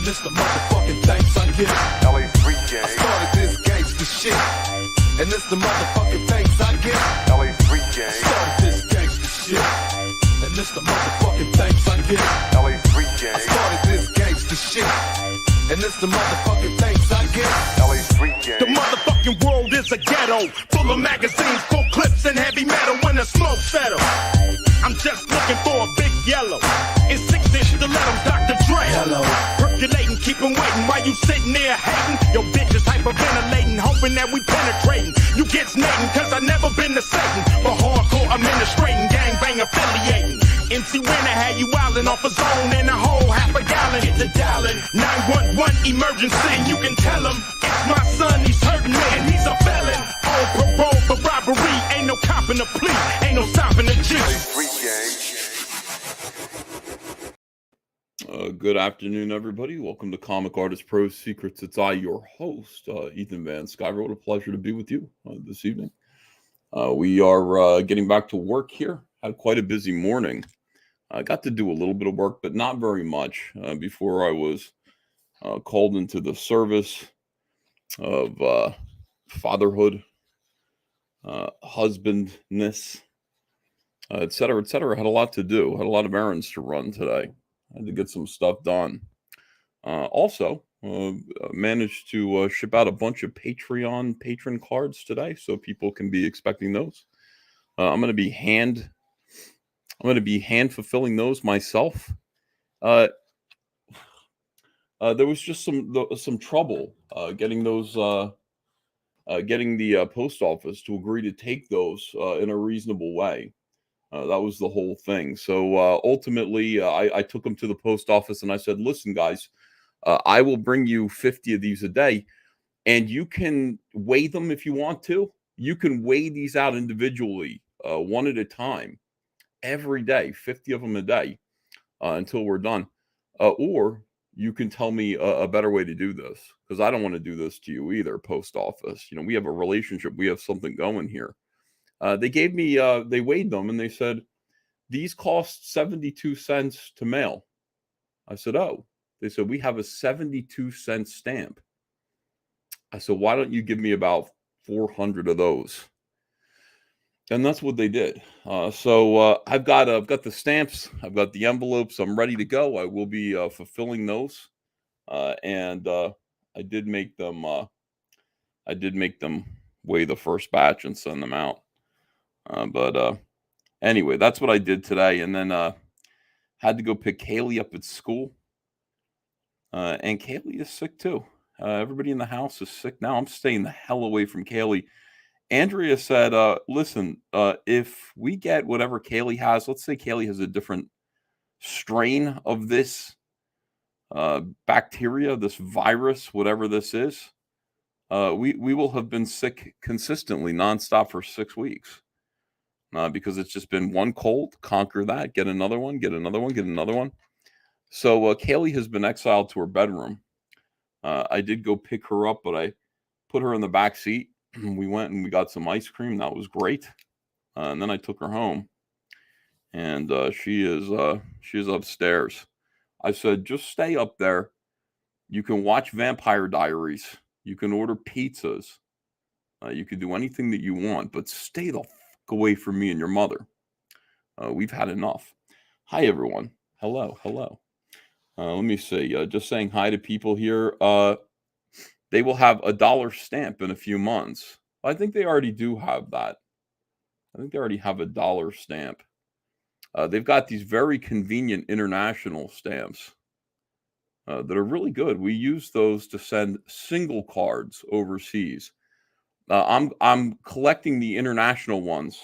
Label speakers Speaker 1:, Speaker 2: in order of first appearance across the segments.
Speaker 1: this the motherfucking thanks I get.
Speaker 2: LA Street Gang.
Speaker 1: I started this gangsta shit, and this the motherfucking thanks I get.
Speaker 2: LA Street Gang.
Speaker 1: I started this gangsta shit, and this the motherfucking thanks I get.
Speaker 2: LA Street Gang.
Speaker 1: I started this gangsta shit, and this the motherfucking thanks I get.
Speaker 2: LA Street Gang.
Speaker 3: The motherfucking world is a ghetto, full of magazines, full clips, and heavy metal when the smoke settles. I'm just looking for a big yellow in 6-inch stilettos, Dr. Dre.
Speaker 1: Hello.
Speaker 3: Percolating, keep 'em waiting while you sitting there hating. Your bitch is hyperventilating, hoping that we penetrating. You get snating, cause I never been to Satan. For hardcore administrating, gangbang affiliating. MC Winner had you wildin' off a zone and a whole half a gallon. Get to dialing 911 emergency. You can tell him it's my son, he's hurting me and he's a felon. On parole for robbery, ain't no copping a plea, ain't no stopping the G.
Speaker 2: Street Gang.
Speaker 4: Good afternoon, everybody. Welcome to Comic Artist Pro Secrets. It's I, your host, Ethan Van Skyver. What a pleasure to be with you this evening. We are getting back to work here. Had quite a busy morning. I got to do a little bit of work, but not very much before I was called into the service of fatherhood, husbandness, et cetera, et cetera. Had a lot to do. Had a lot of errands to run today. I had to get some stuff done. Also, managed to ship out a bunch of Patreon patron cards today, so people can be expecting those. I'm going to be hand fulfilling those myself. There was just some trouble getting those, getting the post office to agree to take those in a reasonable way. That was the whole thing. So ultimately, I took them to the post office and I said, listen, guys, I will bring you 50 of these a day, and you can weigh them if you want to. You can weigh these out individually, one at a time, every day, 50 of them a day until we're done. Or you can tell me a better way to do this, because I don't want to do this to you either, post office. You know, we have a relationship. We have something going here. They gave me, they weighed them and they said, these cost 72 cents to mail. I said, oh. They said, we have a 72-cent stamp. I said, why don't you give me about 400 of those? And that's what they did. So I've got the stamps. I've got the envelopes. I'm ready to go. I will be fulfilling those. And I did make them weigh the first batch and send them out. But anyway, that's what I did today. And then had to go pick Kaylee up at school. And Kaylee is sick too. Everybody in the house is sick now. I'm staying the hell away from Kaylee. Andrea said, listen, if we get whatever Kaylee has, let's say Kaylee has a different strain of this bacteria, this virus, whatever this is, we will have been sick consistently, nonstop for 6 weeks. Because it's just been one cold, conquer that, get another one, get another one, get another one. So Kaylee has been exiled to her bedroom. I did go pick her up, but I put her in the back seat. We went and we got some ice cream. That was great. And then I took her home, and she is upstairs. I said, just stay up there. You can watch Vampire Diaries. You can order pizzas. You can do anything that you want, but stay the fuck away from me and your mother. We've had enough. Hi, everyone. Hello. Let me see. Just saying hi to people here. They will have a $1 stamp in a few months. I think they already do have that. I think they already have a $1 stamp. They've got these very convenient international stamps that are really good. We use those to send single cards overseas. I'm collecting the international ones,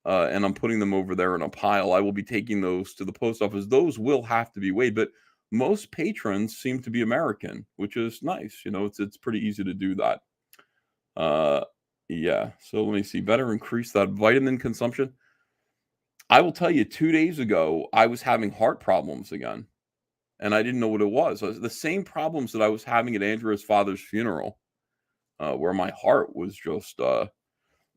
Speaker 4: and I'm putting them over there in a pile. I will be taking those to the post office. Those will have to be weighed, but most patrons seem to be American, which is nice. You know, it's pretty easy to do that. Yeah. So let me see. Better increase that vitamin consumption. I will tell you, 2 days ago, I was having heart problems again, and I didn't know what it was. The same problems that I was having at Andrea's father's funeral, where my heart was just out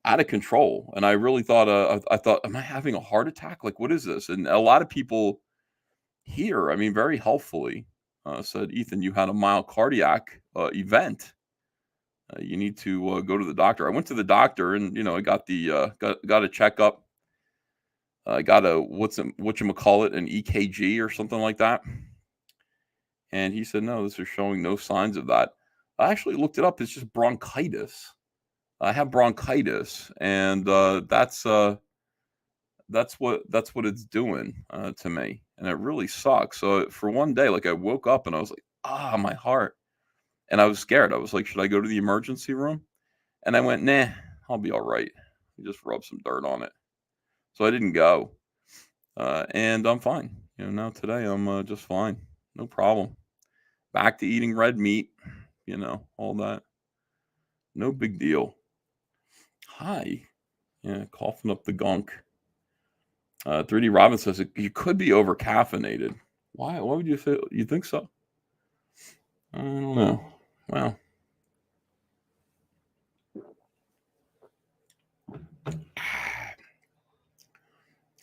Speaker 4: of control. And I really thought, I thought, am I having a heart attack? Like, what is this? And a lot of people here, I mean, very helpfully, said, Ethan, you had a mild cardiac event. You need to go to the doctor. I went to the doctor, and I got the got a checkup. I got a whatchamacallit, an EKG or something like that. And he said, no, this is showing no signs of that. I actually looked it up. It's just bronchitis. I have bronchitis, and that's what it's doing to me, and it really sucks. So for one day, like I woke up and I was like, my heart, and I was scared. I was like, should I go to the emergency room? And I went, nah, I'll be all right. Just rub some dirt on it. So I didn't go, and I'm fine. Now today I'm just fine, no problem. Back to eating red meat, all that. No big deal. Hi. Yeah, coughing up the gunk. 3D Robin says you could be over caffeinated. Why? Why would you say you think so? I don't know. Well,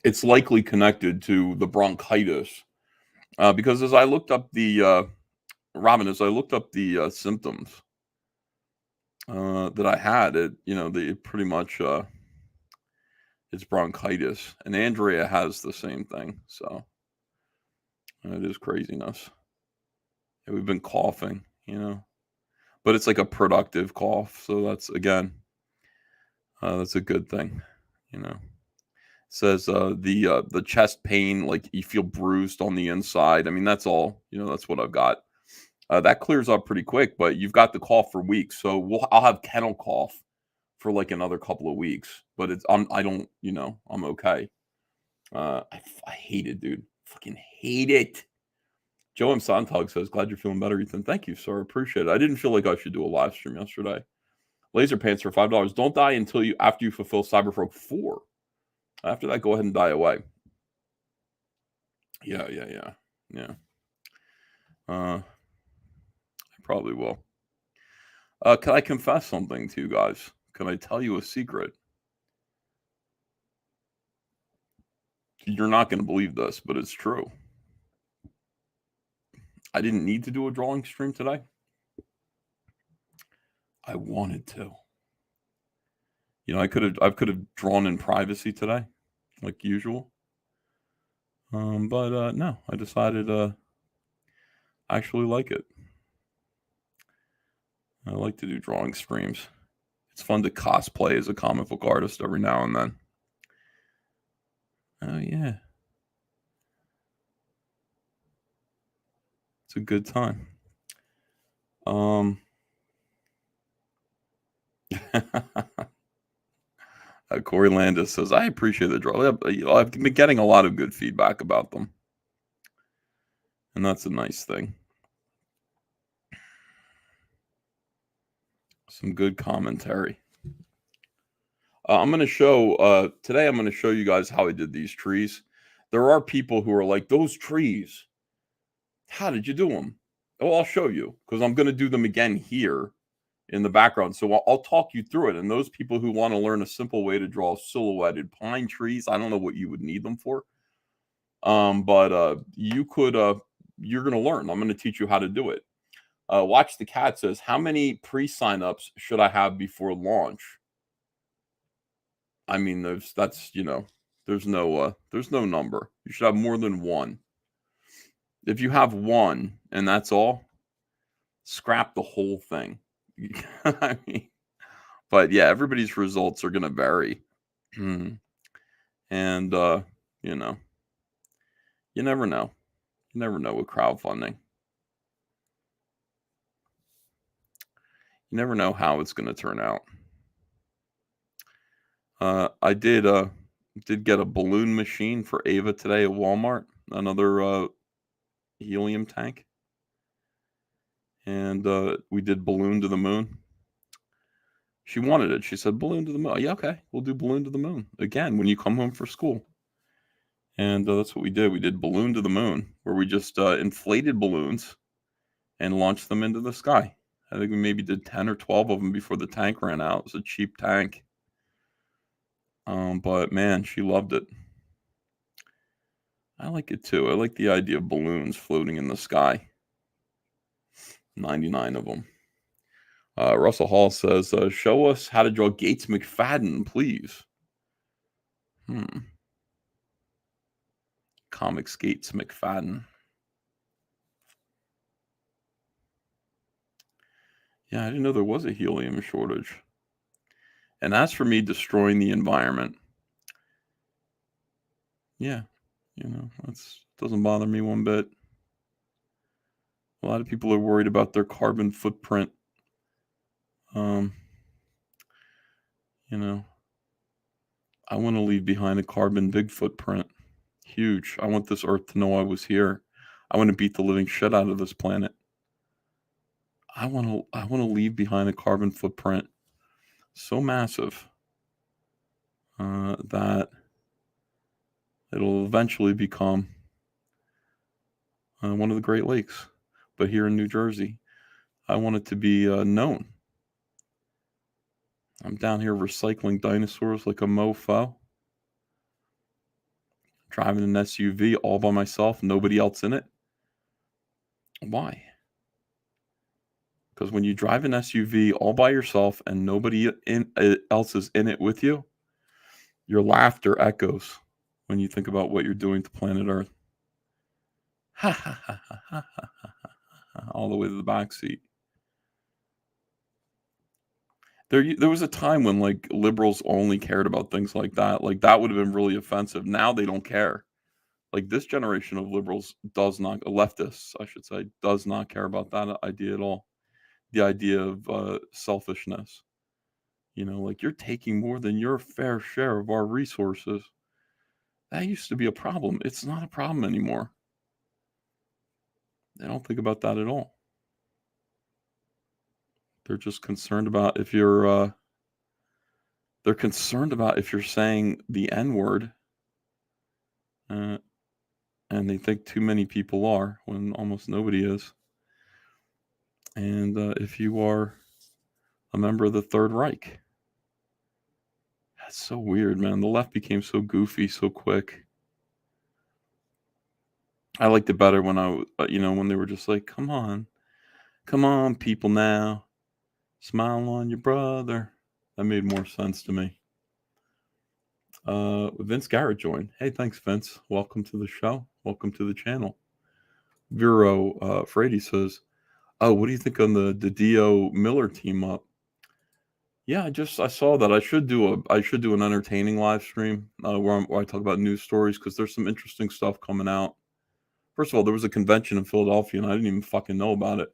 Speaker 4: it's likely connected to the bronchitis because as I looked up the symptoms that I had, it pretty much it's bronchitis, and Andrea has the same thing. So it is craziness. And we've been coughing, but it's like a productive cough. So that's that's a good thing, It says the chest pain, like you feel bruised on the inside. I mean, that's all, that's what I've got. That clears up pretty quick, but you've got the cough for weeks. So I'll have kennel cough for like another couple of weeks, but I'm okay. I hate it, dude. Fucking hate it. Joe M. Sontag says, glad you're feeling better, Ethan. Thank you, sir. Appreciate it. I didn't feel like I should do a live stream yesterday. Laser Pants for $5. Don't die after you fulfill Cyberpunk 4. After that, go ahead and die away. Yeah. I probably will. Can I confess something to you guys? Can I tell you a secret? You're not going to believe this, but it's true. I didn't need to do a drawing stream today. I wanted to. I could have drawn in privacy today, like usual. But no, I decided I actually like it. I like to do drawing streams. It's fun to cosplay as a comic book artist every now and then. Oh yeah. It's a good time. Corey Landis says, I appreciate the draw. I've been getting a lot of good feedback about them. And that's a nice thing. Some good commentary. I'm going to show, today I'm going to show you guys how I did these trees. There are people who are like, those trees, how did you do them? Oh, I'll show you, because I'm going to do them again here in the background. So I'll talk you through it. And those people who want to learn a simple way to draw silhouetted pine trees, I don't know what you would need them for. But you could, you're going to learn. I'm going to teach you how to do it. Watch the Cat says, how many pre-signups should I have before launch? I mean, there's no number. You should have more than one. If you have one and that's all, scrap the whole thing. I mean, but yeah, everybody's results are going to vary. And, you never know. You never know with crowdfunding. You never know how it's going to turn out. I did get a balloon machine for Ava today at Walmart. Another helium tank. And we did balloon to the moon. She wanted it. She said, balloon to the moon. Yeah, okay. We'll do balloon to the moon again when you come home for school. And that's what we did. We did balloon to the moon, where we just inflated balloons and launched them into the sky. I think we maybe did 10 or 12 of them before the tank ran out. It was a cheap tank. But man, she loved it. I like it too. I like the idea of balloons floating in the sky. 99 of them. Russell Hall says, show us how to draw Gates McFadden, please. Comicsgate McFadden. Yeah, I didn't know there was a helium shortage. And as for me destroying the environment, yeah, that doesn't bother me one bit. A lot of people are worried about their carbon footprint. I want to leave behind a carbon big footprint. Huge. I want this earth to know I was here. I want to beat the living shit out of this planet. I want to leave behind a carbon footprint so massive that it'll eventually become one of the Great Lakes. But here in New Jersey, I want it to be known. I'm down here recycling dinosaurs like a mofo. Driving an SUV all by myself, nobody else in it. Why? Because when you drive an SUV all by yourself and nobody else is in it with you, your laughter echoes when you think about what you're doing to planet Earth. Ha ha ha ha ha ha ha, all the way to the back seat. There was a time when like liberals only cared about things like that. Like that would have been really offensive. Now they don't care. Like this generation of liberals leftists, I should say, does not care about that idea at all. The idea of selfishness. Like you're taking more than your fair share of our resources. That used to be a problem. It's not a problem anymore. They don't think about that at all. They're just concerned about if you're saying the N-word. And they think too many people are when almost nobody is. And if you are a member of the Third Reich. That's so weird, man. The left became so goofy so quick. I liked it better when when they were just like, come on, people now. Smile on your brother. That made more sense to me. Vince Garrett joined. Hey, thanks, Vince. Welcome to the show. Welcome to the channel. Vero Frady says, oh, what do you think on the Didio Miller team up? Yeah, I saw that. I should do an entertaining live stream where I talk about news stories because there's some interesting stuff coming out. First of all, there was a convention in Philadelphia and I didn't even fucking know about it.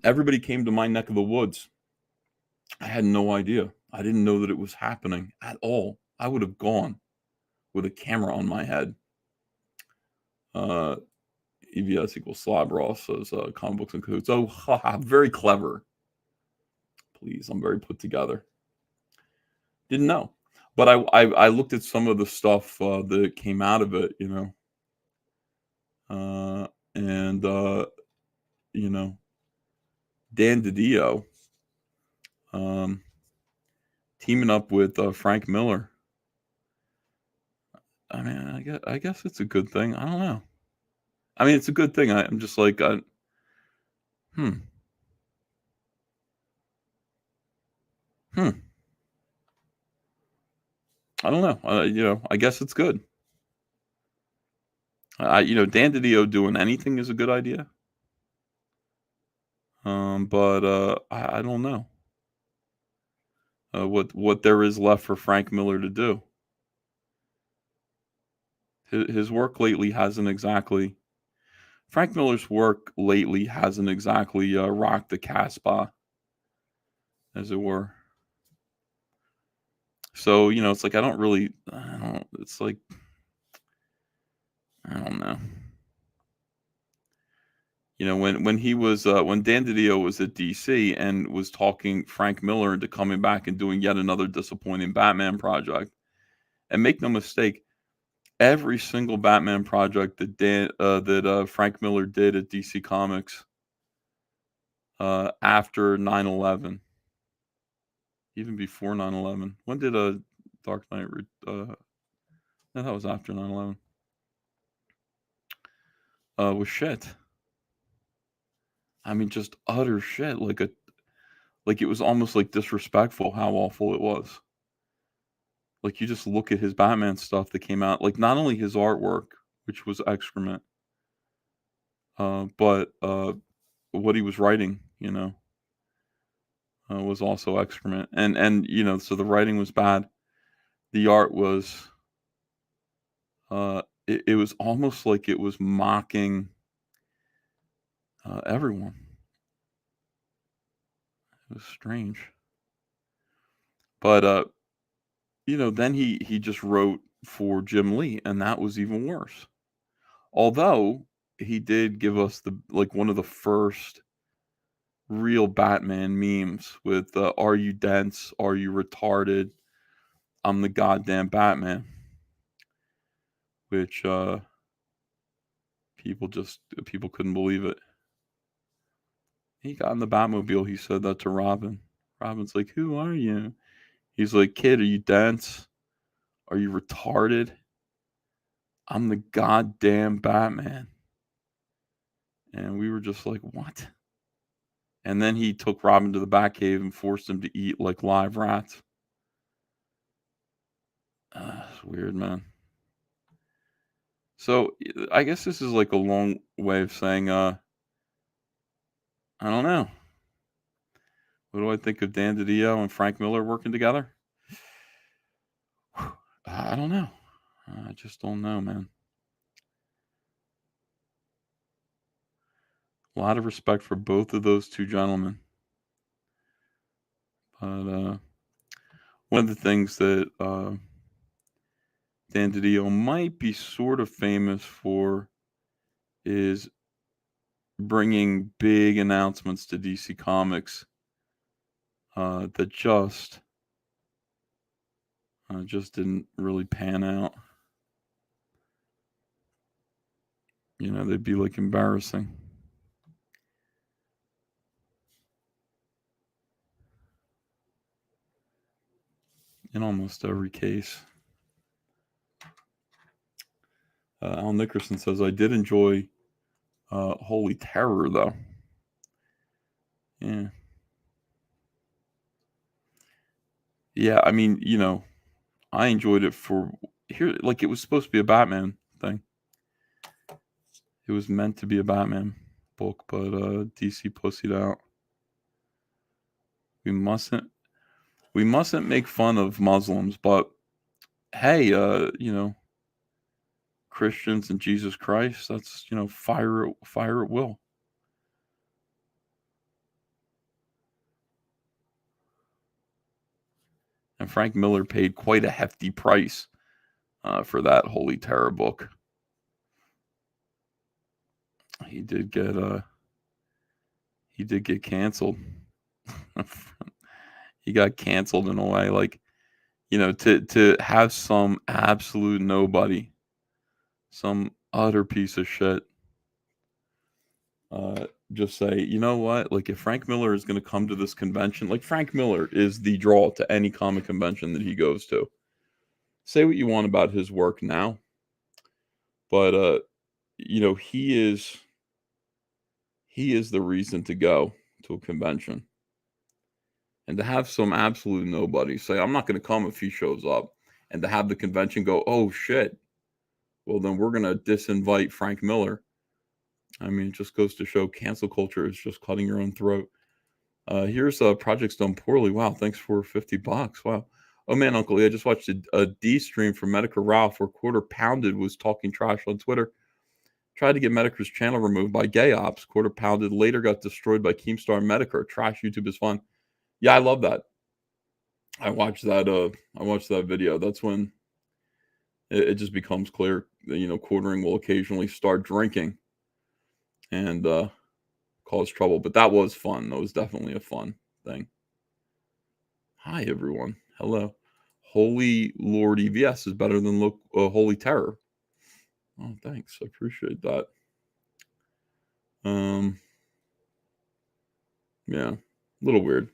Speaker 4: Everybody came to my neck of the woods. I had no idea. I didn't know that it was happening at all. I would have gone with a camera on my head. EVS equals Slob Ross says comic books and cahoots. Oh, very clever. Please, I'm very put together. Didn't know, but I looked at some of the stuff that came out of it, and Dan Didio teaming up with Frank Miller. I mean, I guess it's a good thing. I don't know. I mean, it's a good thing. I'm just like, I don't know. I guess it's good. Dan Didio doing anything is a good idea. But I don't know what there is left for Frank Miller to do. His work lately hasn't exactly. Frank Miller's work lately hasn't exactly rocked the Casbah, as it were. So it's like I don't know. When he was when Dan Didio was at DC and was talking Frank Miller into coming back and doing yet another disappointing Batman project. And make no mistake, every single Batman project that Frank Miller did at DC Comics after 9/11, even before 9/11. When did Dark Knight? No, that was after 9/11. Was shit. I mean, just utter shit. Like it was almost like disrespectful how awful it was. Like you just look at his Batman stuff that came out, like not only his artwork, which was excrement, but what he was writing, was also excrement. And so the writing was bad. The art was it was almost like it was mocking everyone. It was strange. But then he just wrote for Jim Lee, and that was even worse. Although he did give us one of the first real Batman memes with "Are you dense? Are you retarded? I'm the goddamn Batman," which people couldn't believe it. He got in the Batmobile. He said that to Robin. Robin's like, "Who are you?" He's like, "Kid, are you dense? Are you retarded? I'm the goddamn Batman." And we were just like, "What?" And then he took Robin to the Batcave and forced him to eat like live rats. It's weird, man. So I guess this is like a long way of saying, I don't know. What do I think of Dan Didio and Frank Miller working together? I don't know. I just don't know, man. A lot of respect for both of those two gentlemen. But one of the things that Dan Didio might be sort of famous for is bringing big announcements to DC Comics that just didn't really pan out. They'd be like embarrassing. In almost every case. Al Nickerson says, I did enjoy Holy Terror, though. Yeah. Yeah, I mean, I enjoyed it for here. Like, it was supposed to be a Batman thing. It was meant to be a Batman book, but DC pussied out. We mustn't make fun of Muslims, but hey, Christians and Jesus Christ, that's, fire at will. And Frank Miller paid quite a hefty price for that Holy Terror book. He did get canceled. He got canceled in a way, like, to have some absolute nobody, some utter piece of shit, just say, you know what, like, if Frank Miller is going to come to this convention, like, Frank Miller is the draw to any comic convention that he goes to. Say what you want about his work now, but he is the reason to go to a convention. And to have some absolute nobody say, I'm not going to come if he shows up, and to have the convention go, oh shit, well then we're going to disinvite Frank Miller. I mean, it just goes to show cancel culture is just cutting your own throat. Here's Project's Done Poorly. Wow, thanks for $50. Wow. Oh man, Uncle Lee, I just watched a D stream from Medica Ralph where Quarter Pounded was talking trash on Twitter. Tried to get Medica's channel removed by gay ops. Quarter Pounded later got destroyed by Keemstar and Medica. Trash YouTube is fun. Yeah, I love that. I watched that video. That's when it just becomes clear that, Quartering will occasionally start drinking and cause trouble. But that was fun. That was definitely a fun thing. Hi, everyone. Hello. Holy Lord EVS is better than Holy Terror. Oh, thanks. I appreciate that. Yeah, a little weird.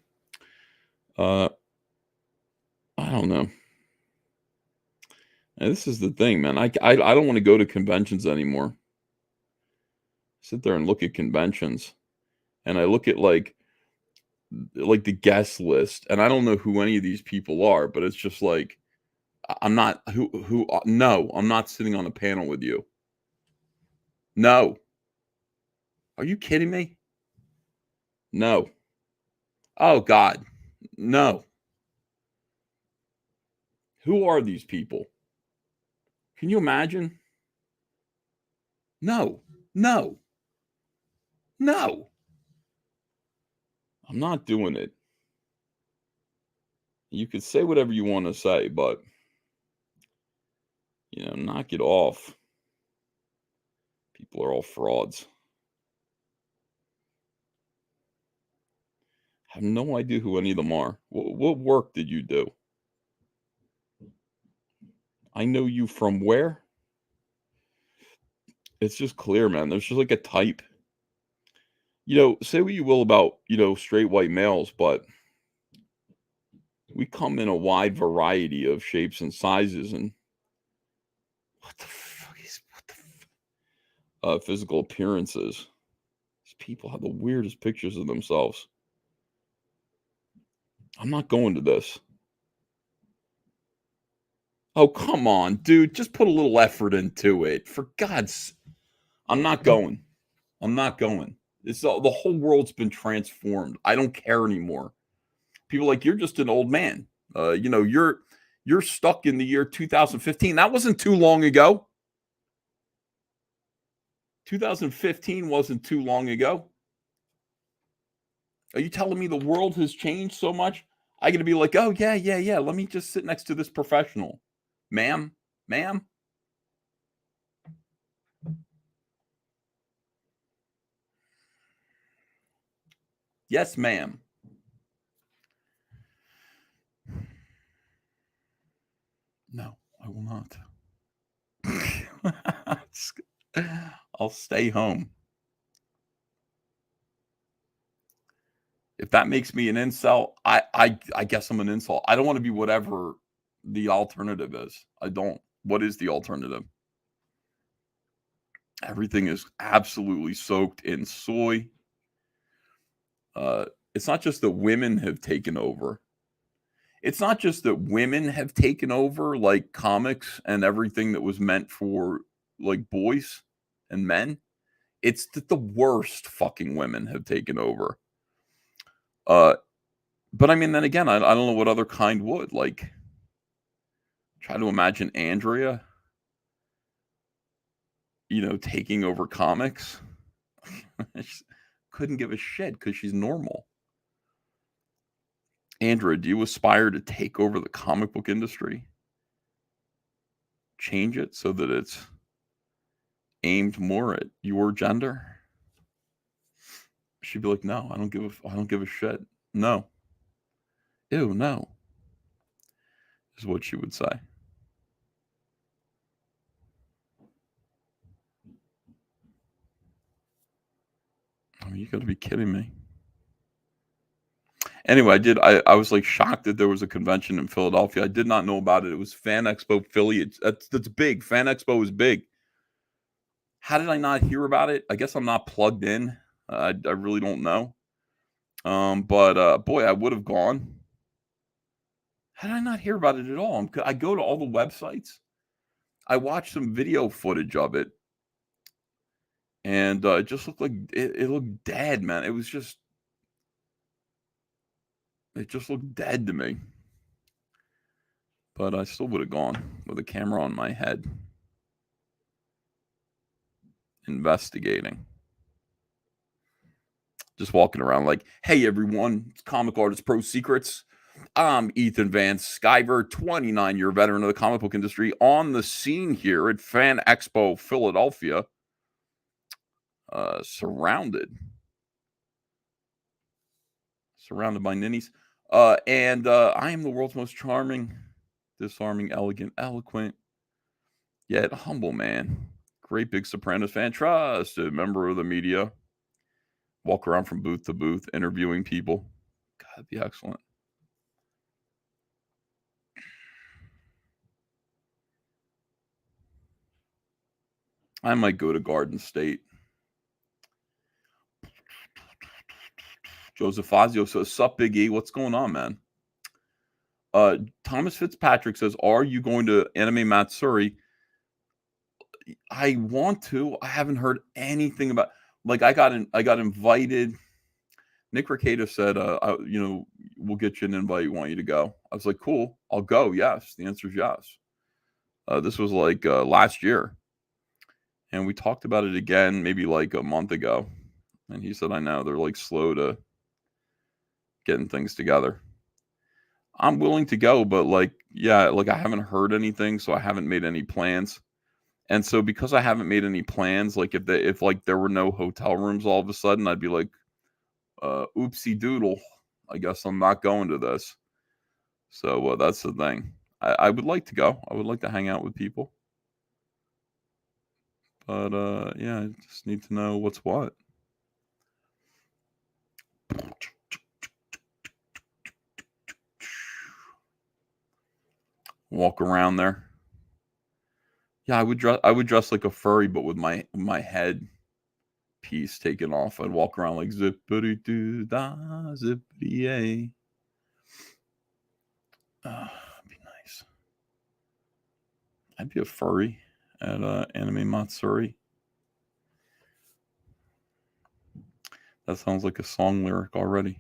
Speaker 4: I don't know. And this is the thing, man. I don't want to go to conventions anymore. Sit there and look at conventions and I look at like the guest list, and I don't know who any of these people are, but it's just like I'm not no, I'm not sitting on a panel with you. No. Are you kidding me? No. Oh God. No. Who are these people? Can you imagine? No. No. No. I'm not doing it. You could say whatever you want to say, but knock it off. People are all frauds. I have no idea who any of them are. What work did you do? I know you from where? It's just clear, man. There's just like a type. Say what you will about, straight white males, but we come in a wide variety of shapes and sizes, and physical appearances. These people have the weirdest pictures of themselves. I'm not going to this. Oh, come on, dude. Just put a little effort into it. For God's... I'm not going. I'm not going. The whole world's been transformed. I don't care anymore. People are like, you're just an old man. You're stuck in the year 2015. That wasn't too long ago. 2015 wasn't too long ago. Are you telling me the world has changed so much? I got to be like, oh, yeah. Let me just sit next to this professional. Ma'am? Yes, ma'am. No, I will not. I'll stay home. If that makes me an incel, I guess I'm an incel. I don't want to be whatever the alternative is. I don't. What is the alternative? Everything is absolutely soaked in soy. It's not just that women have taken over. It's not just that women have taken over, like comics and everything that was meant for like boys and men. It's that the worst fucking women have taken over. But I mean, then again, I don't know what other kind would. Like, try to imagine Andrea, taking over comics. She couldn't give a shit because she's normal. Andrea, do you aspire to take over the comic book industry? Change it so that it's aimed more at your gender? She'd be like, no, I don't give a shit. No. Ew, no. Is what she would say. I mean, you gotta be kidding me. Anyway, I was like shocked that there was a convention in Philadelphia. I did not know about it. It was Fan Expo Philly. That's big. Fan Expo is big. How did I not hear about it? I guess I'm not plugged in. I really don't know. But boy, I would have gone. How did I not hear about it at all? I go to all the websites. I watched some video footage of it, and it just looked like it looked dead, man. It just looked dead to me. But I still would have gone with a camera on my head, investigating. Just walking around like, hey, everyone, it's Comic Artist Pro Secrets. I'm Ethan Van Sciver, 29-year veteran of the comic book industry, on the scene here at Fan Expo Philadelphia, surrounded by ninnies. And I am the world's most charming, disarming, elegant, eloquent, yet humble man. Great big Sopranos fan, trusted member of the media. Walk around from booth to booth, interviewing people. God, that'd be excellent. I might go to Garden State. Joseph Fazio says, "Sup, Big E? What's going on, man?" Thomas Fitzpatrick says, "Are you going to Anime Matsuri?" I want to. I haven't heard anything about. Like, I got invited. Nick Ricada said, we'll get you an invite. We want you to go. I was like, cool. I'll go. Yes. The answer is yes. This was like last year. And we talked about it again, maybe like a month ago. And he said, I know they're like slow to getting things together. I'm willing to go, but like, yeah, like I haven't heard anything. So I haven't made any plans. And so because I haven't made any plans, like if like there were no hotel rooms all of a sudden, I'd be like, oopsie doodle. I guess I'm not going to this. So that's the thing. I would like to go. I would like to hang out with people. But yeah, I just need to know what's what. Walk around there. Yeah, I would dress like a furry, but with my head piece taken off. I'd walk around like zippity doo da zippity yay. Be nice. I'd be a furry at Anime Matsuri. That sounds like a song lyric already.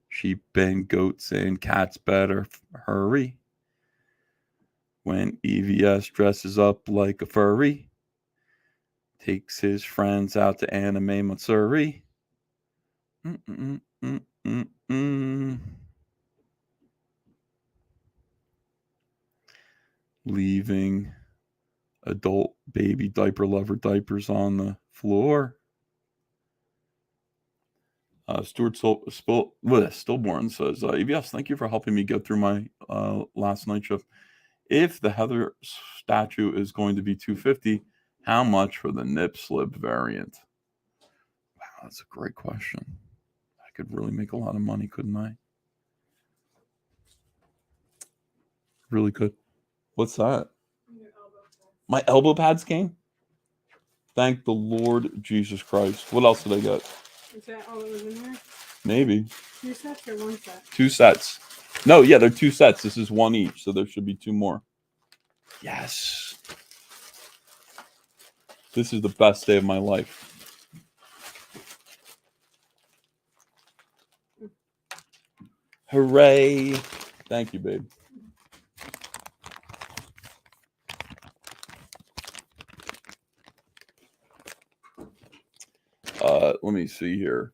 Speaker 4: Sheep and goats and cats better hurry. When EVS dresses up like a furry, takes his friends out to Anime Matsuri. Leaving adult baby diaper lover diapers on the floor. Stuart Stillborn says, EVS, thank you for helping me get through my last night shift. If the Heather statue is going to be $250, how much for the nip slip variant? Wow, that's a great question. I could really make a lot of money, couldn't I? Really could. What's that? My elbow pads came? Thank the Lord Jesus Christ. What else did I get?
Speaker 5: Is that all that was in there?
Speaker 4: Maybe.
Speaker 5: 2 sets or 1 set?
Speaker 4: 2 sets. No, yeah, they're 2 sets. This is 1 each, so there should be 2 more. Yes. This is the best day of my life. Hooray. Thank you, babe. Let me see here.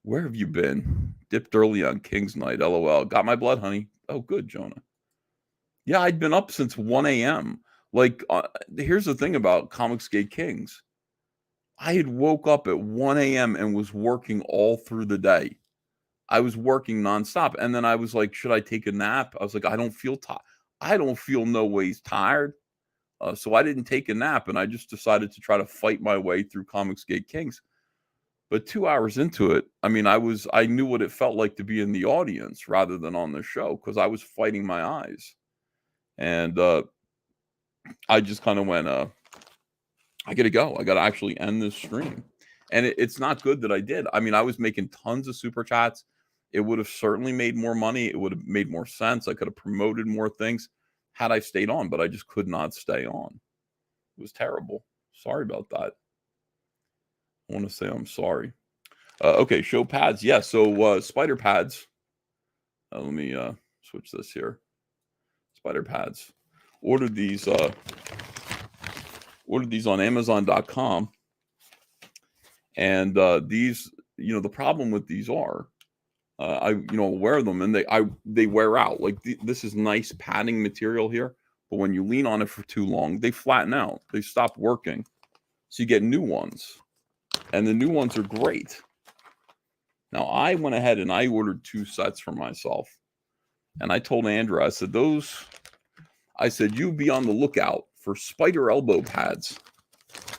Speaker 4: Where have you been? Dipped early on King's Night. LOL. Got my blood, honey. Oh, good, Jonah. Yeah, I'd been up since 1 a.m. Like, here's the thing about Comicsgate Kings. I had woke up at 1 a.m. and was working all through the day. I was working nonstop. And then I was like, should I take a nap? I was like, I don't feel tired. I don't feel no ways tired. So I didn't take a nap, and I just decided to try to fight my way through Comicsgate Kings. But 2 hours into it, I mean, I knew what it felt like to be in the audience rather than on the show, because I was fighting my eyes. And I just kind of went, I got to go. I got to actually end this stream. And it's not good that I did. I mean, I was making tons of super chats. It would have certainly made more money. It would have made more sense. I could have promoted more things had I stayed on, but I just could not stay on. It was terrible. Sorry about that. I want to say I'm sorry. Okay, show pads. Yeah, so spider pads. Let me switch this here. Spider pads. Ordered these on Amazon.com. And these, the problem with these are, I wear them and they wear out. Like this is nice padding material here, but when you lean on it for too long, they flatten out. They stop working. So you get new ones, and the new ones are great. Now I went ahead and I ordered 2 sets for myself, and I told Andrew, I said you be on the lookout for spider elbow pads.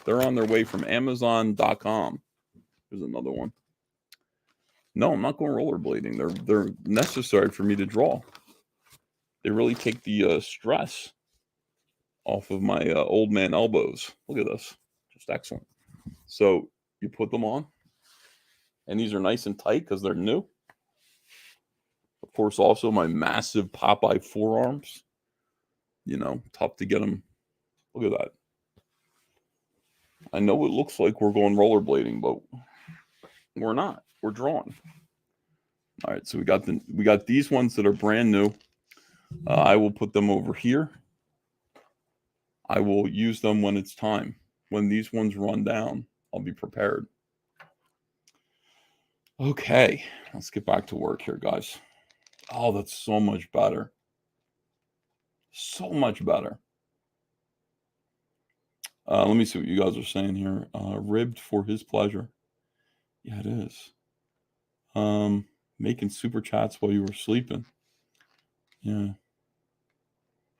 Speaker 4: They're on their way from Amazon.com. There's another one. No, I'm not going rollerblading. They're necessary for me to draw. They really take the stress off of my old man elbows. Look at this. Just excellent. So you put them on, and these are nice and tight because they're new. Of course, also my massive Popeye forearms. You know, tough to get them. Look at that. I know it looks like we're going rollerblading, but we're not. We're drawing. All right, so we got these ones that are brand new. I will put them over here. I will use them when it's time. When these ones run down, I'll be prepared. Okay, let's get back to work here, guys. Oh, that's so much better. So much better. Let me see what you guys are saying here. Ribbed for his pleasure. Yeah, it is. Making super chats while you were sleeping. Yeah.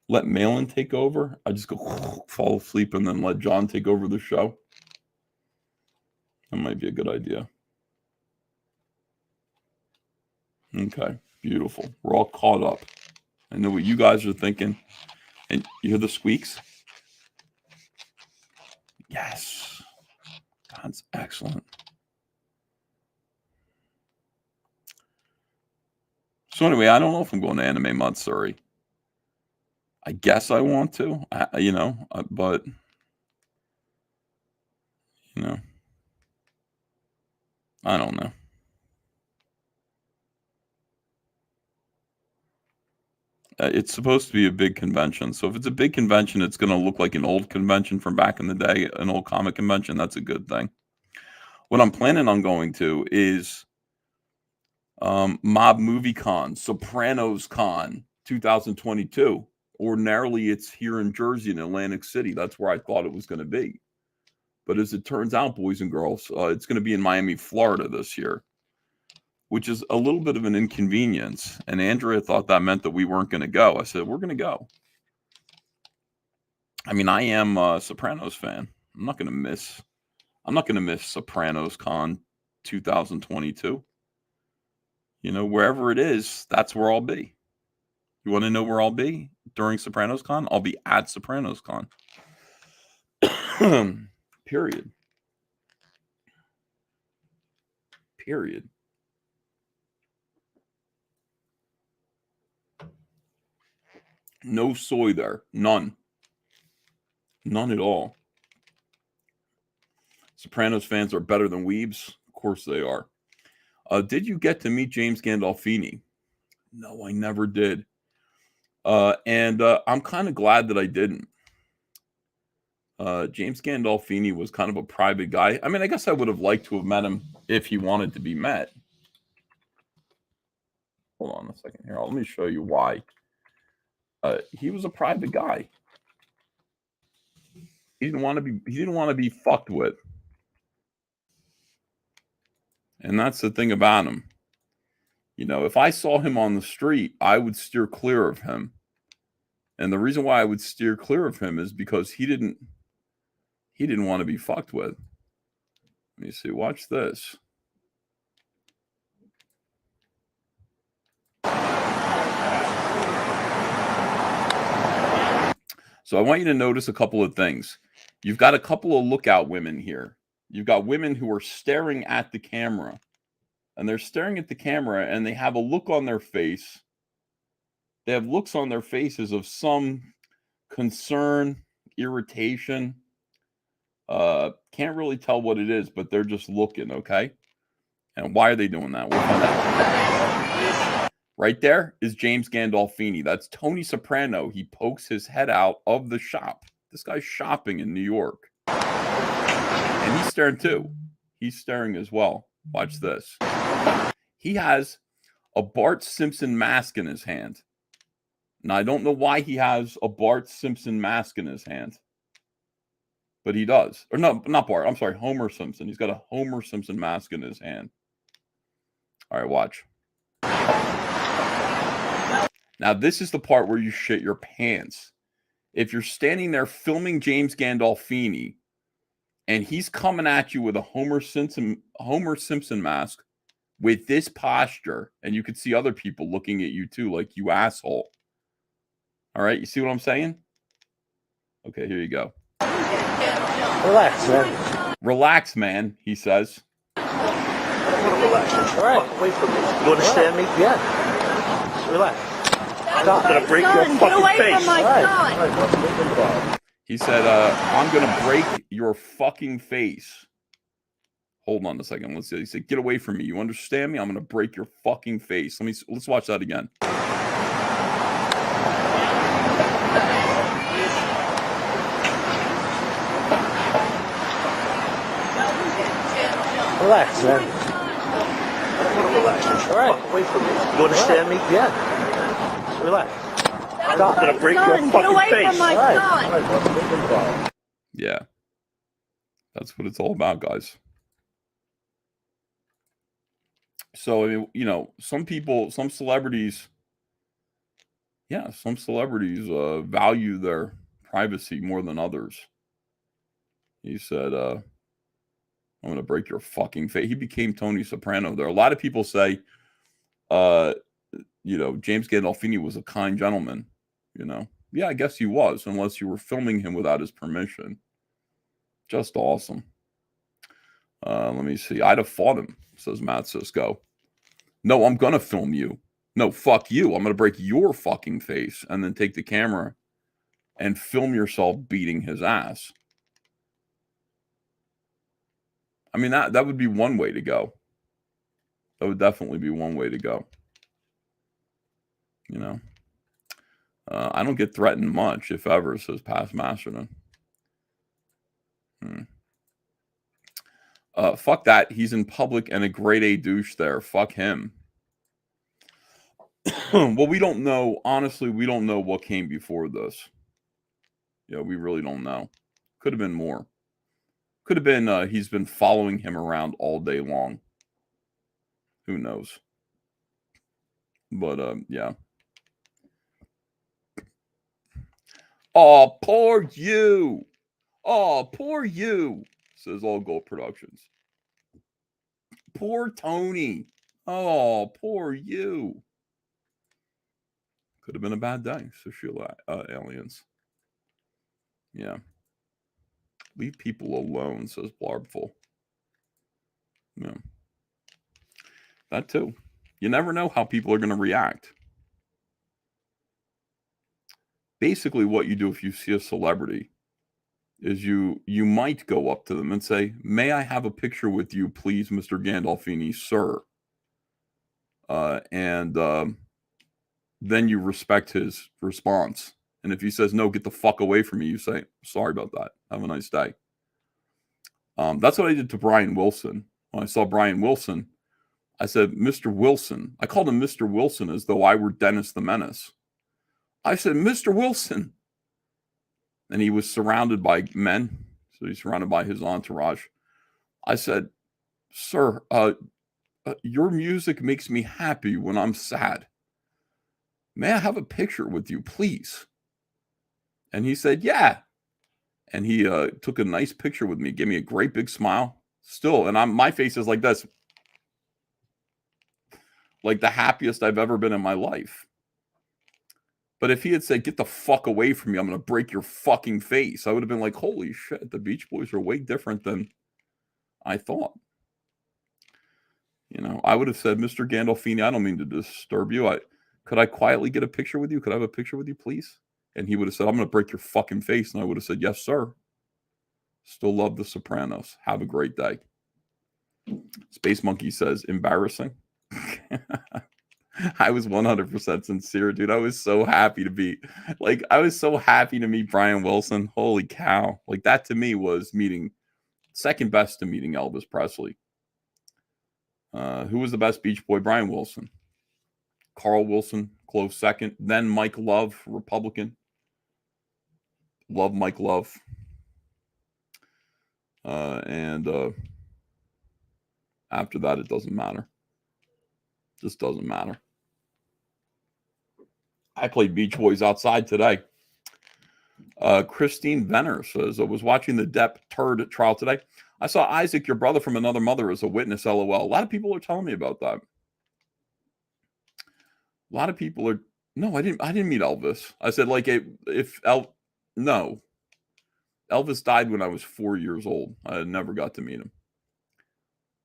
Speaker 4: Let Malin take over. I just go fall asleep and then let John take over the show. That might be a good idea. Okay, beautiful. We're all caught up. I know what you guys are thinking. And you hear the squeaks? Yes. That's excellent. So anyway, I don't know if I'm going to Anime Matsuri. I guess I want to, but, you know, I don't know. It's supposed to be a big convention. So if it's a big convention, it's going to look like an old convention from back in the day, an old comic convention. That's a good thing. What I'm planning on going to is Mob Movie Con, Sopranos Con 2022. Ordinarily, it's here in Jersey, in Atlantic City. That's where I thought it was going to be. But as it turns out, boys and girls, it's going to be in Miami, Florida this year, which is a little bit of an inconvenience. And Andrea thought that meant that we weren't going to go. I said, we're going to go. I mean, I am a Sopranos fan. I'm not going to miss Sopranos Con 2022. You know, wherever it is, that's where I'll be. You want to know where I'll be during Sopranos Con? I'll be at Sopranos Con. Period. No soy there. None. None at all. Sopranos fans are better than weebs. Of course they are. Did you get to meet James Gandolfini? No, I never did. And I'm kind of glad that I didn't. James Gandolfini was kind of a private guy. I mean, I guess I would have liked to have met him if he wanted to be met. Hold on a second here. Let me show you why. He was a private guy. He didn't want to be fucked with. And that's the thing about him. You know, if I saw him on the street, I would steer clear of him. And the reason why I would steer clear of him is because he didn't want to be fucked with. Let me see. Watch this. So I want you to notice a couple of things. You've got a couple of lookout women here. You've got women who are staring at the camera. And they're staring at the camera and they have a look on their face. They have looks on their faces of some concern, irritation. Can't really tell what it is, but they're just looking, okay? And why are they doing that? We'll find out. Right there is James Gandolfini. That's Tony Soprano. He pokes his head out of the shop. This guy's shopping in New York. And he's staring too. He's staring as well. Watch this. He has a Bart Simpson mask in his hand. Now, I don't know why he has a Bart Simpson mask in his hand. But he does. Or no, not Bart. I'm sorry, Homer Simpson. He's got a Homer Simpson mask in his hand. All right, watch. Now, this is the part where you shit your pants. If you're standing there filming James Gandolfini, and he's coming at you with a Homer Simpson mask with this posture, and you could see other people looking at you too, like, you asshole. All right, you see what I'm saying? Okay, here you go.
Speaker 6: Relax, man.
Speaker 4: Relax, man, he says.
Speaker 6: All right. Wait for me. You understand me? Yeah. Relax. Stop. I'm gonna break your fucking face.
Speaker 7: From my son.
Speaker 6: All right, what's involved?
Speaker 4: He said, I'm gonna break your fucking face. Hold on a second. Let's see. He said, get away from me. You understand me? I'm gonna break your fucking face. Let's watch that again.
Speaker 6: Relax, man. Relax. All right. Wait for me. You understand me? Yeah. Relax. Stop. I'm gonna break your fucking
Speaker 7: Get away
Speaker 6: face.
Speaker 7: from my
Speaker 6: All right.
Speaker 7: son.
Speaker 6: All right, what's involved?
Speaker 4: Yeah. That's what it's all about, guys. So, I mean, you know, some celebrities value their privacy more than others. He said, I'm going to break your fucking face. He became Tony Soprano there. A lot of people say, you know, James Gandolfini was a kind gentleman, you know. Yeah, I guess he was, unless you were filming him without his permission. Just awesome. Let me see. I'd have fought him, says Matt Cisco. No, I'm going to film you. No, fuck you. I'm going to break your fucking face and then take the camera and film yourself beating his ass. I mean, that would be one way to go. That would definitely be one way to go. You know, I don't get threatened much, if ever, says Past Masterton. Fuck that. He's in public and a grade A douche there. Fuck him. Well, we don't know. Honestly, we don't know what came before this. Yeah, we really don't know. Could have been more. Could have been he's been following him around all day long. Who knows? But, yeah. Oh, poor you. Oh, poor you, says All Gold Productions. Poor Tony. Oh, poor you. Could have been a bad day, so Sheila, aliens. Yeah. Leave people alone, says Blarbful. Yeah. That too. You never know how people are going to react. Basically, what you do if you see a celebrity is you might go up to them and say, may I have a picture with you, please, Mr. Gandolfini, sir? And then you respect his response. And if he says, no, get the fuck away from me, you say, sorry about that. Have a nice day. That's what I did to Brian Wilson. When I saw Brian Wilson, I said, Mr. Wilson. I called him Mr. Wilson as though I were Dennis the Menace. I said, Mr. Wilson. And he was surrounded by men. So he's surrounded by his entourage. I said, sir, your music makes me happy when I'm sad. May I have a picture with you, please? And he said, yeah. And he took a nice picture with me, gave me a great big smile. Still, and my face is like this. Like the happiest I've ever been in my life. But if he had said, get the fuck away from me, I'm going to break your fucking face, I would have been like, holy shit, the Beach Boys are way different than I thought. You know, I would have said, Mr. Gandolfini, I don't mean to disturb you. Could I quietly get a picture with you? Could I have a picture with you, please? And he would have said, I'm going to break your fucking face. And I would have said, yes, sir. Still love The Sopranos. Have a great day. Space Monkey says, embarrassing. I was 100% sincere, dude. I was so happy to be to meet Brian Wilson. Holy cow. Like that to me was second best to meeting Elvis Presley. Who was the best Beach Boy? Brian Wilson. Carl Wilson, close second. Then Mike Love, Republican. Love Mike Love. And after that, it doesn't matter. Just doesn't matter. I played Beach Boys outside today. Christine Venner says, I was watching the Depp turd trial today. I saw Isaac, your brother from another mother, as a witness, LOL. A lot of people are telling me about that. A lot of people are, No, I didn't meet Elvis. I said like no. Elvis died when I was 4 years old. I never got to meet him.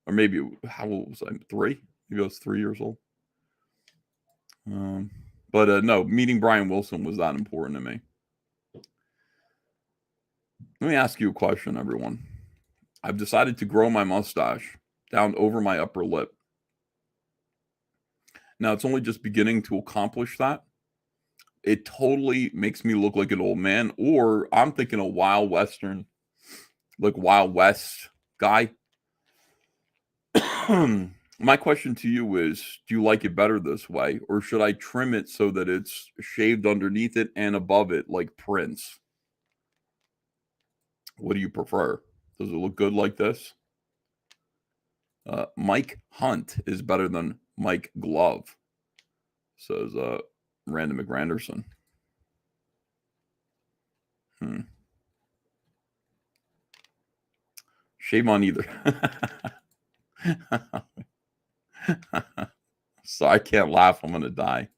Speaker 4: Or maybe how old was I? 3? Maybe I was 3 years old. But no, meeting Brian Wilson was that important to me. Let me ask you a question, everyone. I've decided to grow my mustache down over my upper lip. Now, it's only just beginning to accomplish that. It totally makes me look like an old man, or I'm thinking a Wild Western, like Wild West guy. My question to you is, do you like it better this way, or should I trim it so that it's shaved underneath it and above it like Prince? What do you prefer? Does it look good like this? Mike Hunt is better than Mike Glove, says Random McGranderson. Shave on either. So I can't laugh. I'm going to die.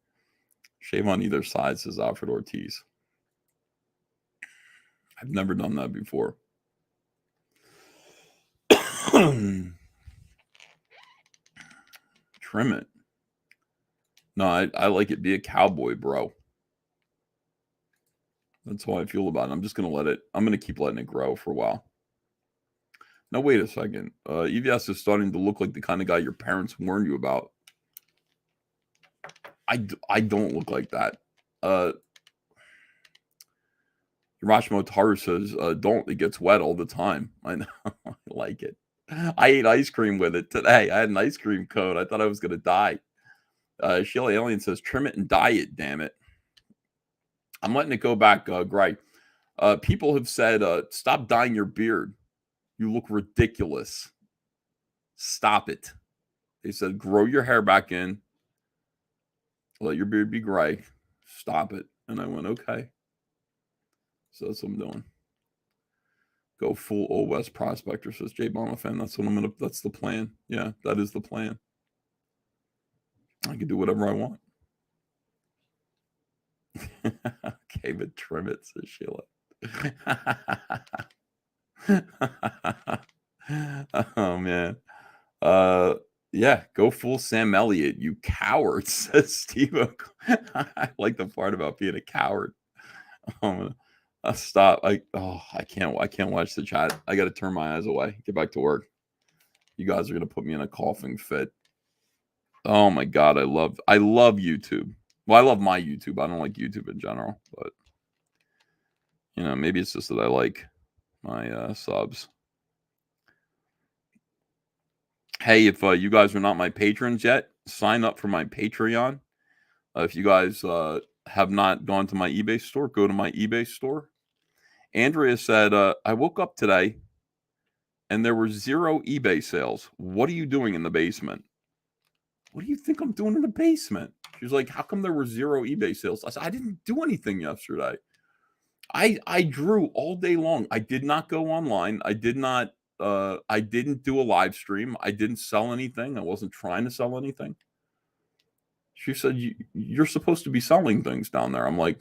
Speaker 4: Shave on either side, says Alfred Ortiz. I've never done that before. Trim it. No, I like it. Be a cowboy, bro. That's how I feel about it. I'm just going to I'm going to keep letting it grow for a while. Now, wait a second. EVS is starting to look like the kind of guy your parents warned you about. I don't look like that. Hiroshima Taru says, don't. It gets wet all the time. I know. I like it. I ate ice cream with it today. I had an ice cream cone. I thought I was going to die. Sheila Alien says, trim it and dye it, damn it. I'm letting it go back, Greg. People have said, stop dyeing your beard. You look ridiculous. Stop it. They said, grow your hair back in. Let your beard be gray. Stop it. And I went, okay. So that's what I'm doing. Go full Old West prospector, says Jay Bomber fan. That's the plan. Yeah, that is the plan. I can do whatever I want. Okay, but trim it, says Sheila. Oh man. Yeah, go full Sam Elliott, you coward, says Steve. I like the part about being a coward. Stop. I can't watch the chat. I gotta turn my eyes away. Get back to work. You guys are gonna put me in a coughing fit. Oh my god, I love YouTube. Well, I love my YouTube. I don't like YouTube in general, but you know, maybe it's just that I like my subs. Hey, if you guys are not my patrons yet, sign up for my Patreon. If you guys have not gone to my eBay store, go to my eBay store. Andrea said, I woke up today and there were 0 eBay sales. What are you doing in the basement? What do you think I'm doing in the basement? She was like, how come there were 0 eBay sales? I said, I didn't do anything yesterday. I drew all day long. I did not go online. I didn't do a live stream. I didn't sell anything. I wasn't trying to sell anything. She said, you're supposed to be selling things down there. I'm like,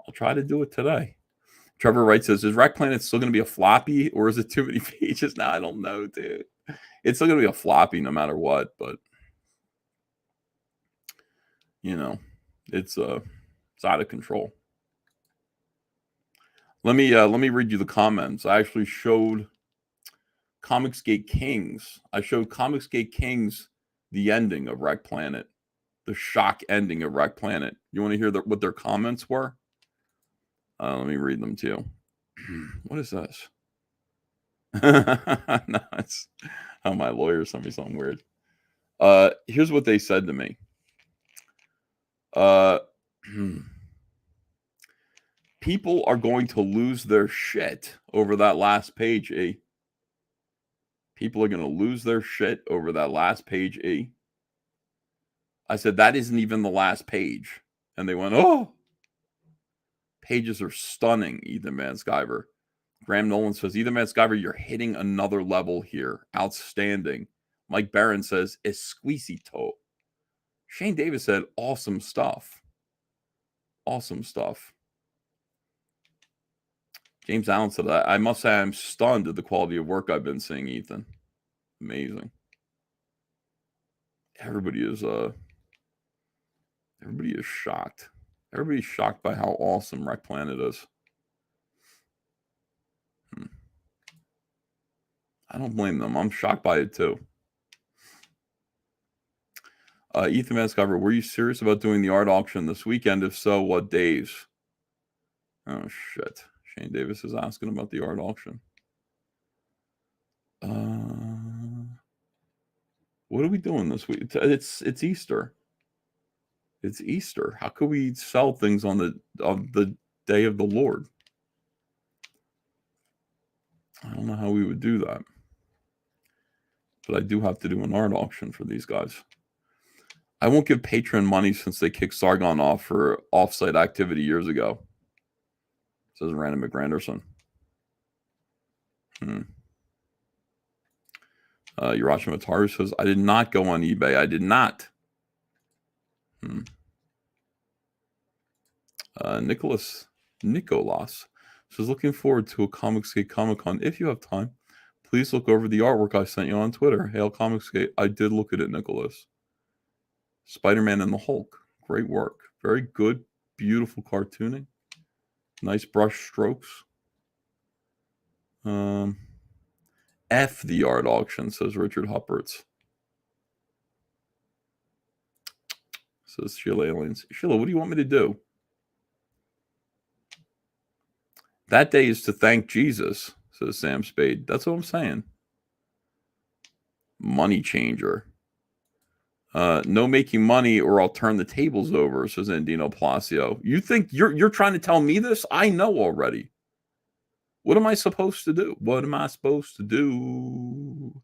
Speaker 4: I'll try to do it today. Trevor Wright says, is Rack Planet still going to be a floppy or is it too many pages? Now, I don't know, dude. It's still going to be a floppy no matter what, but you know, it's out of control. Let me read you the comments. I actually showed Comicsgate Kings. I showed Comicsgate Kings the ending of Wreck Planet, the shock ending of Wreck Planet. You want to hear what their comments were? Let me read them to you. What is this? No, it's my lawyer sent me something weird. Here's what they said to me. People are going to lose their shit over that last page, E. People are going to lose their shit over that last page, E. I said, that isn't even the last page. And they went, oh. Pages are stunning, Ethan Van Skyver. Graham Nolan says, Ethan Van Skyver, you're hitting another level here. Outstanding. Mike Barron says, esquisito. Shane Davis said, awesome stuff. Awesome stuff. James Allen said, I must say I'm stunned at the quality of work I've been seeing, Ethan. Amazing. Everybody is shocked. Everybody's shocked by how awesome Wreck Planet is. I don't blame them. I'm shocked by it too. Ethan Mascover, were you serious about doing the art auction this weekend? If so, what days? Oh shit. Shane Davis is asking about the art auction. What are we doing this week? It's Easter. It's Easter. How could we sell things on the day of the Lord? I don't know how we would do that. But I do have to do an art auction for these guys. I won't give Patreon money since they kicked Sargon off for offsite activity years ago. Says Random McGranderson. Yurashi Mataru says, I did not go on eBay. I did not. Nicholas says, looking forward to a Comicsgate Comic-Con. If you have time, please look over the artwork I sent you on Twitter. Hail Comicsgate. I did look at it, Nicholas. Spider-Man and the Hulk. Great work. Very good, beautiful cartooning. Nice brush strokes. F the art auction, says Richard Hupperts. Says Sheila Aliens. Sheila, what do you want me to do? That day is to thank Jesus, says Sam Spade. That's what I'm saying. Money changer. No making money or I'll turn the tables over, says Andino Palacio. You think you're trying to tell me this? I know already. What am I supposed to do? What am I supposed to do?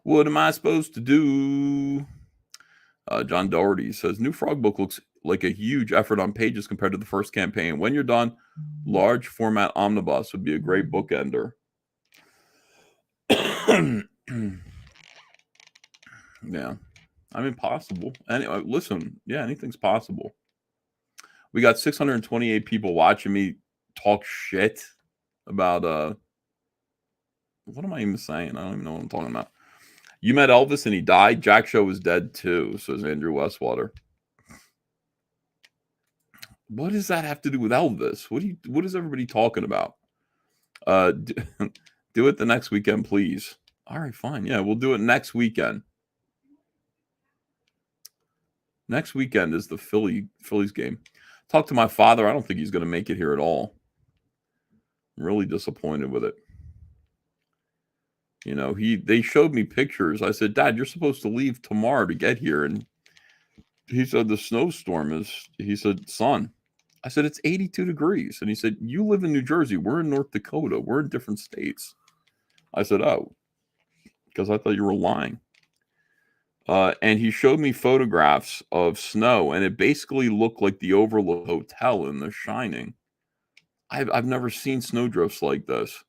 Speaker 4: What am I supposed to do? John Doherty says, new Frog book looks like a huge effort on pages compared to the first campaign. When you're done, large format omnibus would be a great bookender. Yeah. I mean, possible. Anyway, listen. Yeah, anything's possible. We got 628 people watching me talk shit about, what am I even saying? I don't even know what I'm talking about. You met Elvis and he died. Jack Show was dead too, says Andrew Westwater. What does that have to do with Elvis? What is everybody talking about? Do it the next weekend, please. All right, fine. Yeah, we'll do it next weekend. Next weekend is the Phillies game. Talk to my father. I don't think he's going to make it here at all. I'm really disappointed with it. You know, they showed me pictures. I said, Dad, you're supposed to leave tomorrow to get here. And he said, the snowstorm is, he said, son. I said, it's 82 degrees. And he said, you live in New Jersey. We're in North Dakota. We're in different states. I said, oh, because I thought you were lying. And he showed me photographs of snow, and it basically looked like the Overlook Hotel in The Shining. I've never seen snowdrifts like this.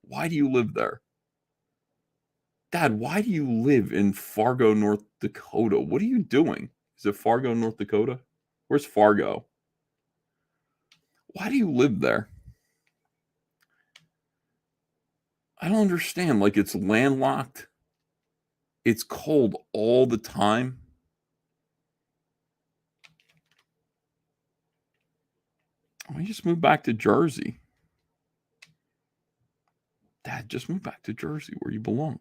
Speaker 4: Why do you live there? Dad, why do you live in Fargo, North Dakota? What are you doing? Is it Fargo, North Dakota? Where's Fargo? Why do you live there? I don't understand. Like, it's landlocked. It's cold all the time. Why just move back to Jersey? Dad, just move back to Jersey where you belong.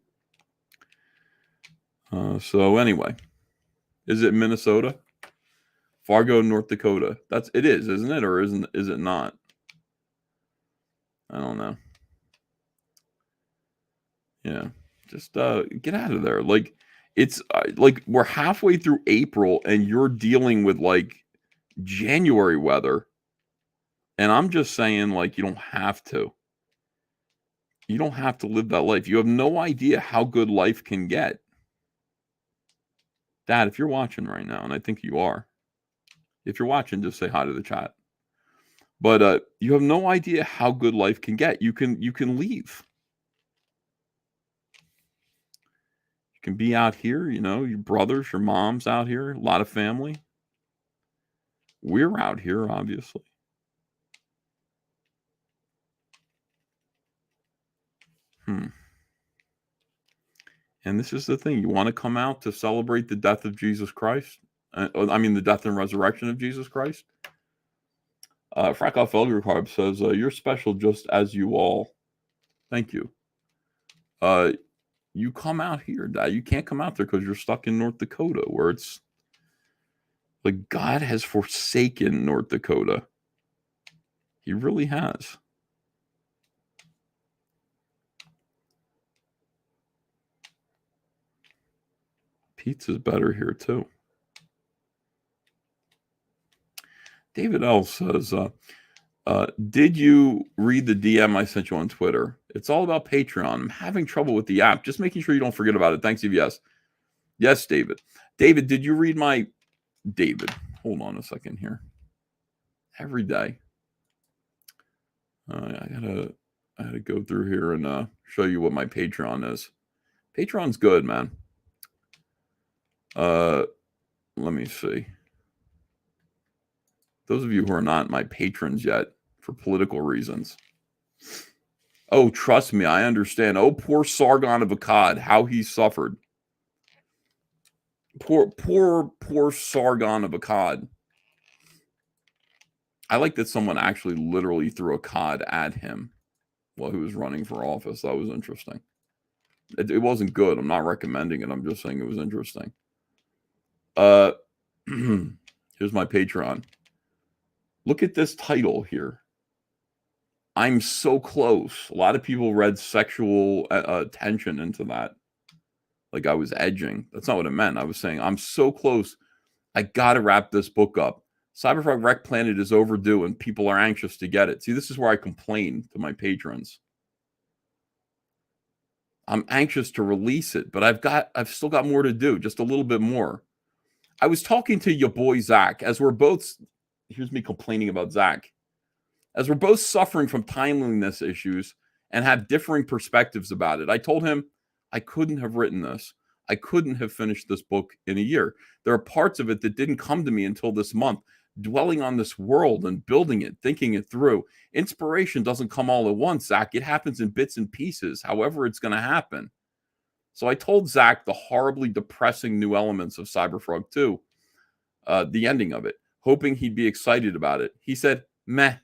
Speaker 4: So anyway, is it Minnesota? Fargo, North Dakota. It is, isn't it? Or is it not? I don't know. Yeah. Just get out of there. Like, it's like we're halfway through April and you're dealing with like January weather. And I'm just saying, like, you don't have to. You don't have to live that life. You have no idea how good life can get. Dad, if you're watching right now, and I think you are, if you're watching, just say hi to the chat. But you have no idea how good life can get. You can leave. You can be out here, you know, your brothers, your mom's out here, a lot of family. We're out here, obviously. And this is the thing. You want to come out to celebrate the death of Jesus Christ? The death and resurrection of Jesus Christ? Frakoff Elgerkarb says, you're special just as you all. Thank you. You come out here, Dad. You can't come out there because you're stuck in North Dakota, where it's like God has forsaken North Dakota. He really has. Pizza's better here, too. David L. says, did you read the DM I sent you on Twitter? It's all about Patreon. I'm having trouble with the app. Just making sure you don't forget about it. Thanks, yes. Yes, David. David, did you read my... David, hold on a second here. Every day. I gotta go through here and show you what my Patreon is. Patreon's good, man. Let me see. Those of you who are not my patrons yet, for political reasons. Oh, trust me, I understand. Oh, poor Sargon of Akkad, how he suffered. Poor Sargon of Akkad. I like that someone actually literally threw a cod at him while he was running for office. That was interesting. It wasn't good. I'm not recommending it. I'm just saying it was interesting. Here's my Patreon. Look at this title here. I'm so close. A lot of people read sexual tension into that. Like I was edging. That's not what it meant. I was saying, I'm so close. I got to wrap this book up. Cyberfrog Wreck Planet is overdue and people are anxious to get it. See, this is where I complain to my patrons. I'm anxious to release it, but I've still got more to do, just a little bit more. I was talking to your boy Zach, as we're both, here's me complaining about Zach, as we're both suffering from timeliness issues and have differing perspectives about it. I told him I couldn't have written this. I couldn't have finished this book in a year. There are parts of it that didn't come to me until this month. Dwelling on this world and building it, thinking it through. Inspiration doesn't come all at once, Zach. It happens in bits and pieces, however it's going to happen. So I told Zach the horribly depressing new elements of Cyberfrog 2, the ending of it, hoping he'd be excited about it. He said, meh,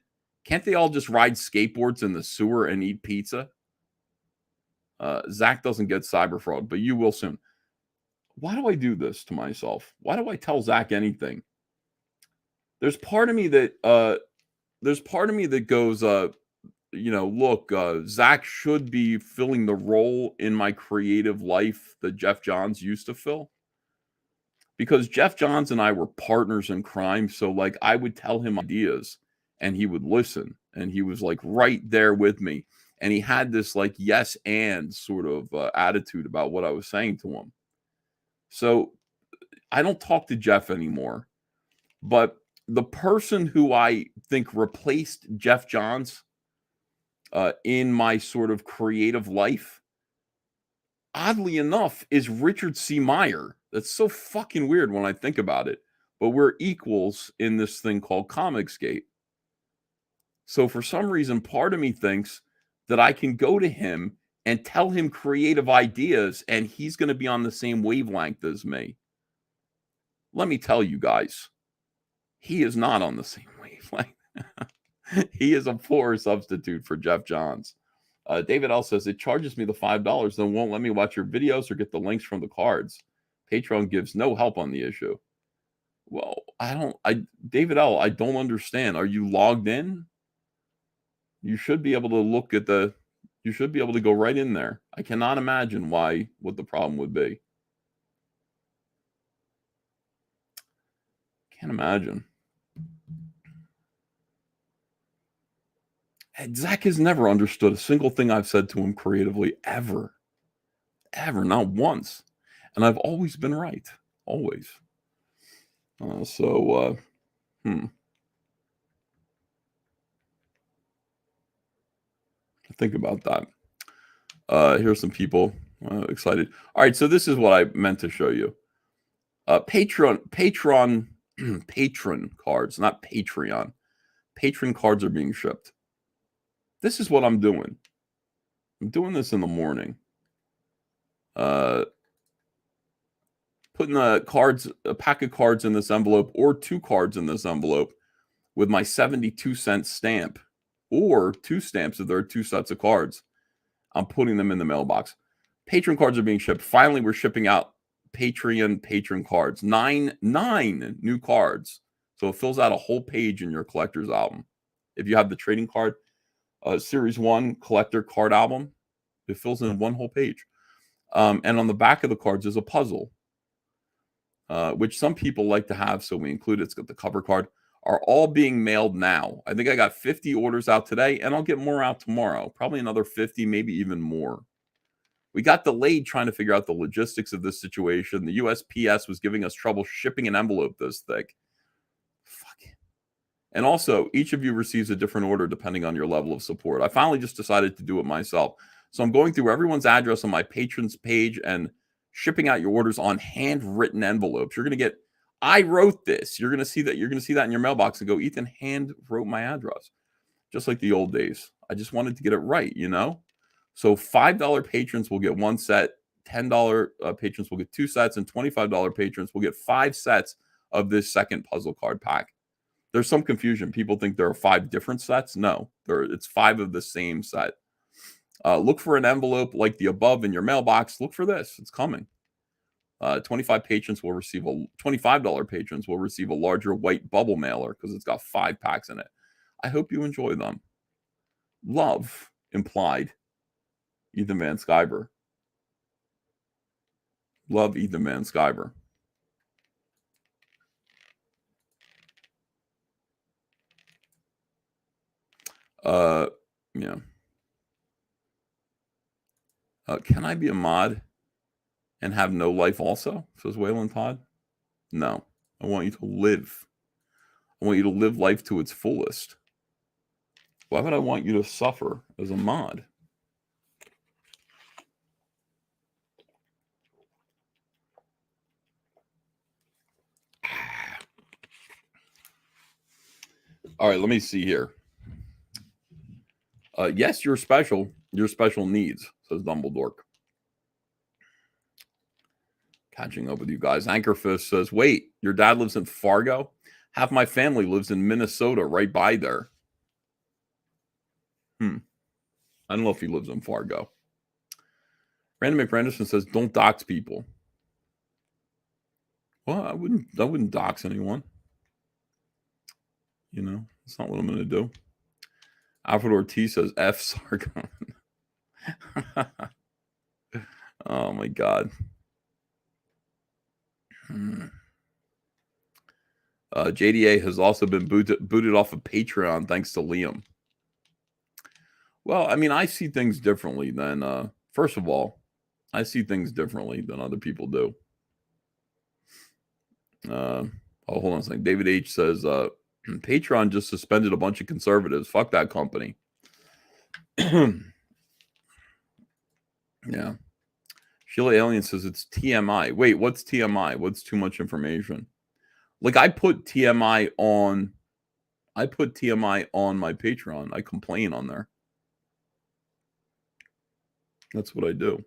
Speaker 4: can't they all just ride skateboards in the sewer and eat pizza? Zach doesn't get Cyberfrog, but you will soon. Why do I do this to myself? Why do I tell Zach anything? There's part of me that goes, look, Zach should be filling the role in my creative life that Jeff Johns used to fill. Because Jeff Johns and I were partners in crime. So like I would tell him ideas and he would listen and he was like right there with me. And he had this like yes and sort of attitude about what I was saying to him. So I don't talk to Jeff anymore. But the person who I think replaced Jeff Johns in my sort of creative life, oddly enough, is Richard C. Meyer. That's so fucking weird when I think about it. But we're equals in this thing called Comicsgate. So for some reason, part of me thinks that I can go to him and tell him creative ideas and he's going to be on the same wavelength as me. Let me tell you guys. He is not on the same wavelength. He is a poor substitute for Jeff Johns. David L. says, it charges me the $5, then won't let me watch your videos or get the links from the cards. Patreon gives no help on the issue. Well, David L., I don't understand. Are you logged in? You should be able to you should be able to go right in there. I cannot imagine what the problem would be. Can't imagine. Zach has never understood a single thing I've said to him creatively, ever. Ever, not once. And I've always been right. Always. Think about that. Here's some people Excited. All right, so this is what I meant to show you. Patron cards, not Patreon. Patron cards are being shipped. This is what I'm doing. I'm doing this in the morning. Putting a pack of cards in this envelope, or 2 cards in this envelope with my 72-cent stamp, or 2 stamps if there are 2 sets of cards. I'm putting them in the mailbox. Patron cards are being shipped. Finally, we're shipping out patron cards. 9 new cards. So it fills out a whole page in your collector's album. If you have the trading card, Series 1 collector card album, it fills in one whole page. And on the back of the cards is a puzzle, which some people like to have, so we include it. It's got the cover card. Are all being mailed now. I think I got 50 orders out today, and I'll get more out tomorrow. Probably another 50, maybe even more. We got delayed trying to figure out the logistics of this situation. The USPS was giving us trouble shipping an envelope this thick. Fuck it. And also, each of you receives a different order depending on your level of support. I finally just decided to do it myself. So I'm going through everyone's address on my patrons page and shipping out your orders on handwritten envelopes. You're going to get, I wrote this. You're going to see that. You're going to see that in your mailbox and go, Ethan hand wrote my address. Just like the old days. I just wanted to get it right, you know? So $5 patrons will get 1 set, $10 patrons will get 2 sets, and $25 patrons will get 5 sets of this second puzzle card pack. There's some confusion. People think there are 5 different sets. No, it's 5 of the same set. Look for an envelope like the above in your mailbox. Look for this. It's coming. 25 patrons will receive $25 patrons will receive a larger white bubble mailer because it's got 5 packs in it. I hope you enjoy them. Love, implied. Ethan Van Sciver. Love, Ethan Van Sciver. Yeah. Can I be a mod and have no life also? Says Waylon Todd. No. I want you to live. I want you to live life to its fullest. Why would I want you to suffer as a mod? All right, let me see here. Yes, you're special. You're special needs, says Dumbledore. Catching up with you guys. Anchorfist says, wait, your dad lives in Fargo? Half my family lives in Minnesota, right by there. I don't know if he lives in Fargo. Random McBranderson says, don't dox people. Well, I wouldn't dox anyone. You know, that's not what I'm going to do. Alfred Ortiz says, F Sargon. Oh, my God. JDA has also been booted off of Patreon thanks to Liam. Well, I mean, I see things differently than, first of all, I see things differently than other people do. Hold on a second. David H. says, Patreon just suspended a bunch of conservatives. Fuck that company. Yeah. Sheila Alien says it's TMI. Wait, what's TMI? What's too much information? Like I put TMI on my Patreon. I complain on there. That's what I do.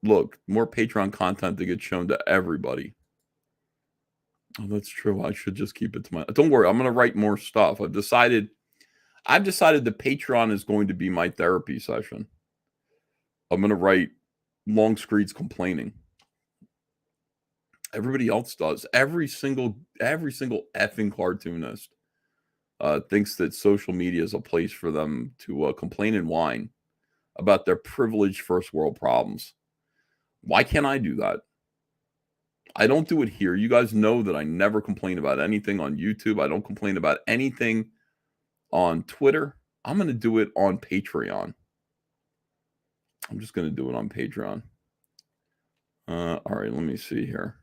Speaker 4: Look, more Patreon content to get shown to everybody. Oh, that's true. I should just keep it to my. Don't worry, I'm going to write more stuff. I've decided the Patreon is going to be my therapy session. I'm going to write long screeds complaining. Everybody else does. Every single effing cartoonist thinks that social media is a place for them to complain and whine about their privileged first world problems. Why can't I do that? I don't do it here. You guys know that I never complain about anything on YouTube. I don't complain about anything on Twitter. I'm going to do it on Patreon. I'm just going to do it on Patreon. All right, let me see here.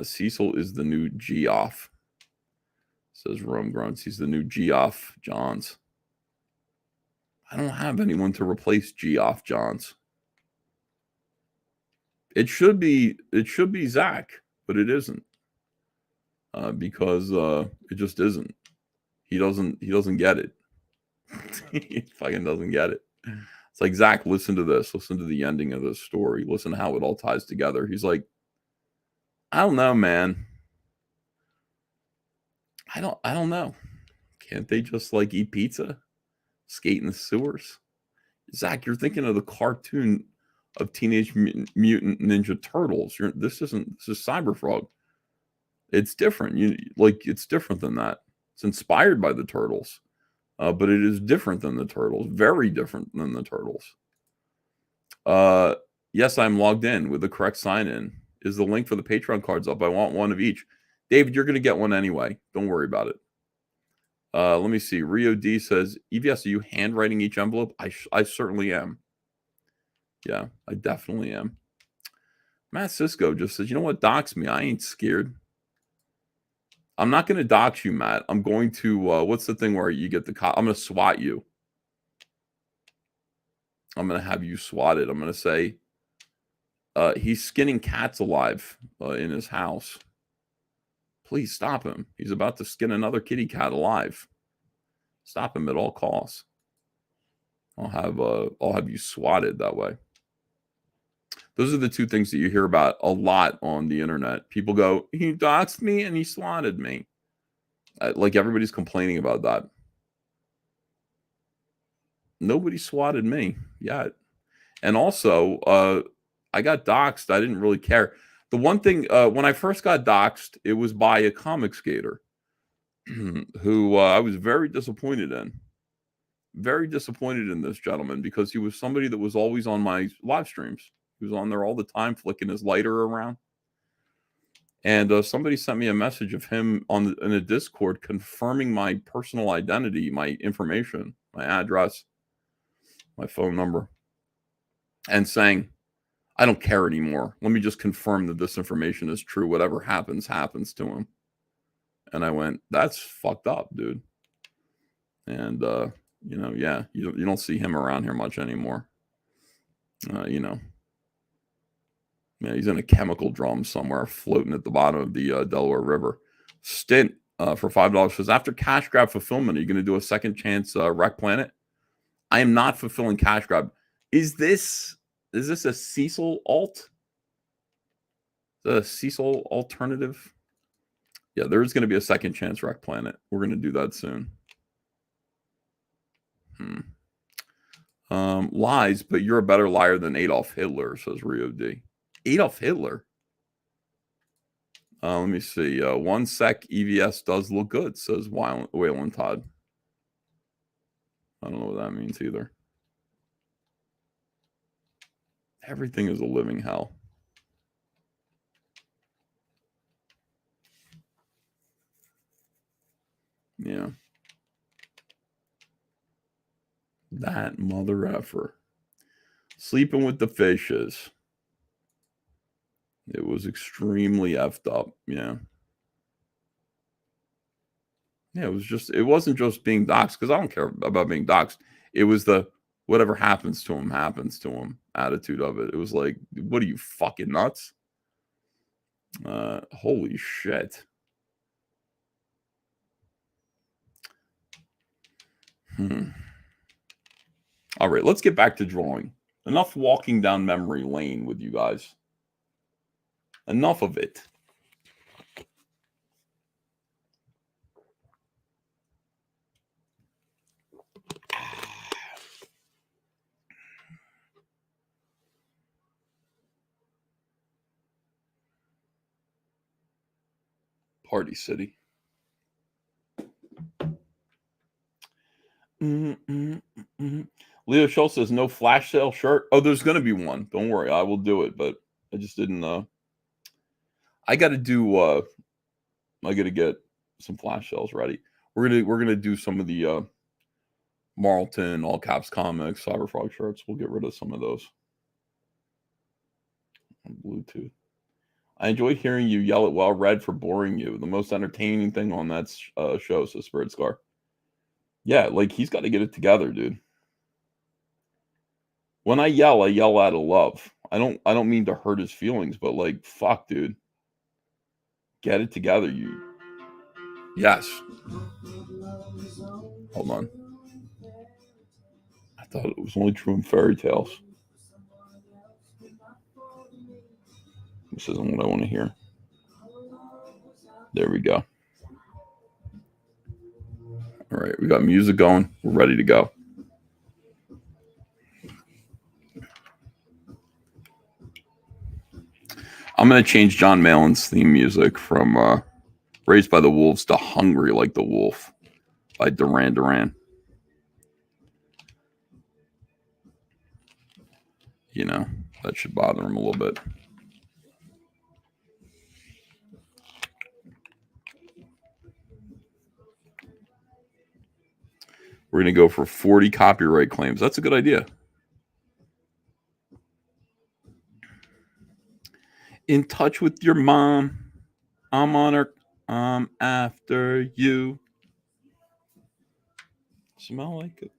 Speaker 4: Cecil is the new Geoff. Says Rome Grunts. He's the new Geoff Johns. I don't have anyone to replace Geoff Johns. It should be Zach, but it isn't. Because it just isn't. He doesn't get it. He fucking doesn't get it. It's like, Zach, listen to this. Listen to the ending of this story. Listen to how it all ties together. He's like, I don't know, man. I don't know. Can't they just like eat pizza? Skate in the sewers? Zach, you're thinking of the cartoon of Teenage Mutant Ninja Turtles. This is Cyberfrog. It's different. It's different than that. It's inspired by the Turtles. But it is different than the Turtles. Very different than the Turtles. Yes, I'm logged in with the correct sign-in. Is the link for the Patreon cards up? I want one of each. David, you're going to get one anyway. Don't worry about it. Let me see. Rio D says, EVS, are you handwriting each envelope? I certainly am. Yeah, I definitely am. Matt Cisco just says, you know what? Dox me. I ain't scared. I'm not going to dox you, Matt. I'm going to, what's the thing where you get the I'm going to swat you. I'm going to have you swatted. I'm going to say, he's skinning cats alive in his house. Please stop him. He's about to skin another kitty cat alive. Stop him at all costs. I'll have you swatted that way. Those are the two things that you hear about a lot on the internet. People go, he doxed me and he swatted me. Like everybody's complaining about that. Nobody swatted me yet. And also, I got doxed. I didn't really care. The one thing, when I first got doxed, it was by a Comicsgater who I was very disappointed in. Very disappointed in this gentleman because he was somebody that was always on my live streams. He was on there all the time, flicking his lighter around. And somebody sent me a message of him in a Discord confirming my personal identity, my information, my address, my phone number, and saying, I don't care anymore. Let me just confirm that this information is true. Whatever happens, happens to him. And I went, that's fucked up, dude. And, yeah, you don't see him around here much anymore. Yeah, he's in a chemical drum somewhere floating at the bottom of the Delaware River. Stint for $5 says, after Cash Grab fulfillment, are you going to do a second chance Wreck Planet? I am not fulfilling Cash Grab. Is this a Cecil alt? The Cecil alternative? Yeah, there's going to be a second chance Wreck Planet. We're going to do that soon. Lies, but you're a better liar than Adolf Hitler, says Rio D. Adolf Hitler? Let me see. 1 sec EVS does look good, says Waylon Todd. I don't know what that means either. Everything is a living hell. Yeah. That mother effer. Sleeping with the fishes. It was extremely effed up. Yeah. Yeah, it wasn't just being doxxed, because I don't care about being doxxed. It was the whatever happens to him attitude of it. It was like, what are you, fucking nuts? Holy shit. All right, let's get back to drawing. Enough walking down memory lane with you guys. Enough of it. Party City. Leo Schultz says no flash sale shirt. Oh, there's going to be one. Don't worry. I will do it, but I just didn't. I got to do. I got to get some flash sales ready. We're gonna do some of the Marlton all caps comics Cyberfrog shirts. We'll get rid of some of those on Bluetooth. I enjoyed hearing you yell at Well Read for boring you. The most entertaining thing on that show, says Spirit Scar. Yeah, like he's got to get it together, dude. When I yell out of love. I don't mean to hurt his feelings, but like, fuck, dude. Get it together, you. Yes. Hold on. I thought it was only true in fairy tales. This isn't what I want to hear. There we go. All right, we got music going. We're ready to go. I'm going to change John Malin's theme music from Raised by the Wolves to Hungry Like the Wolf by Duran Duran. You know, that should bother him a little bit. We're going to go for 40 copyright claims. That's a good idea. In touch with your mom. I'm on her. I'm after you. Smell like it.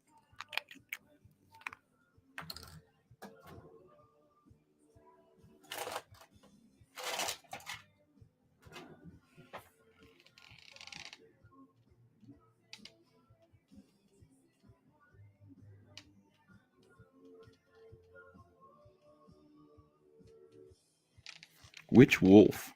Speaker 4: Which wolf?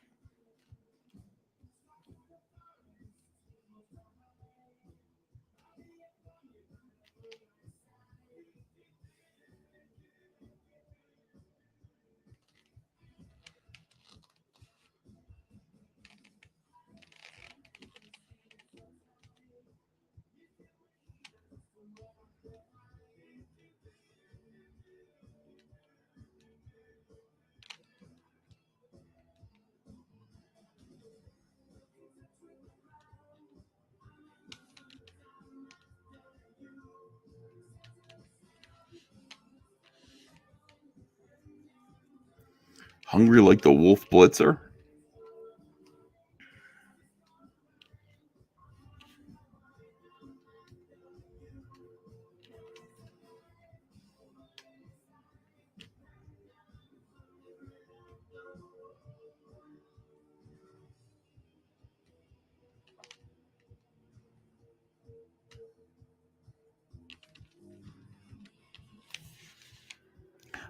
Speaker 4: Hungry like the wolf blitzer?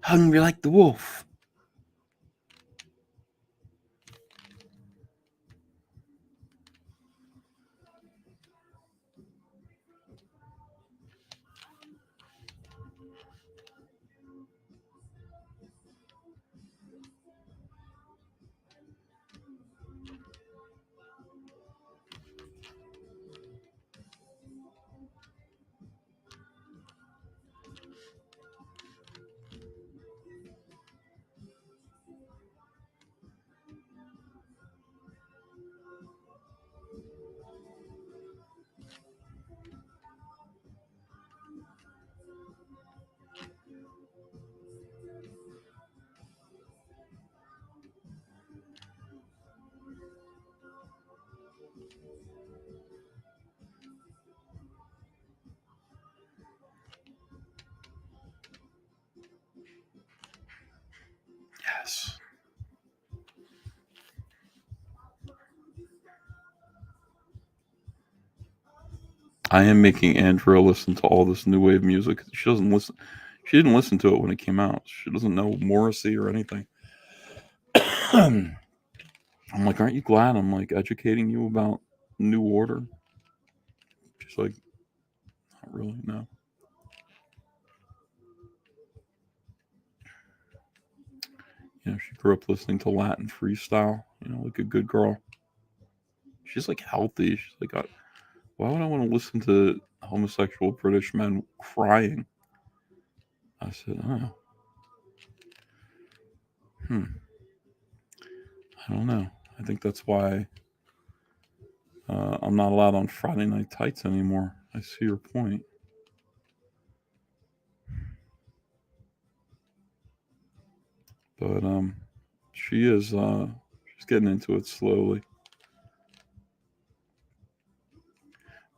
Speaker 4: Hungry like the wolf. Yes. I am making Andrea listen to all this new wave music. She doesn't listen. She didn't listen to it when it came out. She doesn't know Morrissey or anything. I'm like, aren't you glad I'm like educating you about New Order? She's like, not really, no. You know, she grew up listening to Latin freestyle, you know, like a good girl. She's like healthy. She's like, why would I want to listen to homosexual British men crying? I said, oh. I don't know. I think that's why I'm not allowed on Friday Night Tights anymore. I see your point. But she is she's getting into it slowly.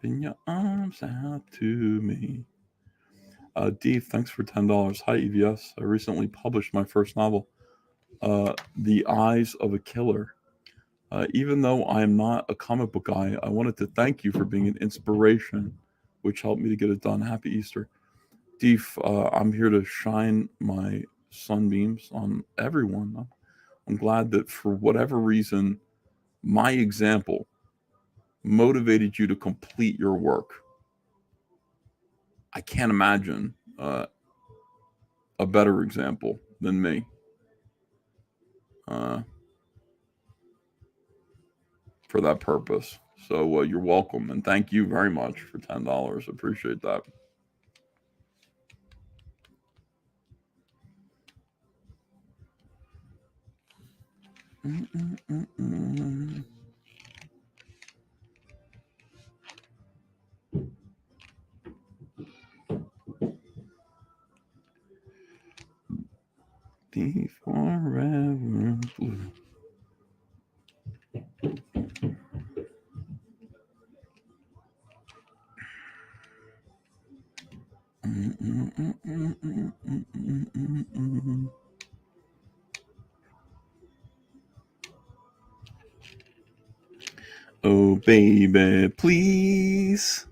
Speaker 4: Bring your arms out to me. Dave, thanks for $10. Hi, EVS. I recently published my first novel, The Eyes of a Killer. Even though I am not a comic book guy, I wanted to thank you for being an inspiration, which helped me to get it done. Happy Easter. Deef, I'm here to shine my sunbeams on everyone. I'm glad that for whatever reason, my example motivated you to complete your work. I can't imagine a better example than me. For that purpose. So you're welcome. And thank you very much for $10. Appreciate that. Be forever blue. Oh, baby, please.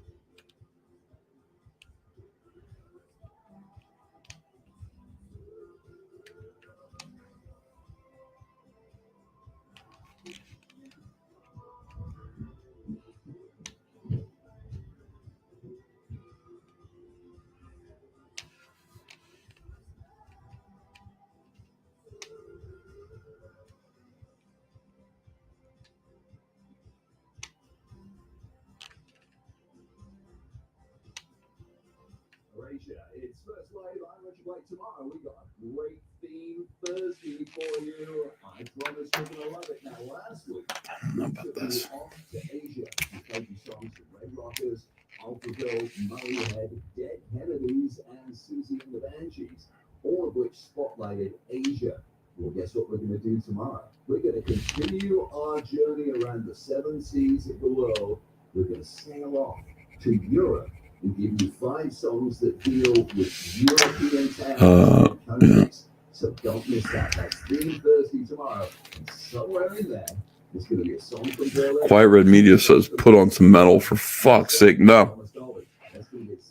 Speaker 1: It's first live on Richard Blake tomorrow. We got a great theme Thursday for you. I promise you're gonna love it. Now, last week
Speaker 4: I don't know about this.
Speaker 1: off to Asia. We played you songs from Red Rockers, Alphaville, Murrayhead, Dead Kennedys, and Susie and the Banshees, all of which spotlighted Asia. Well, guess what we're going to do tomorrow? We're going to continue our journey around the 7 seas of the world. We're going to sail off to Europe and give you 5 songs that deal with European towns and countries. So don't miss that. That's Theme Thursday tomorrow. And somewhere in there, there's going to be a song from Berlin.
Speaker 4: Quiet Red Media says, put on some metal for fuck's sake. No.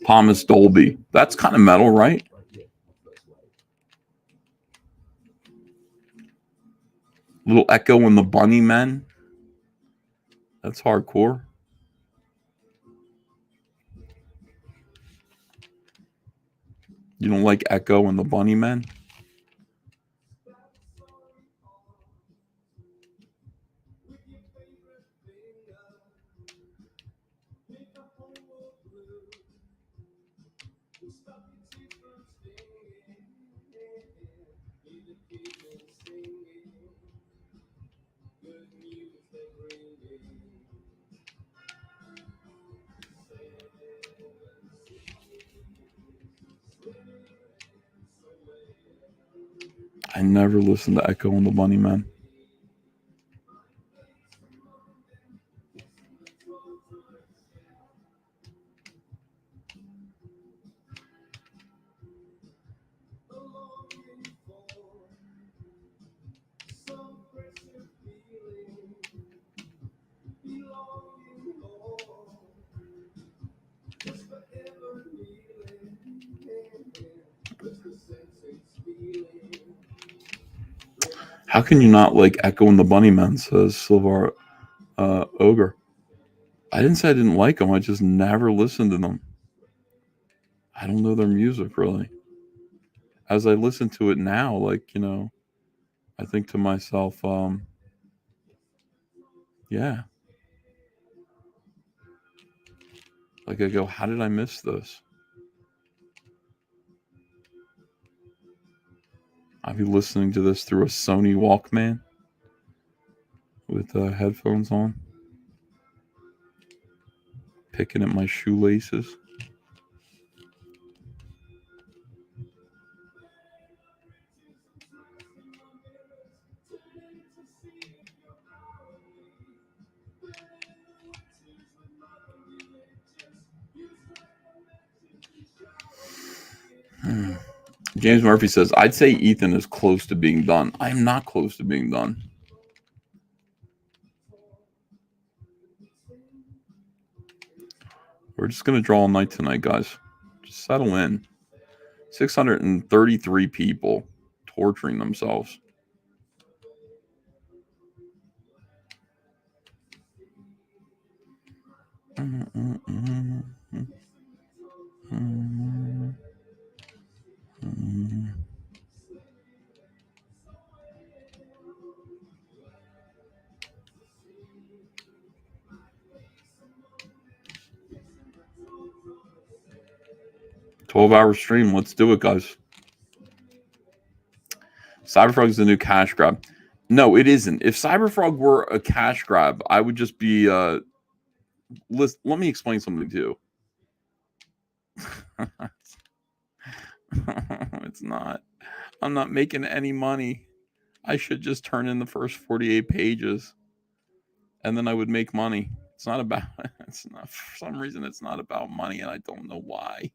Speaker 4: Thomas Dolby. That's kind of metal, right? Little Echo and the Bunnymen. That's hardcore. You don't like Echo and the Bunnymen? I never listened to Echo and the Bunnymen. How can you not like Echo and the Bunnymen, says Silvar Ogre. I didn't say I didn't like them. I just never listened to them. I don't know their music, really. As I listen to it now, like, you know, I think to myself, yeah. Like, I go, how did I miss this? I'd be listening to this through a Sony Walkman with headphones on, picking at my shoelaces. James Murphy says, I'd say Ethan is close to being done. I'm not close to being done. We're just going to draw all night tonight, guys. Just settle in. 633 people torturing themselves. Mm-mm-mm. 12-hour stream. Let's do it, guys. Cyberfrog is the new cash grab. No, it isn't. If Cyberfrog were a cash grab, I would just be... let me explain something to you. It's not. I'm not making any money. I should just turn in the first 48 pages and then I would make money. It's not about, it's not, for some reason, it's not about money and I don't know why. It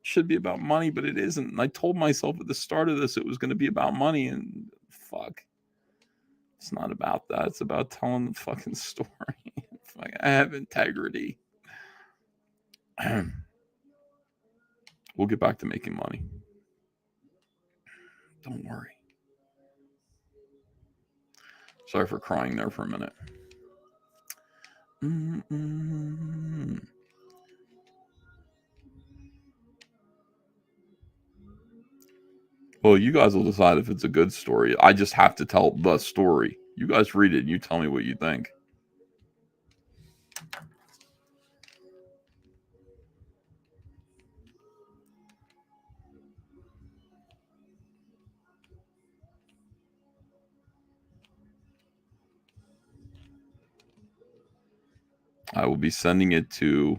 Speaker 4: should be about money, but it isn't. And I told myself at the start of this, it was going to be about money and fuck. It's not about that. It's about telling the fucking story. Fuck, I have integrity. We'll get back to making money. Don't worry. Sorry for crying there for a minute. Well, you guys will decide if it's a good story. I just have to tell the story. You guys read it and you tell me what you think. I will be sending it to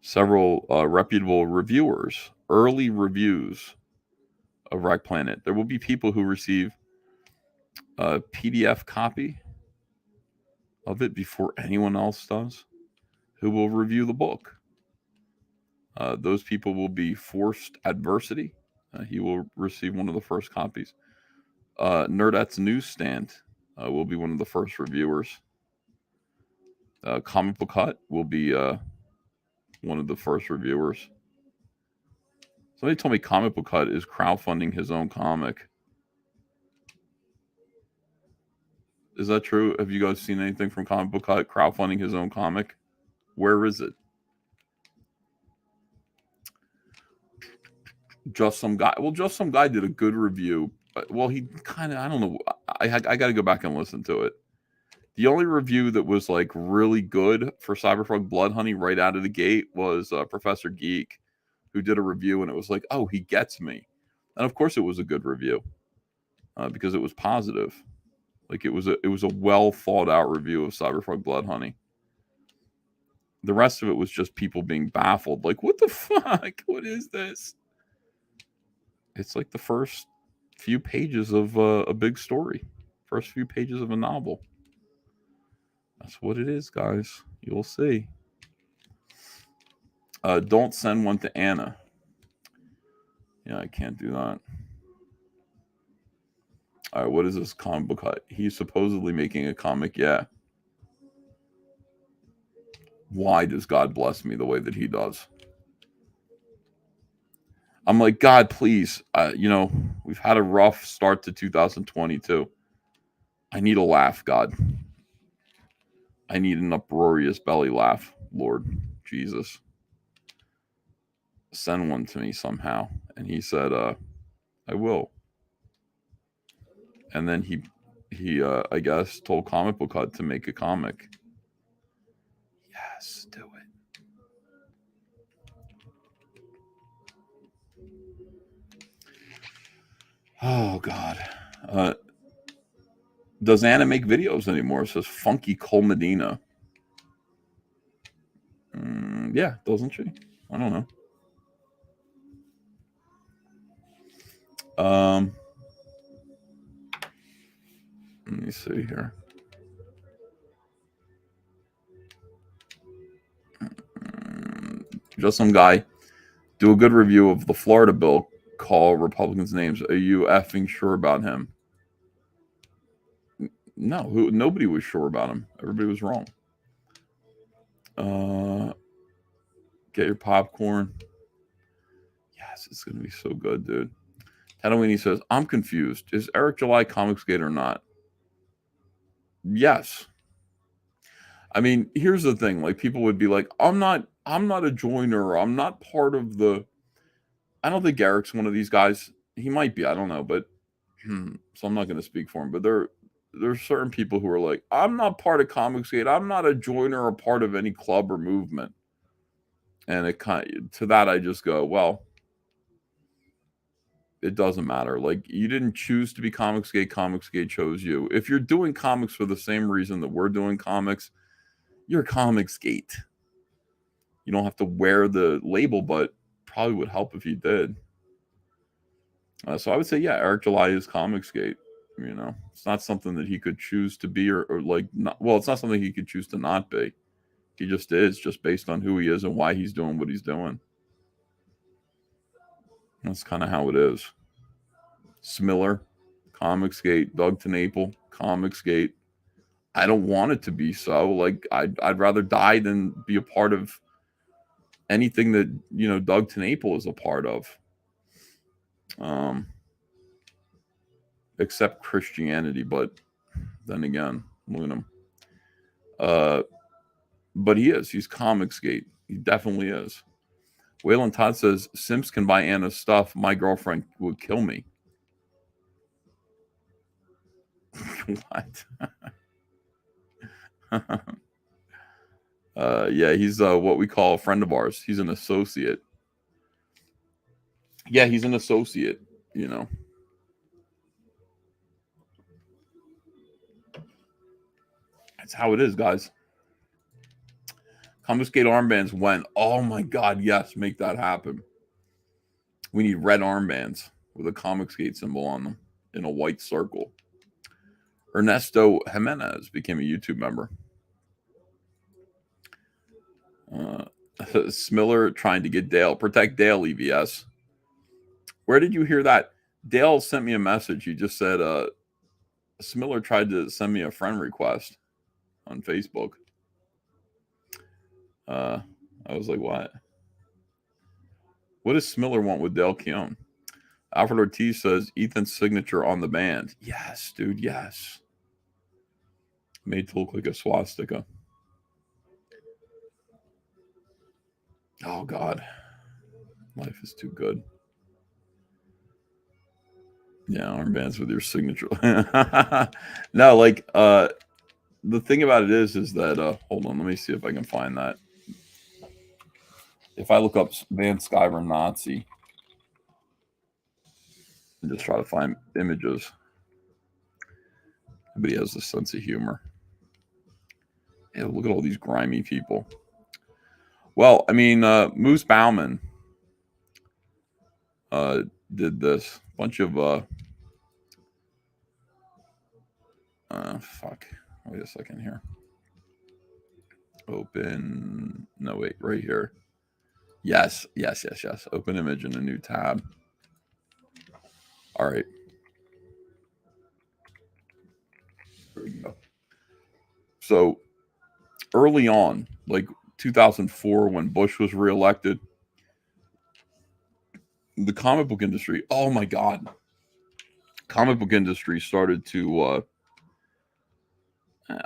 Speaker 4: several reputable reviewers, early reviews of Wreck Planet. There will be people who receive a PDF copy of it before anyone else does, who will review the book. Those people will be Forced Adversity. He will receive one of the first copies. Nerdette's Newsstand will be one of the first reviewers. Comic Book Hut will be one of the first reviewers. Somebody told me Comic Book Hut is crowdfunding his own comic. Is that true? Have you guys seen anything from Comic Book Hut crowdfunding his own comic? Where is it? Just Some Guy. Well, Just Some Guy did a good review. Well, he kind of, I don't know. I got to go back and listen to it. The only review that was like really good for Cyberfrog Blood Honey right out of the gate was Professor Geek, who did a review, and it was like, oh, he gets me. And of course it was a good review because it was positive. Like it was a well thought out review of Cyberfrog Blood Honey. The rest of it was just people being baffled. Like, what the fuck? What is this? It's like the first few pages of a big story. First few pages of a novel. That's what it is, guys. You'll see. Don't send one to Anna. Yeah, I can't do that. All right, what is this comic book hut? He's supposedly making a comic, yeah. Why does God bless me the way that he does? I'm like, God, please. We've had a rough start to 2022. I need a laugh, God. I need an uproarious belly laugh, Lord Jesus. Send one to me somehow. And he said, I will. And then he I guess, told Comic Book Hut to make a comic. Yes, do it. Oh, God. Does Anna make videos anymore? It says Funky Cole Medina. Yeah, doesn't she? I don't know. Let me see here. Just Some Guy Do a good review of the Florida bill. Call Republicans names. Are you effing sure about him? No, nobody was sure about him. Everybody was wrong. Get your popcorn. Yes, it's going to be so good, dude. Tadawini says, I'm confused. Is Eric July Comicsgate or not? Yes. I mean, here's the thing. Like, people would be like, I'm not a joiner. I'm not part of the... I don't think Eric's one of these guys. He might be. I don't know. But so I'm not going to speak for him. But there's certain people who are like, I'm not part of Comicsgate. I'm not a joiner or part of any club or movement. And it to that, I just go, well, it doesn't matter. Like, you didn't choose to be Comicsgate. Comicsgate chose you. If you're doing comics for the same reason that we're doing comics, you're Comicsgate. You don't have to wear the label, but probably would help if you did. So I would say, yeah, Eric July is Comicsgate. You know, it's not something that he could choose to be or like, not, well, it's not something he could choose to not be. He just is, just based on who he is and why he's doing what he's doing. That's kind of how it is. Smiller, Comicsgate. Doug TeNapel, Comicsgate. I don't want it to be so. Like, I'd rather die than be a part of anything that, you know, Doug TeNapel is a part of. Except Christianity, but then again, look at him. But he's Comicsgate. He definitely is. Waylon Todd says, Simps can buy Anna's stuff. My girlfriend would kill me. What? Yeah, he's what we call a friend of ours. He's an associate. Yeah, he's an associate, you know. That's how it is, guys. Comicsgate armbands when? Oh my God, yes, make that happen. We need red armbands with a Comicsgate symbol on them in a white circle. Ernesto Jimenez became a YouTube member. Smiller trying to get Dale. Protect Dale, EVS. Where did you hear that? Dale sent me a message. He just said, Smiller tried to send me a friend request on Facebook. I was like, what? What does Smiller want with Dale Keown? Alfred Ortiz says, Ethan's signature on the band. Yes, dude, yes. Made to look like a swastika. Oh, God. Life is too good. Yeah, armbands with your signature. No, like, the thing about it is that, hold on, let me see if I can find that. If I look up Van Sciver Nazi and just try to find images, everybody has a sense of humor. Yeah, look at all these grimy people. Well, I mean, Moose Bauman did this. Bunch of, fuck. Wait a second here. Open. No, wait, right here. Yes. Open image in a new tab. All right. There we go. So early on, like 2004, when Bush was reelected, the comic book industry, oh my God, comic book industry started to,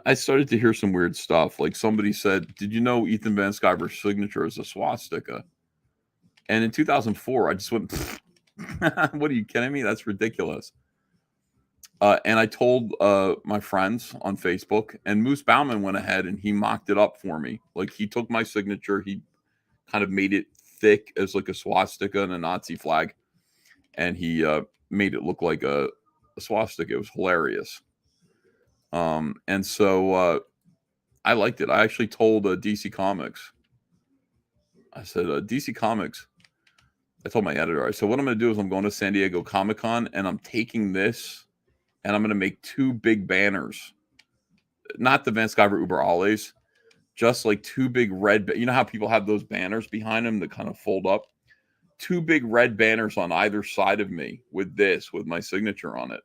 Speaker 4: I started to hear some weird stuff. Like somebody said, did you know Ethan Van Sciver's signature is a swastika? And in 2004, I just went, what are you kidding me? That's ridiculous. And I told my friends on Facebook, and Moose Bauman went ahead and he mocked it up for me. Like he took my signature, he kind of made it thick as like a swastika and a Nazi flag, and he made it look like a swastika. It was hilarious. And so I liked it. I actually told DC Comics. I said, DC Comics. I told my editor, I said, what I'm going to do is I'm going to San Diego Comic-Con and I'm taking this and I'm going to make 2 big banners. Not the Van Sciver Uber Alles, just like 2 big red. You know how people have those banners behind them that kind of fold up? 2 big red banners on either side of me with my signature on it.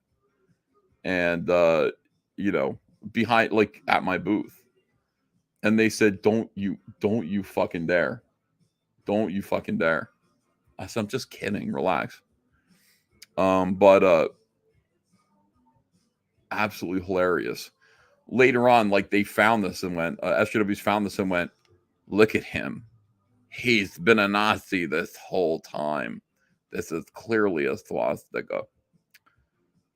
Speaker 4: And, you know, behind, like at my booth. And they said, don't you fucking dare. Don't you fucking dare. I said, I'm just kidding. Relax. But absolutely hilarious. Later on, like they found this and went, SJWs found this and went, look at him. He's been a Nazi this whole time. This is clearly a swastika.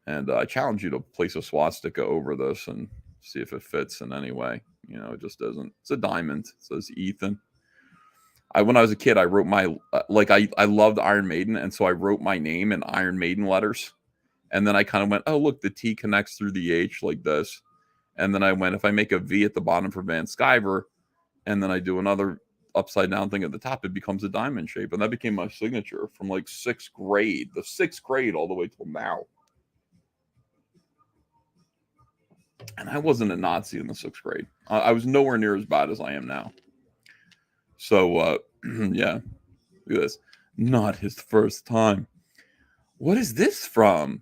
Speaker 4: And I challenge you to place a swastika over this and see if it fits in any way. You know, it just doesn't. It's a diamond. It says Ethan. When I was a kid, I wrote my, I loved Iron Maiden. And so I wrote my name in Iron Maiden letters. And then I kind of went, oh, look, the T connects through the H like this. And then I went, if I make a V at the bottom for Van Sciver, and then I do another upside down thing at the top, it becomes a diamond shape. And that became my signature from like 6th grade, the 6th grade all the way till now. And I wasn't a Nazi in the 6th grade. I was nowhere near as bad as I am now. So, yeah, look at this. Not his first time. What is this from?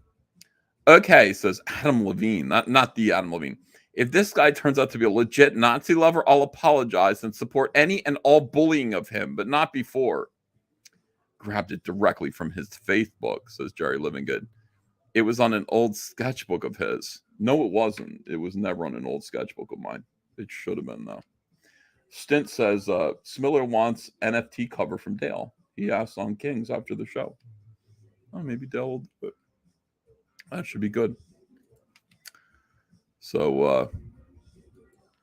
Speaker 4: Okay, says Adam Levine. Not the Adam Levine. If this guy turns out to be a legit Nazi lover, I'll apologize and support any and all bullying of him, but not before. Grabbed it directly from his faith book, says Jerry Livingood. It was on an old sketchbook of his. No, it wasn't. It was never on an old sketchbook of mine. It should have been, though. Stint says, Smiller wants NFT cover from Dale. He asked on Kings after the show. Oh, maybe Dale will do it. That should be good. So,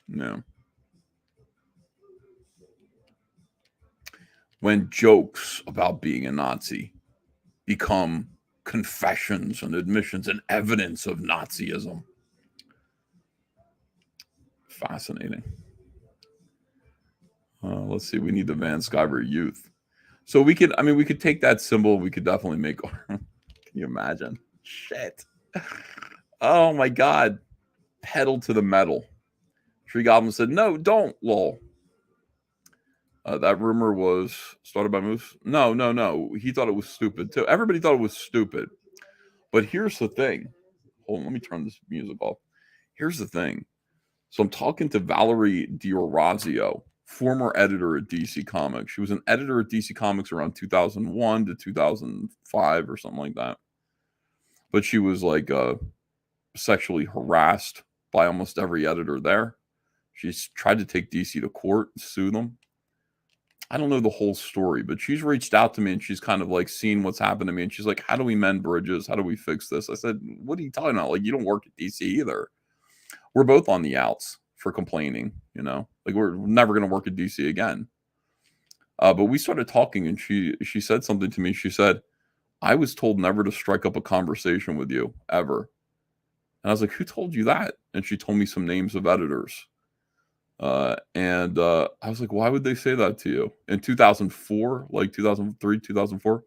Speaker 4: yeah. When jokes about being a Nazi become confessions and admissions and evidence of Nazism. Fascinating. Let's see. We need the Van Sciver youth. So we could take that symbol. We could definitely make. Can you imagine? Shit. Oh my God. Pedal to the metal. Tree Goblin said, no, don't, lol. That rumor was started by Moose. No. He thought it was stupid too. Everybody thought it was stupid. But here's the thing. Hold on, let me turn this music off. Here's the thing. So I'm talking to Valerie D'Orazio, former editor at DC Comics. She was an editor at DC Comics around 2001 to 2005 or something like that. But she was like sexually harassed by almost every editor there. She's tried to take DC to court and sue them. I don't know the whole story, but she's reached out to me and she's kind of like seen what's happened to me. And she's like, how do we mend bridges? How do we fix this? I said, what are you talking about? Like, you don't work at DC either. We're both on the outs for complaining, you know, like we're never going to work at DC again. But we started talking and she said something to me. She said, I was told never to strike up a conversation with you ever. And I was like, who told you that? And she told me some names of editors. And I was like, why would they say that to you? In 2004, like 2003, 2004,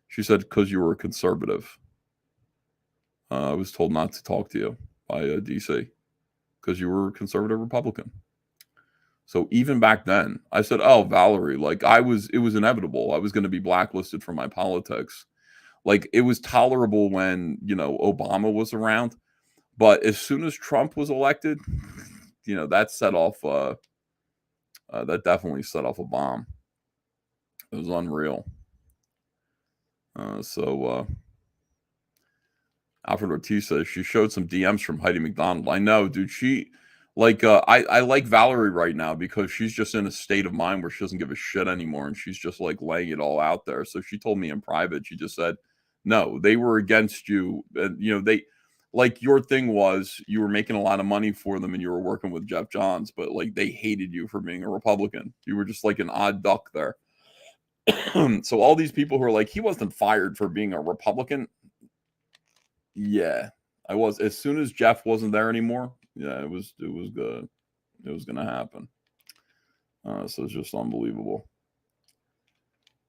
Speaker 4: she said, because you were a conservative. I was told not to talk to you by DC because you were a conservative Republican. So even back then, I said, oh, Valerie, like it was inevitable. I was going to be blacklisted for my politics. Like it was tolerable when, you know, Obama was around. But as soon as Trump was elected, you know, that set off, that definitely set off a bomb. It was unreal. Alfred Ortiz says she showed some DMs from Heidi McDonald. I know, dude. She, like, I like Valerie right now because she's just in a state of mind where she doesn't give a shit anymore. And she's just like laying it all out there. So she told me in private, she just said, no, they were against you. And, you know, like your thing was you were making a lot of money for them and you were working with Jeff Johns, but like they hated you for being a Republican. You were just like an odd duck there. So all these people who are like, he wasn't fired for being a Republican. Yeah, I was. As soon as Jeff wasn't there anymore, yeah, it was good. It was going to happen. So it's just unbelievable.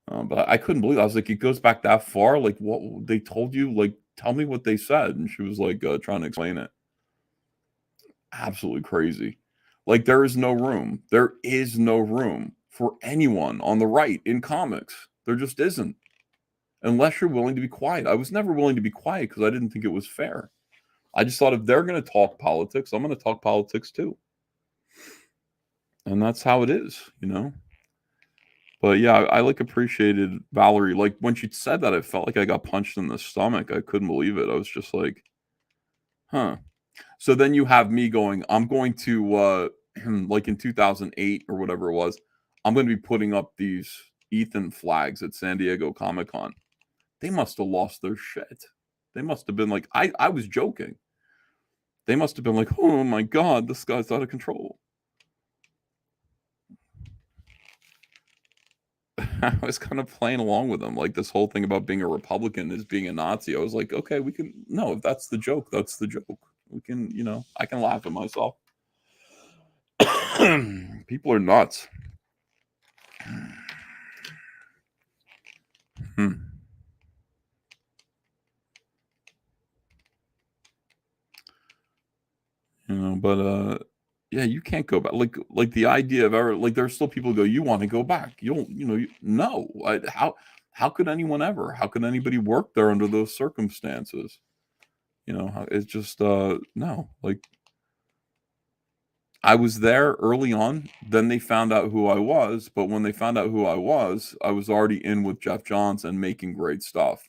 Speaker 4: But I couldn't believe it. I was like, it goes back that far. Like what they told you, like, tell me what they said. And she was like trying to explain it. Absolutely crazy. Like there is no room. There is no room for anyone on the right in comics. There just isn't. Unless you're willing to be quiet. I was never willing to be quiet because I didn't think it was fair. I just thought if they're going to talk politics, I'm going to talk politics too. And that's how it is, you know? But yeah, I like appreciated Valerie. Like when she said that, it felt like I got punched in the stomach. I couldn't believe it. I was just like, huh. So then you have me going, I'm going to, like in 2008 or whatever it was, I'm going to be putting up these Ethan flags at San Diego Comic-Con. They must have lost their shit. They must have been like, I was joking. They must have been like, oh my God, this guy's out of control. I was kind of playing along with them. Like this whole thing about being a Republican is being a Nazi. I was like, okay, we can, no, if that's the joke, that's the joke. We can, you know, I can laugh at myself. People are nuts. You know, but yeah, you can't go back. Like the idea of ever, like there's still people who go, you want to go back? You don't, you know, no. How could anyone ever? How could anybody work there under those circumstances? You know, it's just no. Like I was there early on. Then they found out who I was. But when they found out who I was already in with Jeff Johns and making great stuff.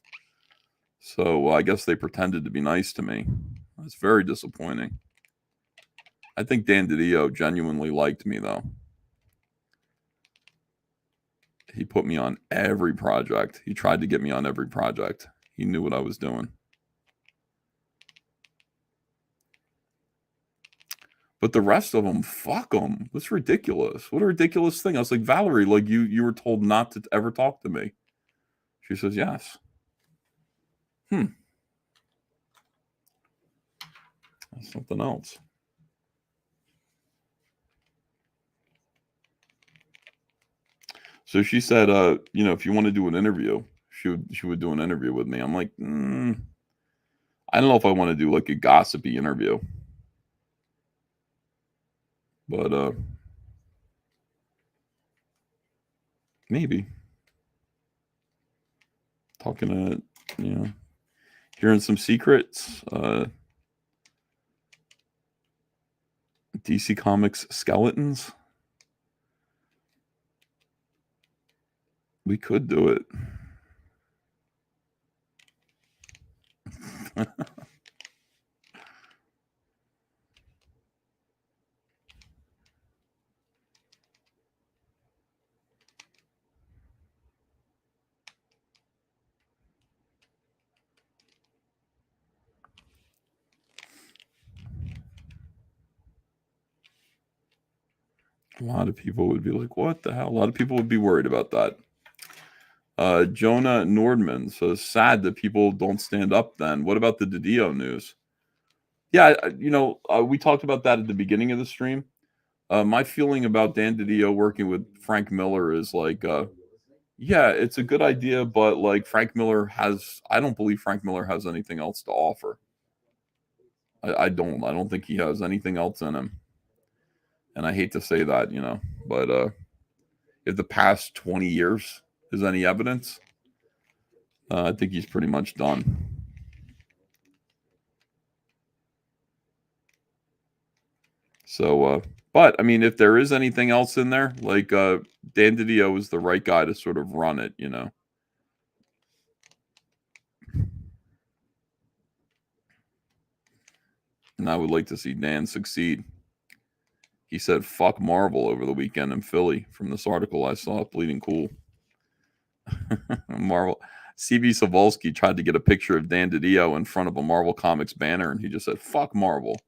Speaker 4: So I guess they pretended to be nice to me. It's very disappointing. I think Dan Didio genuinely liked me, though. He put me on every project. He tried to get me on every project. He knew what I was doing. But the rest of them, fuck them. That's ridiculous. What a ridiculous thing. I was like, Valerie, like you were told not to ever talk to me. She says, yes. That's something else. So she said, you know, if you want to do an interview, she would do an interview with me. I'm like, I don't know if I want to do like a gossipy interview. But maybe. Talking to, you know, hearing some secrets. DC Comics skeletons. We could do it. A lot of people would be like, what the hell? A lot of people would be worried about that. Jonah Nordman says, sad that people don't stand up then. What about the Didio news? Yeah, you know, we talked about that at the beginning of the stream. My feeling about Dan Didio working with Frank Miller is like, yeah, it's a good idea, but like I don't believe Frank Miller has anything else to offer. I don't think he has anything else in him. And I hate to say that, you know, but if the past 20 years is any evidence, I think he's pretty much done. So, but I mean, if there is anything else in there, like Dan Didio is the right guy to sort of run it, you know. And I would like to see Dan succeed. He said, fuck Marvel over the weekend in Philly from this article I saw, Bleeding Cool. Marvel. CB Sovolsky tried to get a picture of Dan Didio in front of a Marvel Comics banner, and he just said, fuck Marvel.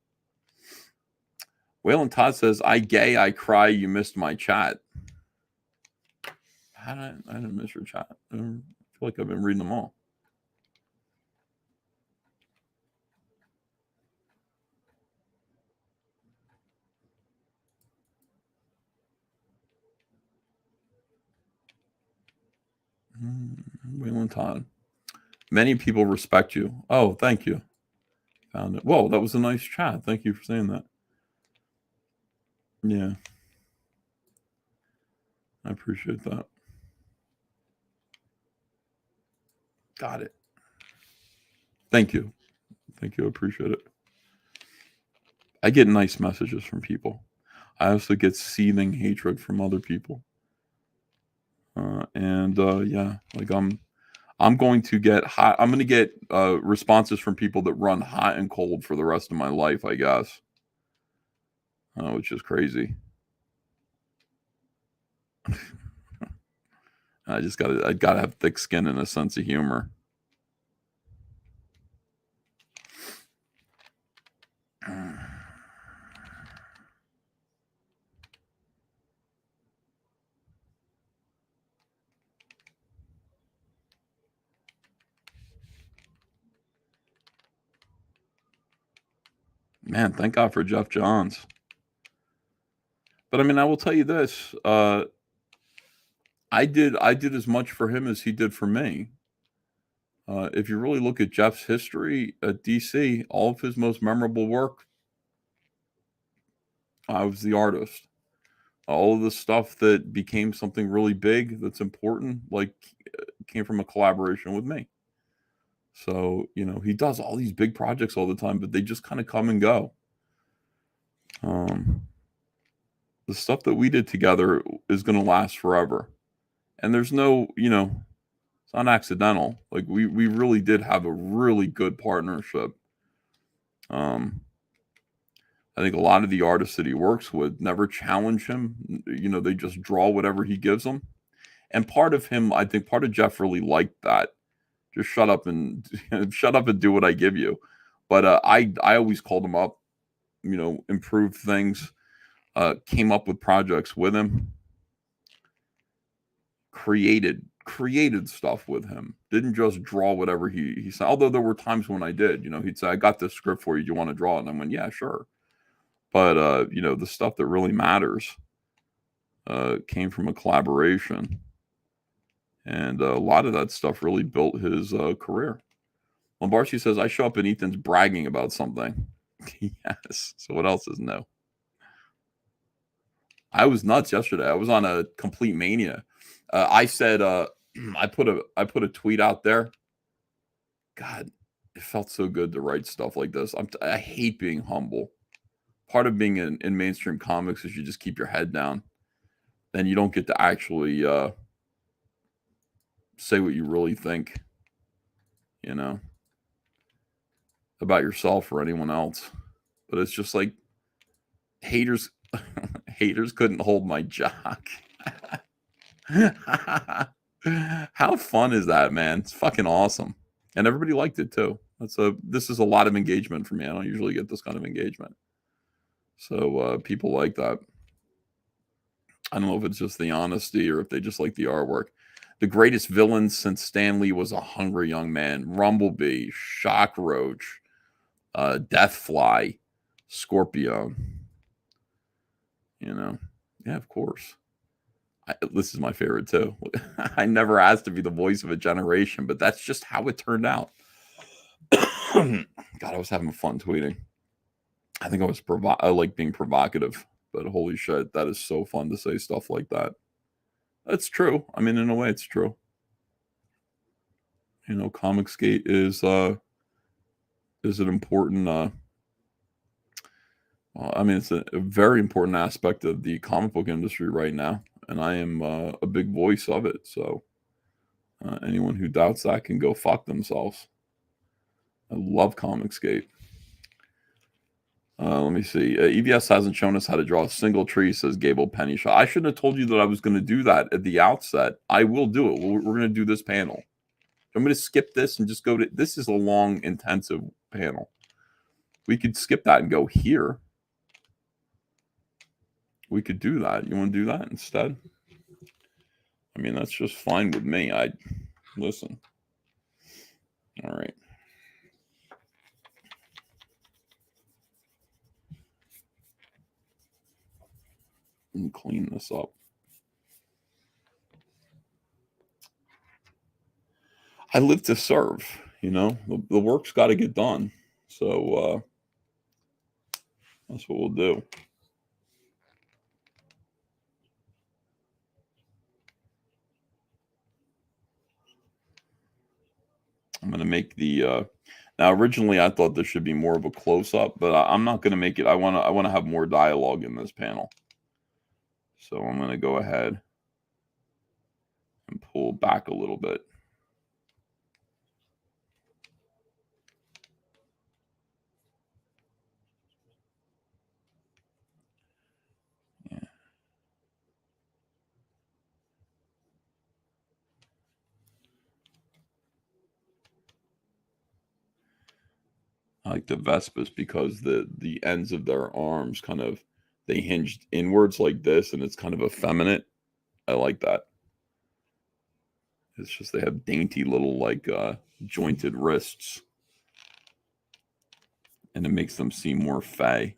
Speaker 4: Waylon Todd says, I gay, I cry, you missed my chat. I didn't miss your chat. I feel like I've been reading them all. Waylon Todd. Many people respect you. Oh, thank you. Found it. Whoa, that was a nice chat. Thank you for saying that. Yeah. I appreciate that. Got it. Thank you. Thank you. I appreciate it. I get nice messages from people. I also get seething hatred from other people. Yeah, like I'm going to get hot. I'm going to get responses from people that run hot and cold for the rest of my life, I guess. Which is crazy. I gotta have thick skin and a sense of humor. Man, thank God for Jeff Johns. But I mean, I will tell you this: I did as much for him as he did for me. If you really look at Jeff's history at DC, all of his most memorable work, I was the artist. All of the stuff that became something really big, that's important, like came from a collaboration with me. So, you know, he does all these big projects all the time, but they just kind of come and go. The stuff that we did together is going to last forever. And there's no, you know, it's not accidental. Like we really did have a really good partnership. I think a lot of the artists that he works with never challenge him. You know, they just draw whatever he gives them. And part of him, I think part of Jeff really liked that. Just shut up and shut up and do what I give you. But I always called him up, you know, improved things, came up with projects with him, created stuff with him. Didn't just draw whatever he said. Although there were times when I did, you know, he'd say, "I got this script for you. Do you want to draw it?" And I went, "Yeah, sure." But you know, the stuff that really matters came from a collaboration. And a lot of that stuff really built his career. Lombardi says, I show up and Ethan's bragging about something. Yes. So what else is new? I was nuts yesterday. I was on a complete mania. I said, I put a tweet out there. God, it felt so good to write stuff like this. I hate being humble. Part of being in mainstream comics is you just keep your head down. Then you don't get to actually say what you really think, you know, about yourself or anyone else. But it's just like haters couldn't hold my jock. How fun is that, man? It's fucking awesome. And everybody liked it too. This is a lot of engagement for me. I don't usually get this kind of engagement. So people like that. I don't know if it's just the honesty or if they just like the artwork. The greatest villains since Stan Lee was a hungry young man. Rumblebee, Shockroach, Deathfly, Scorpio. You know, yeah, of course. This is my favorite too. I never asked to be the voice of a generation, but that's just how it turned out. God, I was having fun tweeting. I think I like being provocative, but holy shit, that is so fun to say stuff like that. That's true. I mean, in a way, it's true. You know, Comicsgate is an important. I mean, it's a very important aspect of the comic book industry right now, and I am a big voice of it. So anyone who doubts that can go fuck themselves. I love Comicsgate. Let me see. EBS hasn't shown us how to draw a single tree, says Gable Pennyshaw. I shouldn't have told you that I was going to do that at the outset. I will do it. We're going to do this panel. I'm going to skip this and just go to... This is a long, intensive panel. We could skip that and go here. We could do that. You want to do that instead? I mean, that's just fine with me. Listen. All right. Let me clean this up. I live to serve, you know. The work's got to get done. So that's what we'll do. make the now originally I thought this should be more of a close-up, but I'm not going to make it. I want to have more dialogue in this panel. So I'm going to go ahead and pull back a little bit. Yeah. I like the Vespas because the ends of their arms kind of, they hinged inwards like this, and it's kind of effeminate. I like that. It's just they have dainty little like jointed wrists, and it makes them seem more fey.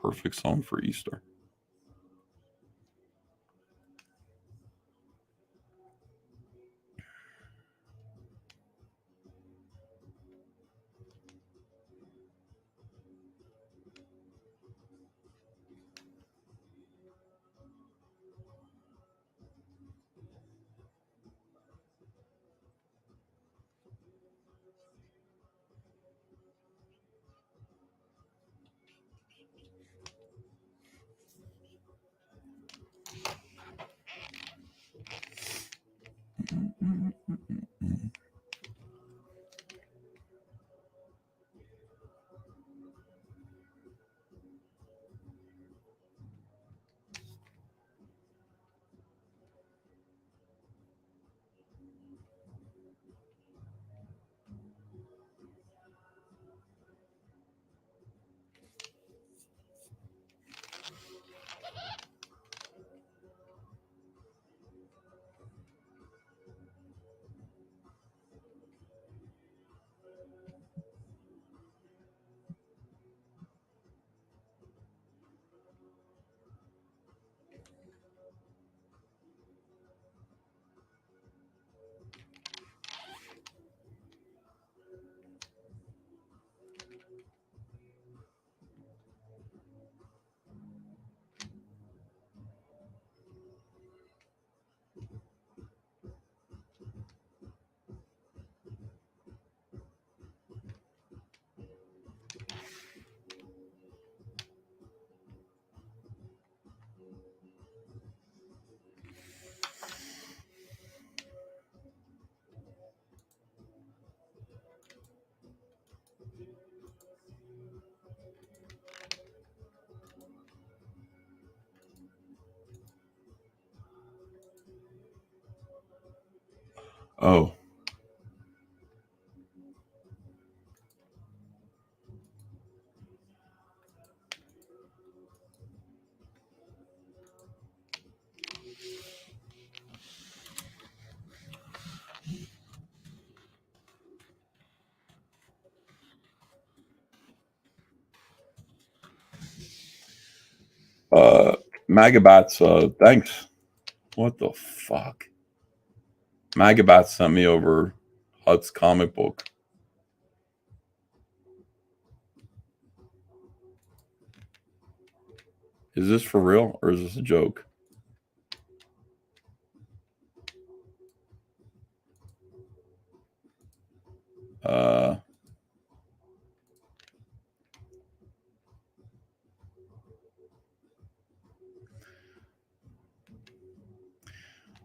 Speaker 4: Perfect song for Easter. Oh. Magabats, thanks. What the fuck? Magabats sent me over Hut's comic book. Is this for real or is this a joke?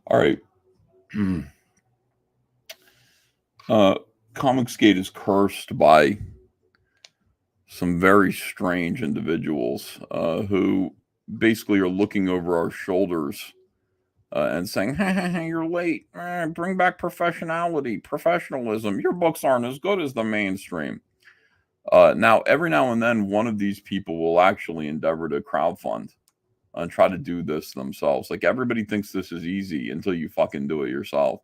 Speaker 4: All right. Comicsgate is cursed by some very strange individuals who basically are looking over our shoulders and saying, hey, you're late. Bring back professionalism. Your books aren't as good as the mainstream. Now, every now and then, one of these people will actually endeavor to crowdfund. and try to do this themselves. Like, everybody thinks this is easy until you fucking do it yourself.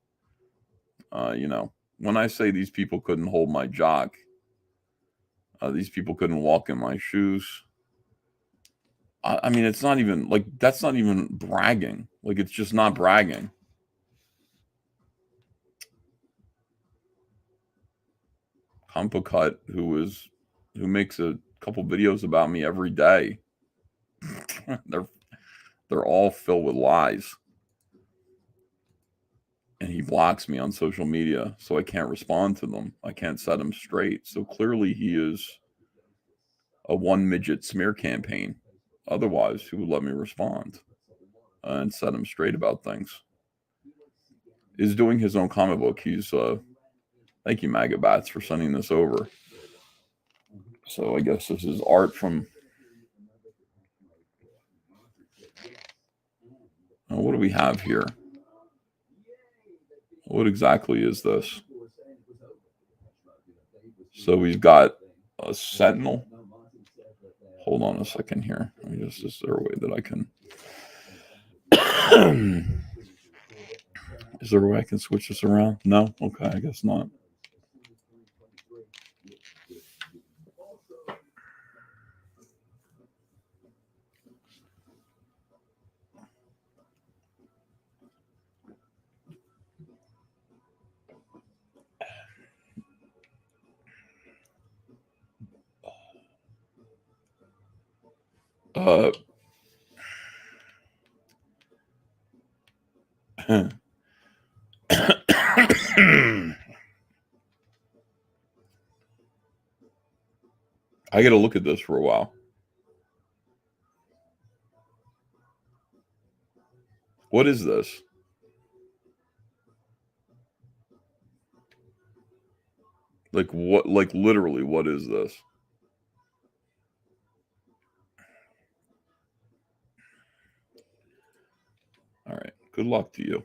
Speaker 4: You know, when I say these people couldn't hold my jock, these people couldn't walk in my shoes. I mean, it's not even like, that's not even bragging. Like, it's just not bragging. Humpacut, who makes a couple videos about me every day. They're all filled with lies. And he blocks me on social media, so I can't respond to them. I can't set him straight. So clearly he is a one midget smear campaign. Otherwise, he would let me respond and set him straight about things. Is doing his own comic book. He's thank you, MAGA Bats, for sending this over. So I guess this is art from. What do we have here? What exactly is this? So we've got a Sentinel. Hold on a second here. Is there a way that I can? Is there a way I can switch this around? No? Okay, I guess not. I got to look at this for a while. What is this? Like what? Like literally, what is this? All right. Good luck to you.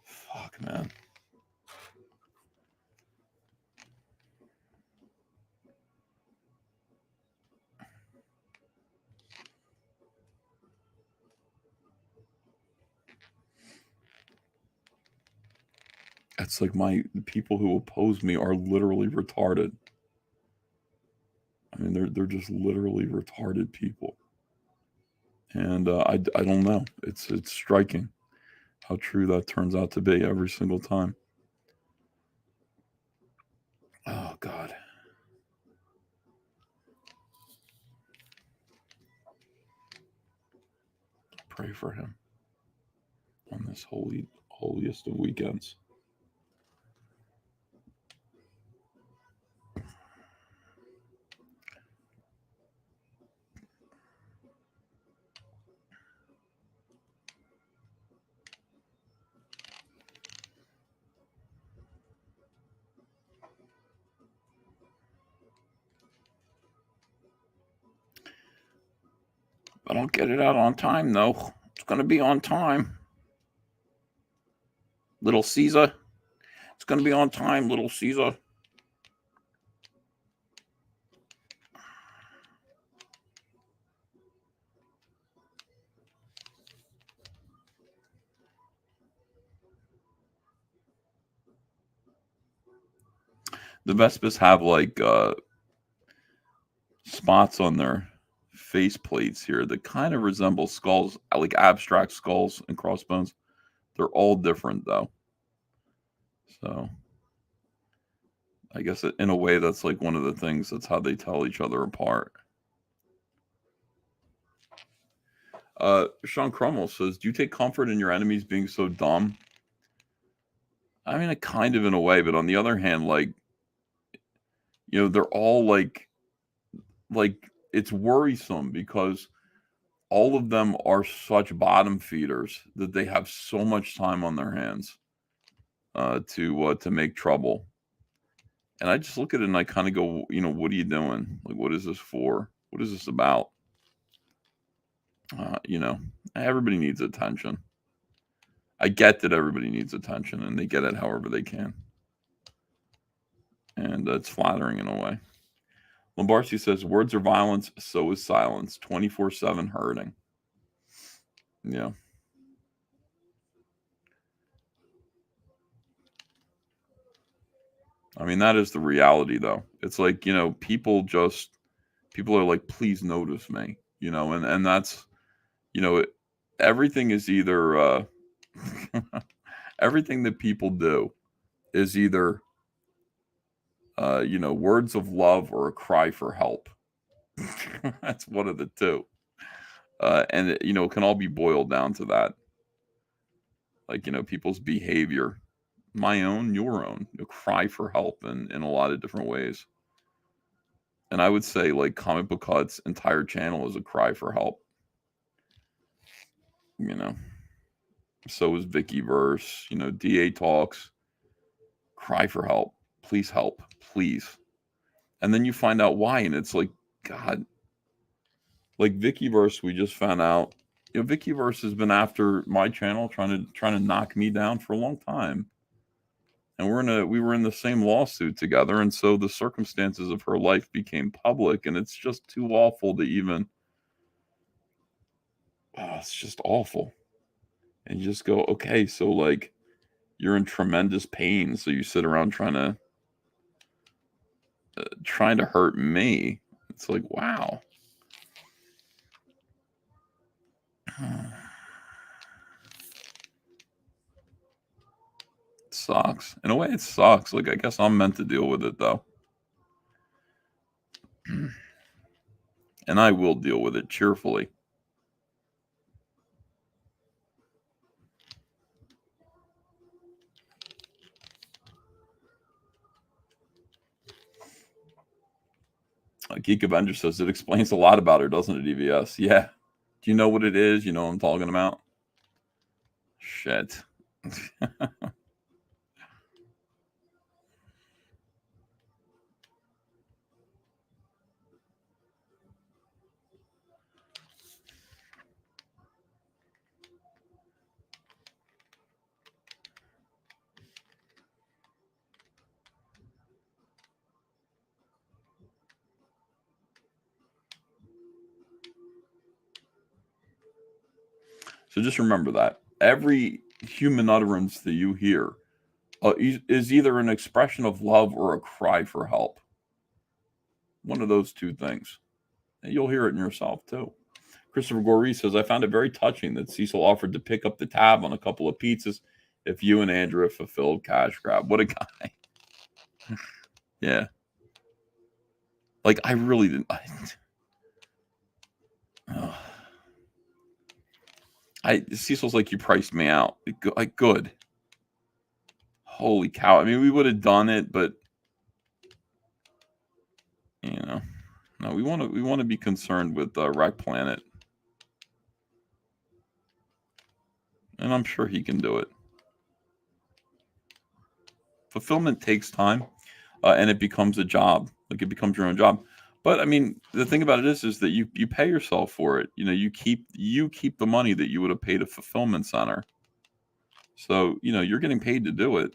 Speaker 4: Fuck, man. It's like the people who oppose me are literally retarded. I mean, they're just literally retarded people. And I don't know. It's striking how true that turns out to be every single time. Oh, God. Pray for him on this holiest of weekends. I don't get it out on time, though. It's going to be on time. Little Caesar. It's going to be on time, Little Caesar. The Vespas have like spots on their face plates here that kind of resemble skulls, like abstract skulls and crossbones. They're all different, though. So I guess in a way, that's like one of the things. That's how they tell each other apart. Sean Crummell says, do you take comfort in your enemies being so dumb? I mean, kind of in a way, but on the other hand, like, you know, they're all like it's worrisome because all of them are such bottom feeders that they have so much time on their hands to make trouble. And I just look at it and I kind of go, you know, what are you doing? Like, what is this for? What is this about? You know, everybody needs attention. I get that everybody needs attention and they get it however they can. And it's flattering in a way. Lombardi says, words are violence, so is silence. 24/7 hurting. Yeah. I mean, that is the reality, though. It's like, people are like, please notice me, and that's, everything is either, everything that people do is either, words of love or a cry for help. That's one of the two. And it can all be boiled down to that. Like, people's behavior, my own, your own, cry for help in a lot of different ways. And I would say, like, Comic Book Hut's entire channel is a cry for help. So is Vickyverse, DA Talks, cry for help. Please help, please. And then you find out why, and it's like, God. Like Vickyverse, we just found out, Vickyverse has been after my channel, trying to knock me down for a long time. And we were in the same lawsuit together, and so the circumstances of her life became public, and it's just too awful to even. It's just awful. And you just go, okay, so like, you're in tremendous pain, so you sit around trying to hurt me. It's like, wow. It sucks. In a way, it sucks. Like, I guess I'm meant to deal with it, though. And I will deal with it cheerfully. Geek Avenger says it explains a lot about her, doesn't it, EVS? Yeah. Do you know what it is? You know what I'm talking about? Shit. So just remember that every human utterance that you hear is either an expression of love or a cry for help. One of those two things. And you'll hear it in yourself, too. Christopher Gorey says, I found it very touching that Cecil offered to pick up the tab on a couple of pizzas if you and Andrea fulfilled cash grab. What a guy. Yeah. Like, I really didn't. Cecil's like, you priced me out. Like, good. Holy cow. I mean, we would have done it, but no, we want to be concerned with Wreck Planet. And I'm sure he can do it. Fulfillment takes time, and it becomes a job. Like, it becomes your own job. But I mean, the thing about it is that you pay yourself for it. You keep the money that you would have paid a fulfillment center. So, you're getting paid to do it.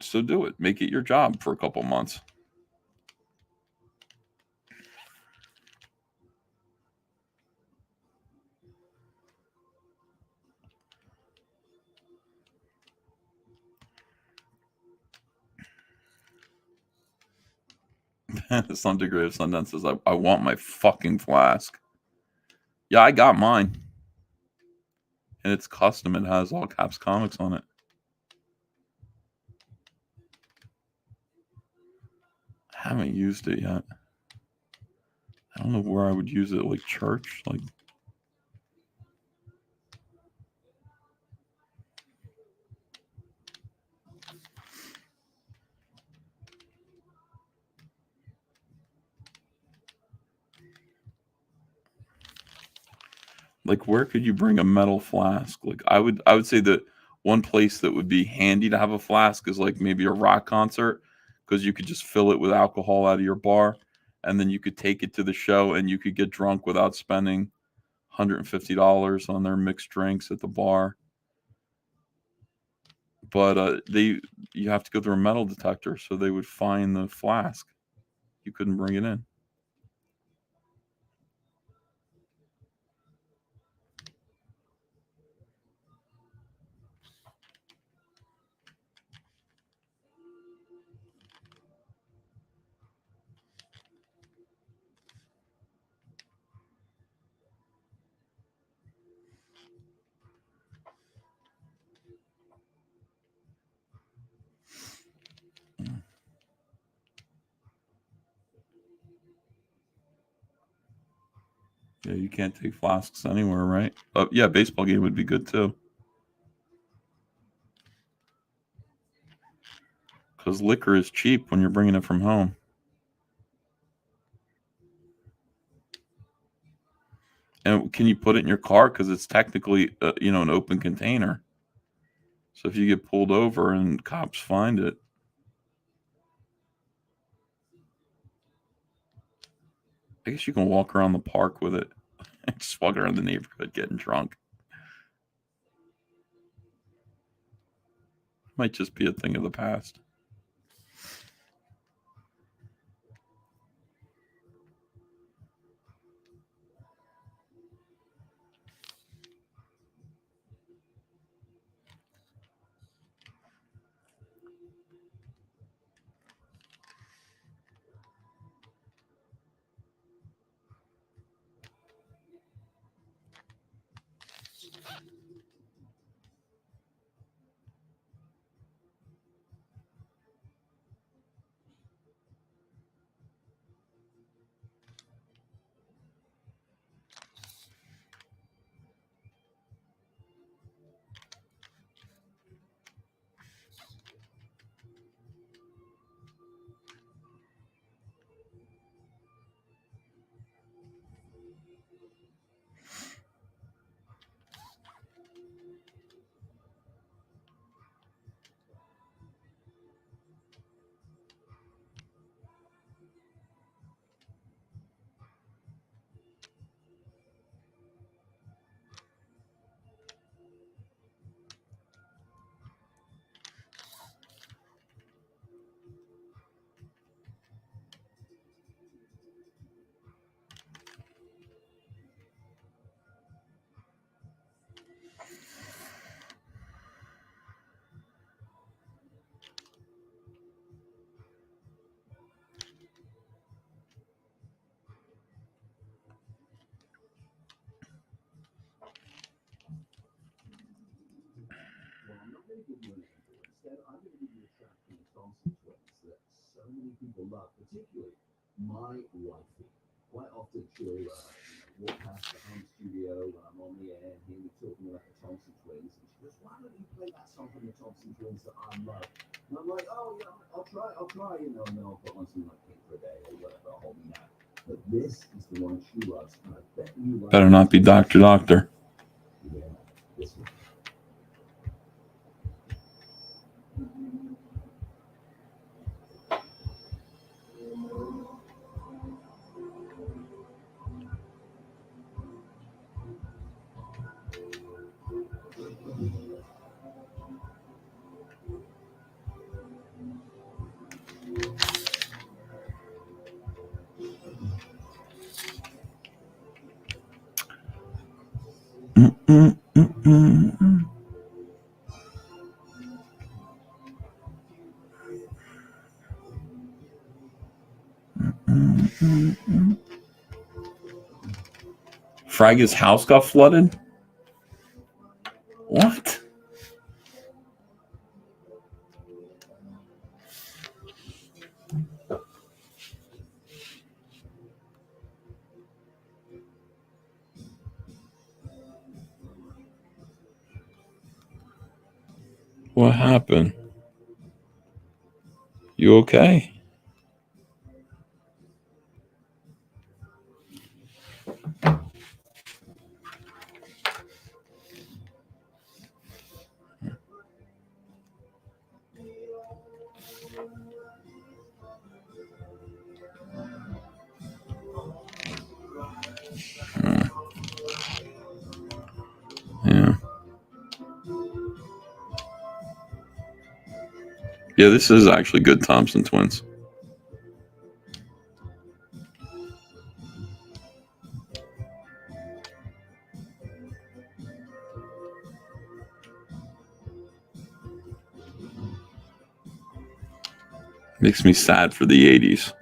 Speaker 4: So do it. Make it your job for a couple months. Some degree of Sundance says, I want my fucking flask. Yeah, I got mine. And it's custom. It has all caps comics on it. I haven't used it yet. I don't know where I would use it, like church, like. Like, where could you bring a metal flask? Like, I would say that one place that would be handy to have a flask is like maybe a rock concert, because you could just fill it with alcohol out of your bar, and then you could take it to the show and you could get drunk without spending $150 on their mixed drinks at the bar. but you have to go through a metal detector, so they would find the flask. You couldn't bring it in. Yeah, you can't take flasks anywhere, right? Yeah, baseball game would be good too. Because liquor is cheap when you're bringing it from home. And can you put it in your car? Because it's technically, an open container. So if you get pulled over and cops find it, I guess you can walk around the park with it. Just walk around the neighborhood getting drunk. Might just be a thing of the past.
Speaker 1: Well, I'm not going to give you an answer. Instead, I'm going to give you a track from the Thompson Twins that so many people love, particularly my wifey. Quite often she'll walk past the home studio when I'm on the air and hear me talking about the Thompson Twins, and she goes, "Why don't you play that song from the Thompson Twins that I love?" And I'm like, "Oh yeah, I'll try, and then I'll put on something like King for a Day or whatever, Hold Me Now." But this is the one she loves, and I bet you love.
Speaker 4: Better not be Dr. Doctor.
Speaker 1: Yeah, this one.
Speaker 4: Fraga's house got flooded? What? What happened? You okay? Yeah. Yeah, this is actually good Thompson Twins. Makes me sad for the 80s.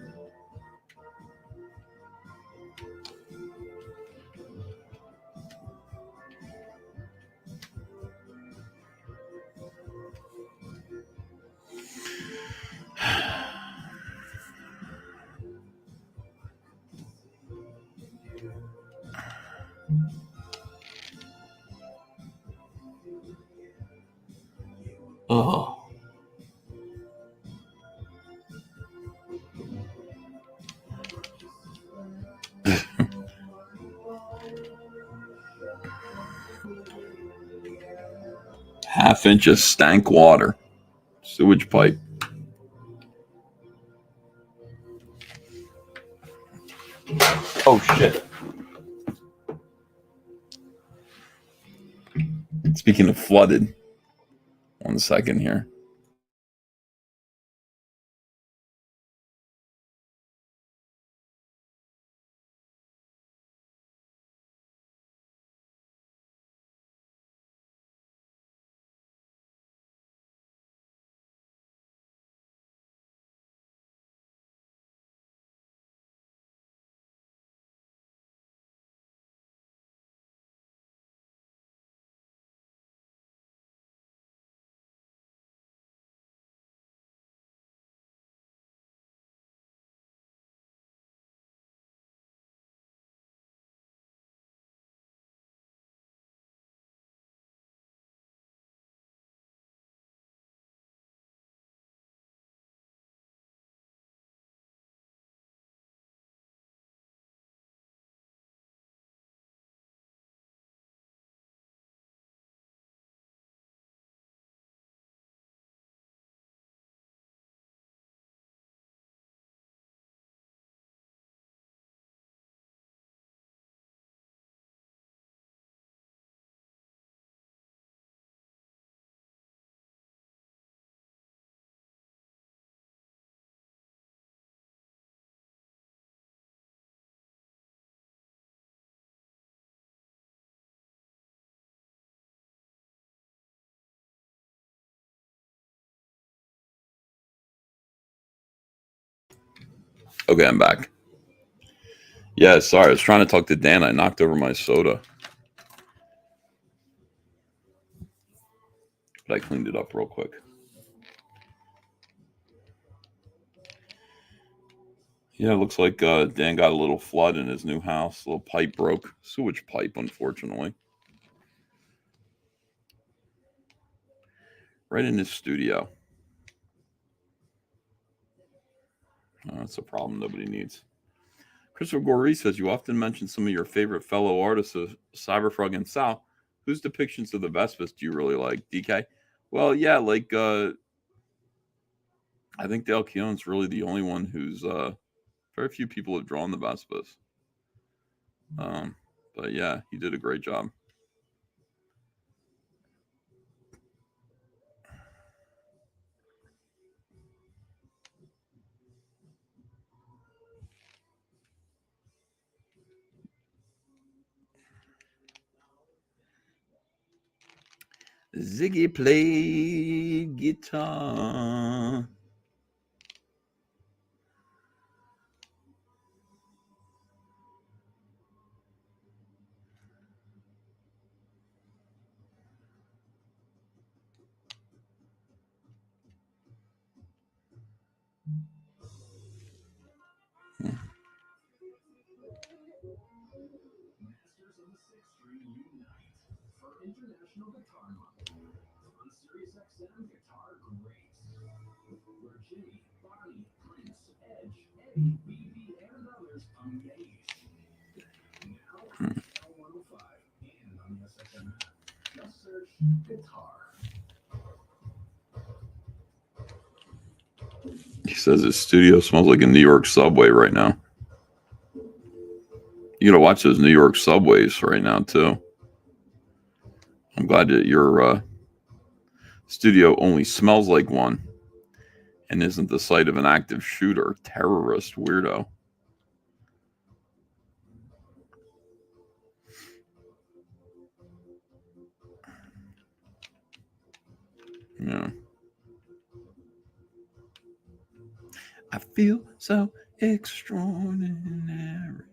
Speaker 4: Oh. Half-inch of stank water. Sewage pipe. Oh, shit. Speaking of flooded, 1 second here. Okay, I'm back. Yeah, sorry. I was trying to talk to Dan. I knocked over my soda. But I cleaned it up real quick. Yeah, it looks like Dan got a little flood in his new house. A little pipe broke. Sewage pipe, unfortunately. Right in his studio. That's a problem nobody needs. Christopher Gorey says, you often mention some of your favorite fellow artists of Cyberfrog and Sal. Whose depictions of the Vespas do you really like? DK? Well, yeah, like, I think Dale Keown's really the only one who's, very few people have drawn the Vespas. But yeah, he did a great job. Ziggy played guitar. He says his studio smells like a New York subway right now. You gotta watch those New York subways right now too. I'm glad that your studio only smells like one and isn't the site of an active shooter, terrorist, weirdo. Yeah. I feel so extraordinary.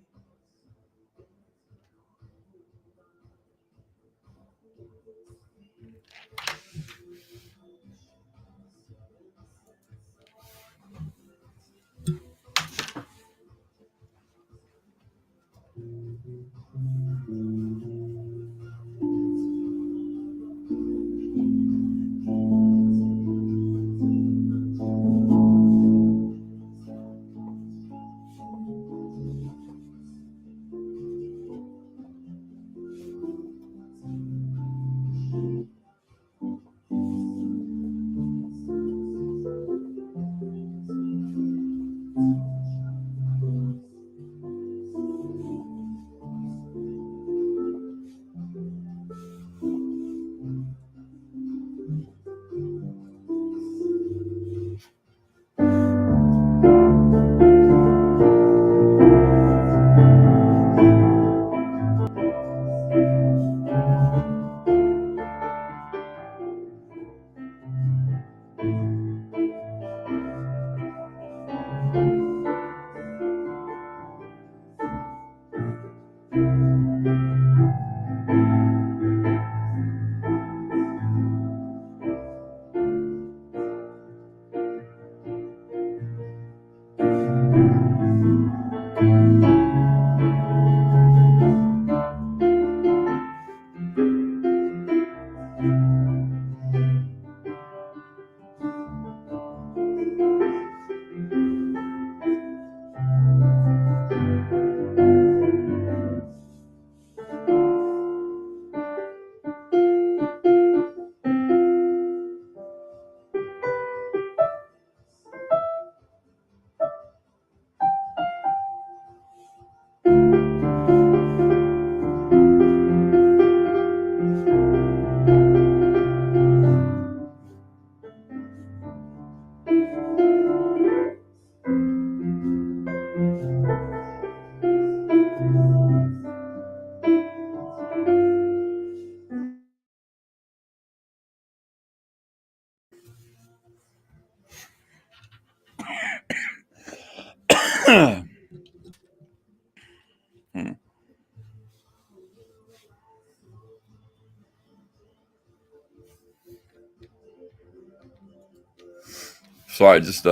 Speaker 4: So I just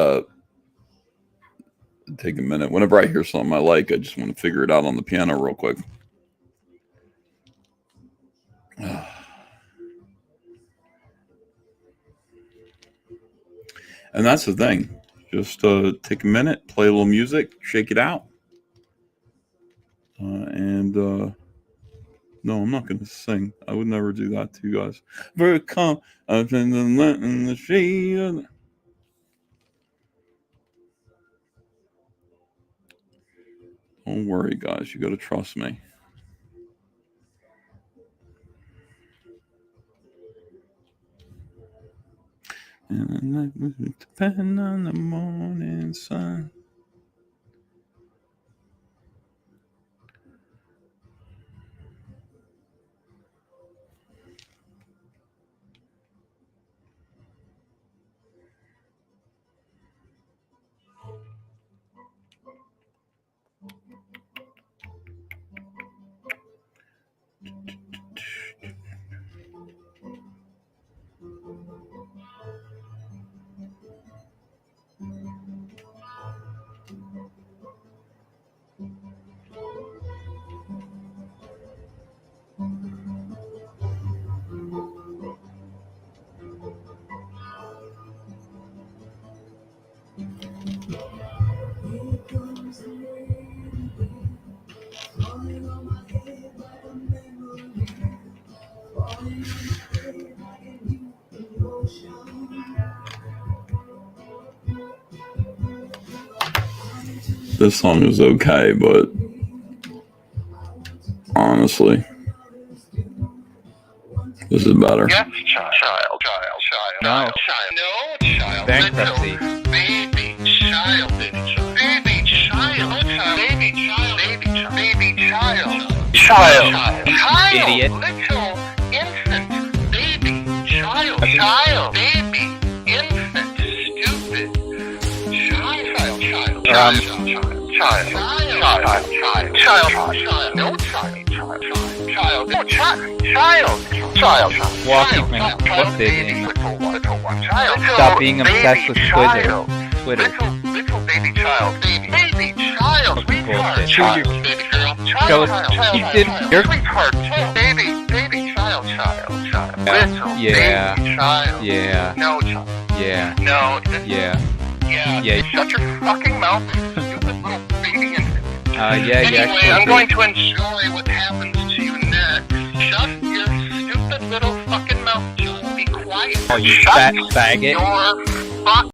Speaker 4: take a minute. Whenever I hear something I like, I just want to figure it out on the piano real quick. And that's the thing. Just take a minute, play a little music, shake it out. No, I'm not going to sing. I would never do that to you guys. Very calm. I've been in the shade. Don't worry, guys. You got to trust me. And the night will depend on the morning sun. This song is okay, but honestly, this is better.
Speaker 7: Yes, child. No. Bankruptcy.
Speaker 6: child.
Speaker 7: Idiot.
Speaker 6: Little infant baby child. Child. Baby infant stupid child. Child.
Speaker 7: Walking man, what's it? Stop being obsessed with Twitter.
Speaker 6: Little baby child. Baby child. Sweetheart.
Speaker 7: Bullshit.
Speaker 6: Baby girl.
Speaker 7: Show us.
Speaker 6: Child.
Speaker 7: He did.
Speaker 6: Sweetheart. Baby child. Little
Speaker 7: Yeah.
Speaker 6: baby child.
Speaker 7: Yeah.
Speaker 6: No child.
Speaker 7: Yeah.
Speaker 6: No.
Speaker 7: Yeah.
Speaker 6: Yeah.
Speaker 7: Yeah.
Speaker 6: Shut your fucking mouth, stupid little baby infant.
Speaker 7: Yeah.
Speaker 6: Anyway,
Speaker 7: Actually,
Speaker 6: I'm going to enjoy what happens to you next. Shut your stupid little fucking mouth. Just be quiet.
Speaker 7: Oh, you
Speaker 6: Shut
Speaker 7: fat faggot.
Speaker 6: your fuck.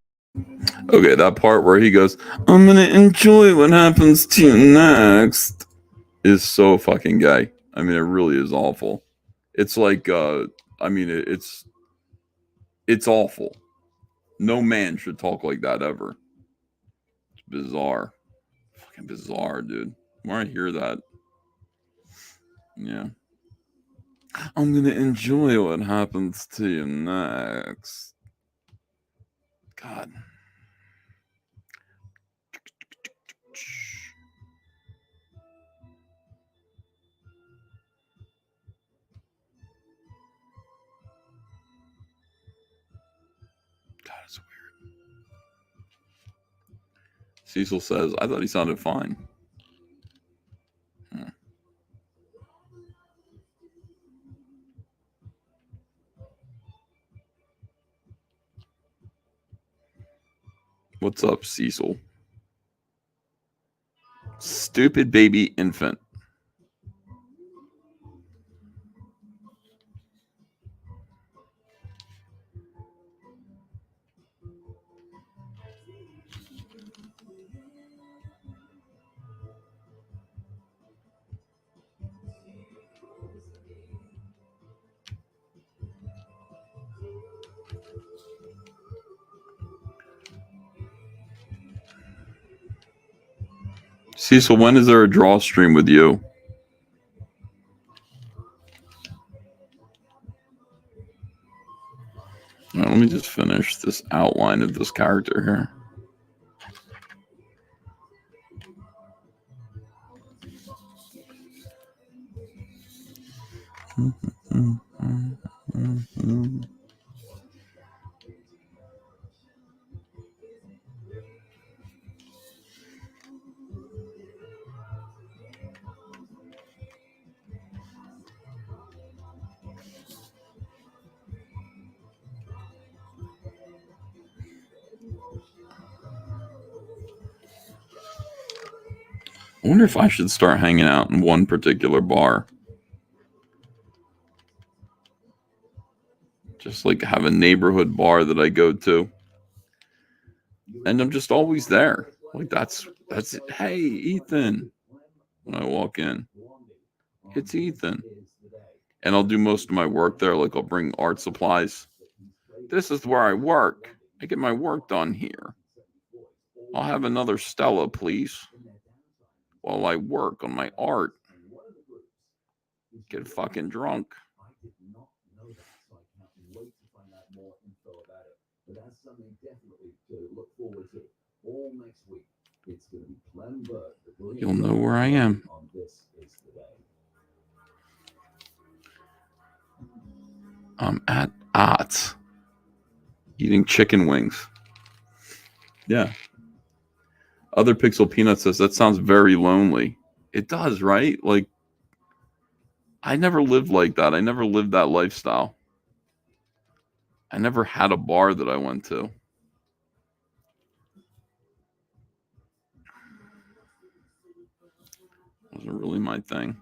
Speaker 4: Okay, that part where he goes, "I'm gonna enjoy what happens to you next," is so fucking gay. I mean, it really is awful. It's like, it's awful. No man should talk like that ever. It's bizarre. Fucking bizarre, dude. When I hear that, yeah. I'm gonna enjoy what happens to you next. God. God, it's weird. Cecil says, I thought he sounded fine. What's up, Cecil? Stupid baby infant. Cecil, when is there a draw stream with you? All right, let me just finish this outline of this character here. I wonder if I should start hanging out in one particular bar. Just like have a neighborhood bar that I go to. And I'm just always there. Like that's it. Hey, Ethan. When I walk in, it's Ethan. And I'll do most of my work there. Like I'll bring art supplies. This is where I work. I get my work done here. I'll have another Stella, please. While I work on my art. Get fucking drunk. You'll know where I am. I'm at Ott's eating chicken wings. Yeah. Other Pixel Peanut says, that sounds very lonely. It does, right? Like, I never lived like that. I never lived that lifestyle. I never had a bar that I went to. It wasn't really my thing.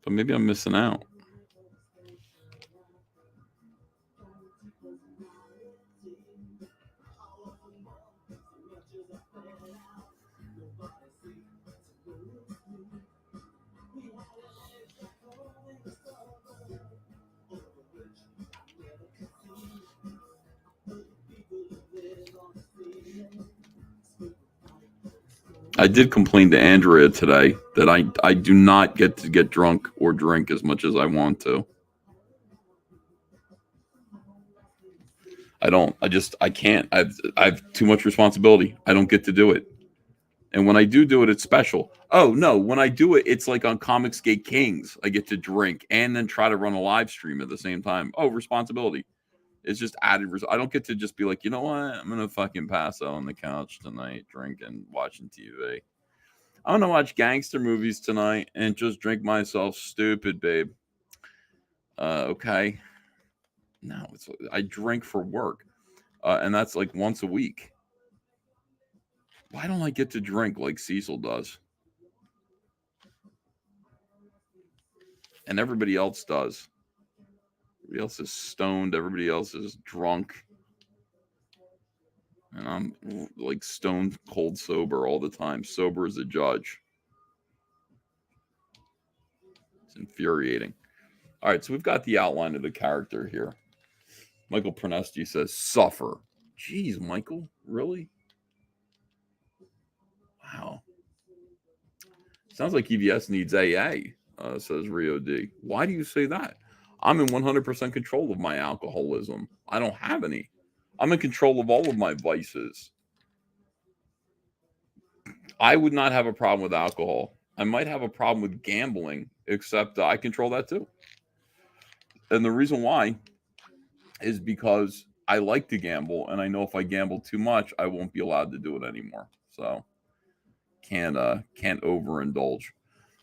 Speaker 4: But maybe I'm missing out. I did complain to Andrea today that I do not get to get drunk or drink as much as I want to. I don't. I can't. I've too much responsibility. I don't get to do it. And when I do it, it's special. Oh no, when I do it, it's like on Comicsgate Kings. I get to drink and then try to run a live stream at the same time. Oh, responsibility. It's just added. I don't get to just be like, you know what? I'm gonna fucking pass out on the couch tonight, drinking, watching TV. I'm gonna watch gangster movies tonight and just drink myself stupid, babe. Okay. No, I drink for work, and that's like once a week. Why don't I get to drink like Cecil does? And everybody else does. Everybody else is stoned. Everybody else is drunk. And I'm like stone cold sober all the time. Sober as a judge. It's infuriating. All right, so we've got the outline of the character here. Michael Pronesti says, suffer. Jeez, Michael, really? Wow. Sounds like EVS needs AA, says Rio D. Why do you say that? I'm in 100% control of my alcoholism. I don't have any. I'm in control of all of my vices. I would not have a problem with alcohol. I might have a problem with gambling, except I control that too. And the reason why is because I like to gamble, and I know if I gamble too much, I won't be allowed to do it anymore. So can't overindulge.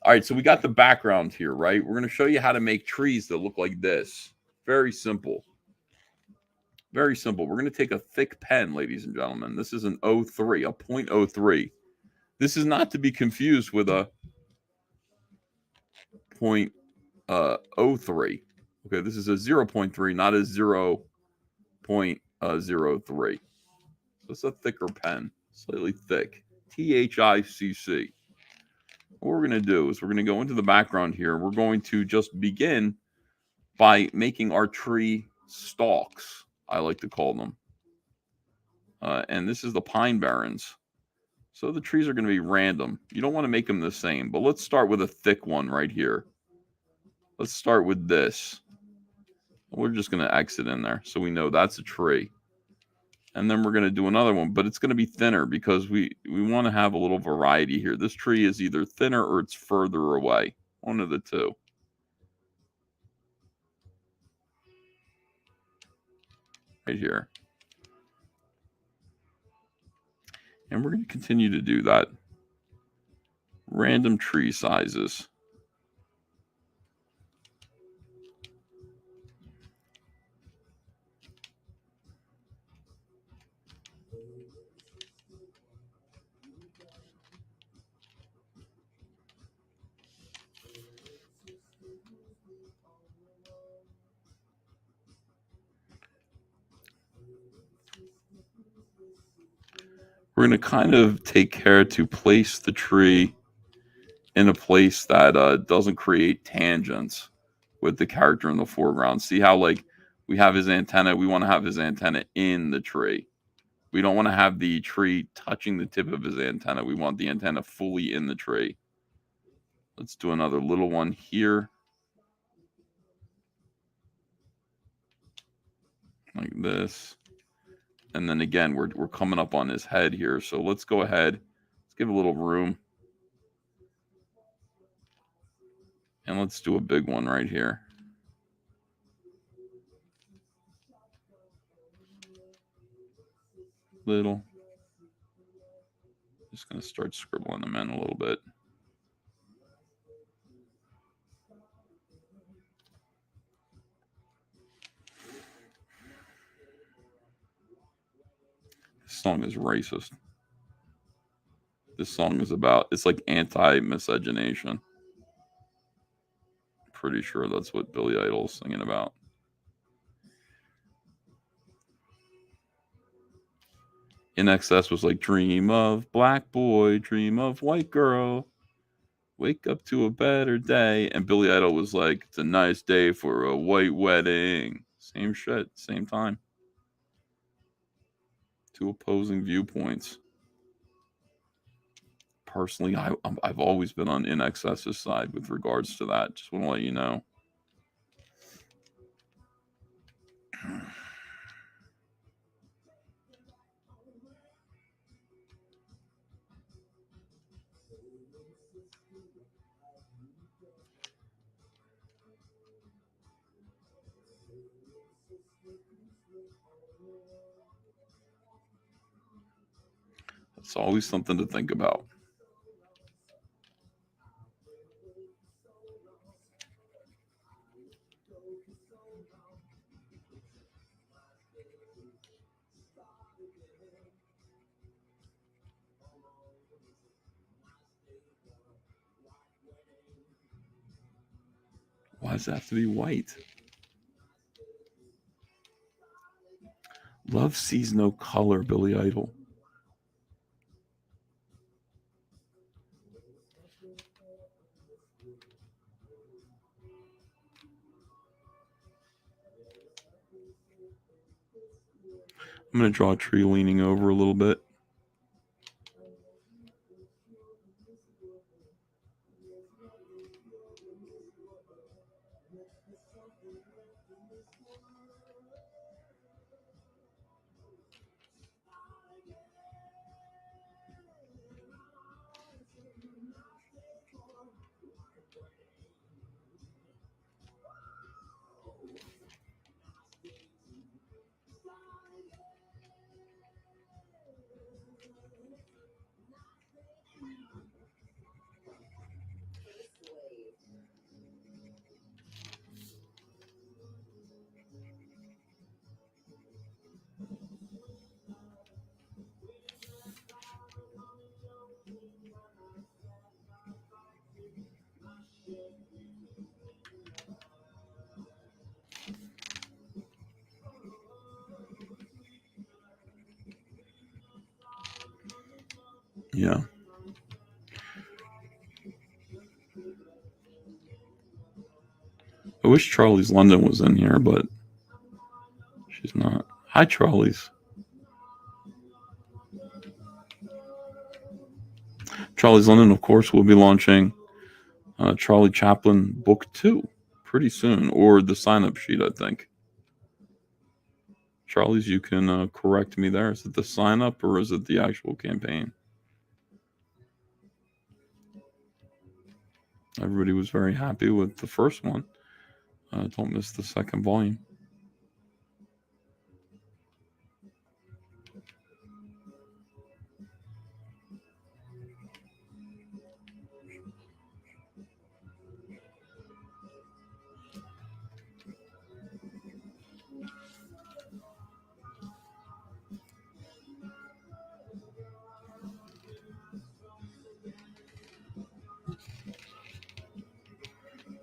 Speaker 4: All right, so we got the background here, right? We're going to show you how to make trees that look like this. Very simple. Very simple. We're going to take a thick pen, ladies and gentlemen. This is an 03, a 0.03. This is not to be confused with a 0.03. Okay, this is a 0.3, not a 0.03. So it's a thicker pen, slightly thick. THICC. What we're going to do is we're going to go into the background here. We're going to just begin by making our tree stalks, I like to call them. And this is the pine barrens. So the trees are going to be random. You don't want to make them the same, but let's start with a thick one right here. Let's start with this. We're just going to exit in there so we know that's a tree. And then we're going to do another one, but it's going to be thinner because we want to have a little variety here. This tree is either thinner or it's further away. One of the two. Right here. And we're going to continue to do that. Random tree sizes. We're going to kind of take care to place the tree in a place that doesn't create tangents with the character in the foreground. See how like we have his antenna? We want to have his antenna in the tree. We don't want to have the tree touching the tip of his antenna. We want the antenna fully in the tree. Let's do another little one here. Like this. And then again, we're coming up on his head here. So let's go ahead. Let's give a little room. And let's do a big one right here. Little. Just going to start scribbling them in a little bit. This song is racist. This song is about, it's like anti-miscegenation. Pretty sure that's what Billy Idol's singing about. In Excess was like, dream of black boy, dream of white girl, wake up to a better day. And Billy Idol was like, it's a nice day for a white wedding. Same shit, same time. Two opposing viewpoints. personally, I've always been on In Excess's side with regards to that. Just want to let you know. It's always something to think about. Why does it have to be white? Love sees no color, Billy Idol. I'm going to draw a tree leaning over a little bit. Yeah. I wish Charlie's London was in here, but she's not. Hi, Charlie's. Charlie's London, of course, will be launching Charlie Chaplin Book 2 pretty soon, or the sign-up sheet, I think. Charlie's, you can correct me there. Is it the sign-up or is it the actual campaign? Everybody was very happy with the first one. Don't miss the second volume.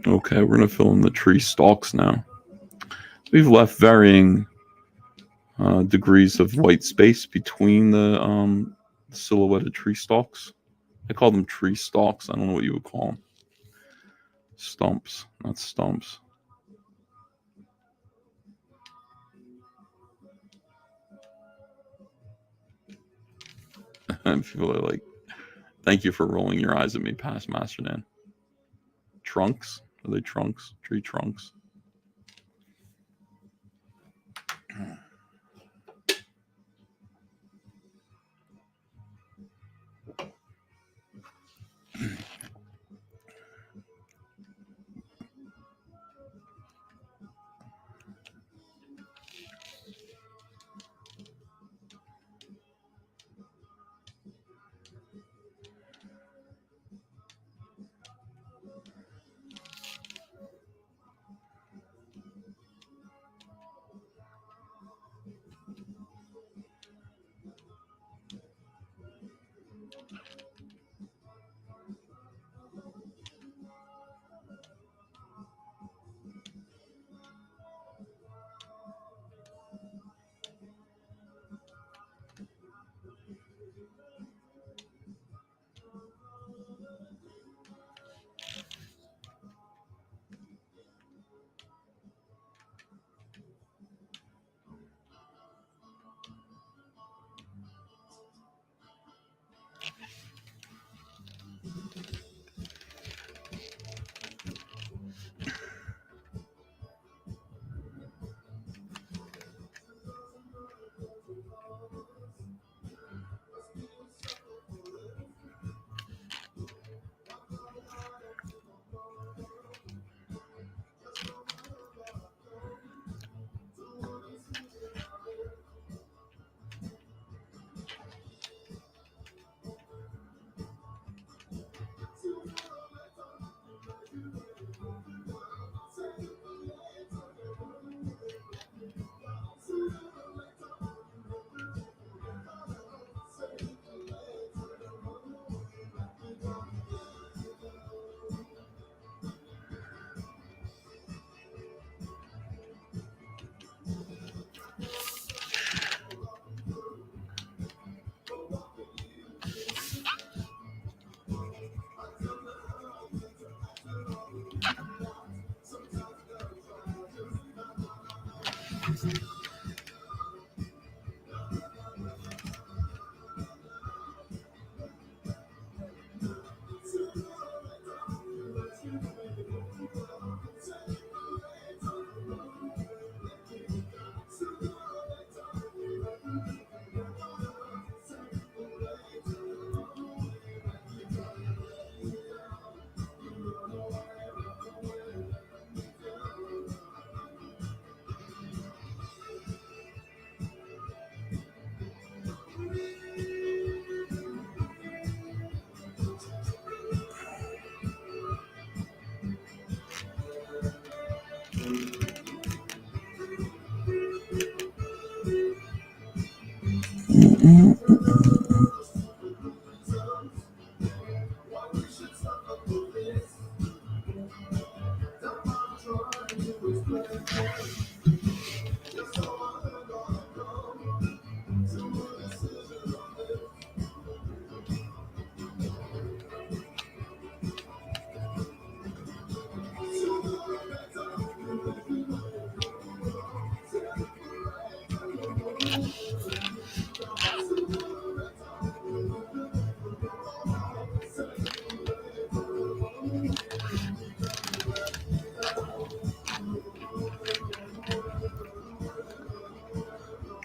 Speaker 4: Okay, we're going to fill in the tree stalks now. We've left varying degrees of white space between the silhouetted tree stalks. I call them tree stalks. I don't know what you would call them. Stumps, not stumps. And people are like, thank you for rolling your eyes at me, past Master Dan. Trunks? Are they trunks? Tree trunks?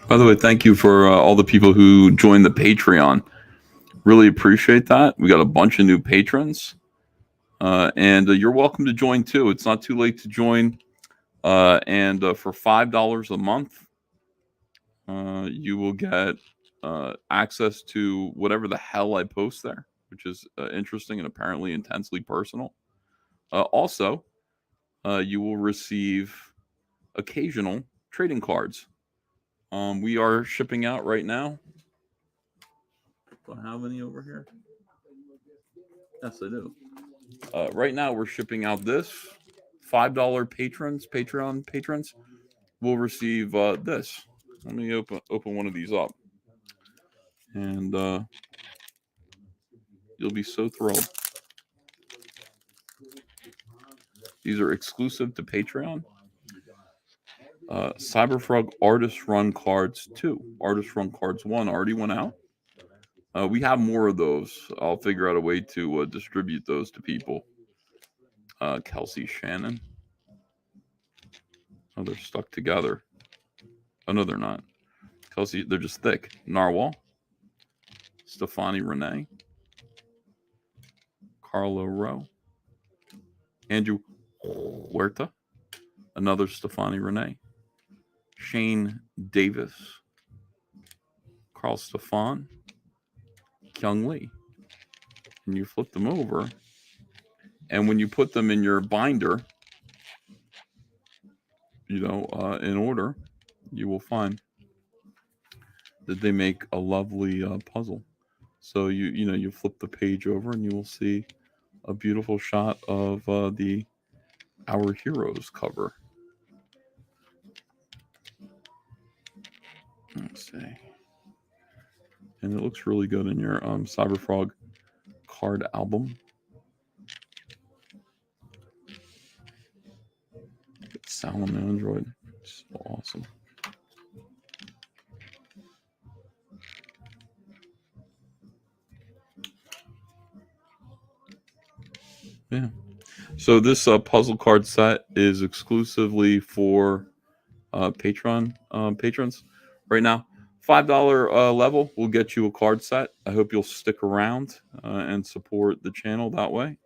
Speaker 4: By the way, thank you for all the people who joined the Patreon. Really appreciate that. We got a bunch of new patrons. And you're welcome to join too. It's not too late to join. And for $5 a month, you will get access to whatever the hell I post there, which is interesting and apparently intensely personal. Also, you will receive occasional trading cards. We are shipping out right now. Do I have any over here? Yes, I do. Right now, we're shipping out this. $5 Patreon patrons will receive this. Let me open one of these up. And you'll be so thrilled. These are exclusive to Patreon. Cyberfrog Artist Run Cards 2. Artist Run Cards 1 already went out. We have more of those. I'll figure out a way to distribute those to people. Kelsey Shannon. Oh, they're stuck together. Oh, no, they're not. Kelsey, they're just thick. Narwhal. Stefani Renee. Carlo Rowe. Andrew Huerta. Another Stefani Renee. Shane Davis. Carl Stefan. Kyung Lee. And you flip them over. And when you put them in your binder, in order, you will find that they make a lovely puzzle. So you flip the page over and you will see a beautiful shot of the Our Heroes cover. Let's see. And it looks really good in your Cyberfrog card album. Sound on the Android. So awesome. Yeah. So this puzzle card set is exclusively for Patreon patrons right now. $5 level will get you a card set. I hope you'll stick around and support the channel that way.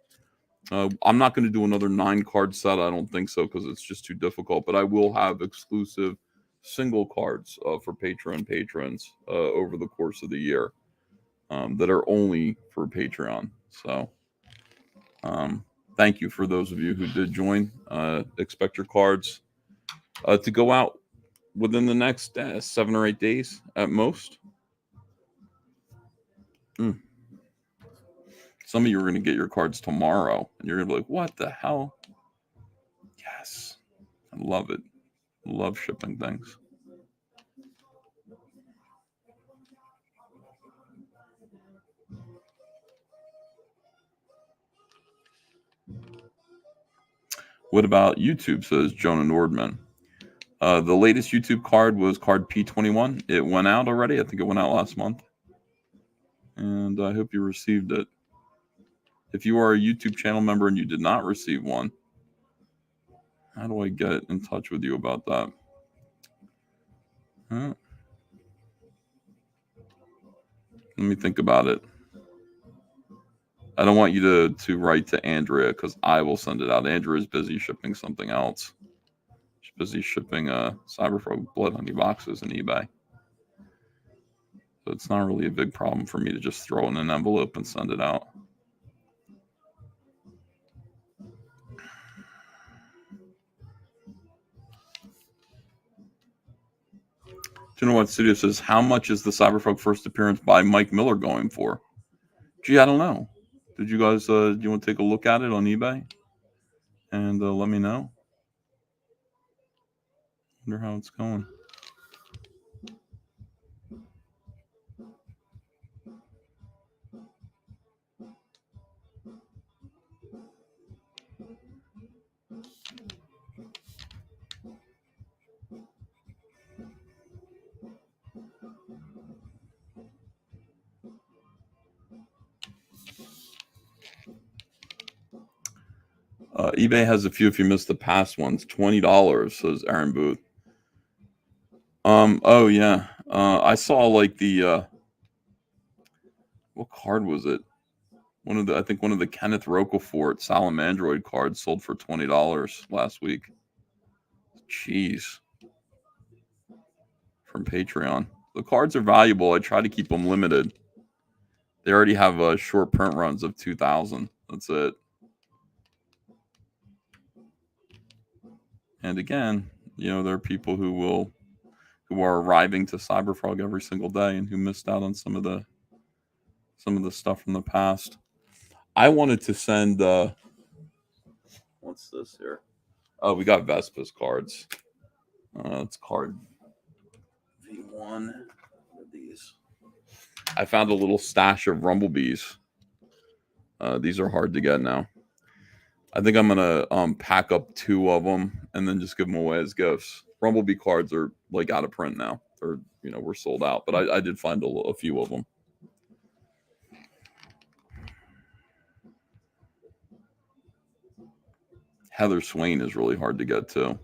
Speaker 4: I'm not going to do another 9-card set. I don't think so because it's just too difficult. But I will have exclusive single cards for Patreon patrons over the course of the year that are only for Patreon. So thank you for those of you who did join. Expect your cards to go out within the next 7 or 8 days at most. Some of you are going to get your cards tomorrow, and you're going to be like, what the hell? Yes. I love it. I love shipping things. What about YouTube, says Jonah Nordman. The latest YouTube card was card P21. It went out already. I think it went out last month. And I hope you received it. If you are a YouTube channel member and you did not receive one, how do I get in touch with you about that? Let me think about it. I don't want you to write to Andrea because I will send it out. Andrea's busy shipping something else. She's busy shipping Cyberfrog Blood Honey boxes in eBay. So it's not really a big problem for me to just throw in an envelope and send it out. Do you know what Studio says? How much is the Cyberfrog first appearance by Mike Miller going for? Gee, I don't know. Did you guys, do you want to take a look at it on eBay? And let me know. Wonder how it's going. eBay has a few if you missed the past ones. $20, says Aaron Booth. Oh yeah. I saw like the what card was it? I think one of the Kenneth Rocafort Salamandroid cards sold for $20 last week. Jeez. From Patreon. The cards are valuable. I try to keep them limited. They already have short print runs of 2,000. That's it. And again, you know, there are people who are arriving to Cyberfrog every single day and who missed out on some of the stuff from the past. I wanted to send what's this here? Oh, we got Vespa's cards. It's card V1 of these. I found a little stash of Rumblebees. These are hard to get now. I think I'm gonna pack up 2 of them and then just give them away as gifts. Rumblebee cards are like out of print now, or we're sold out. But I did find a few of them. Heather Swain is really hard to get too.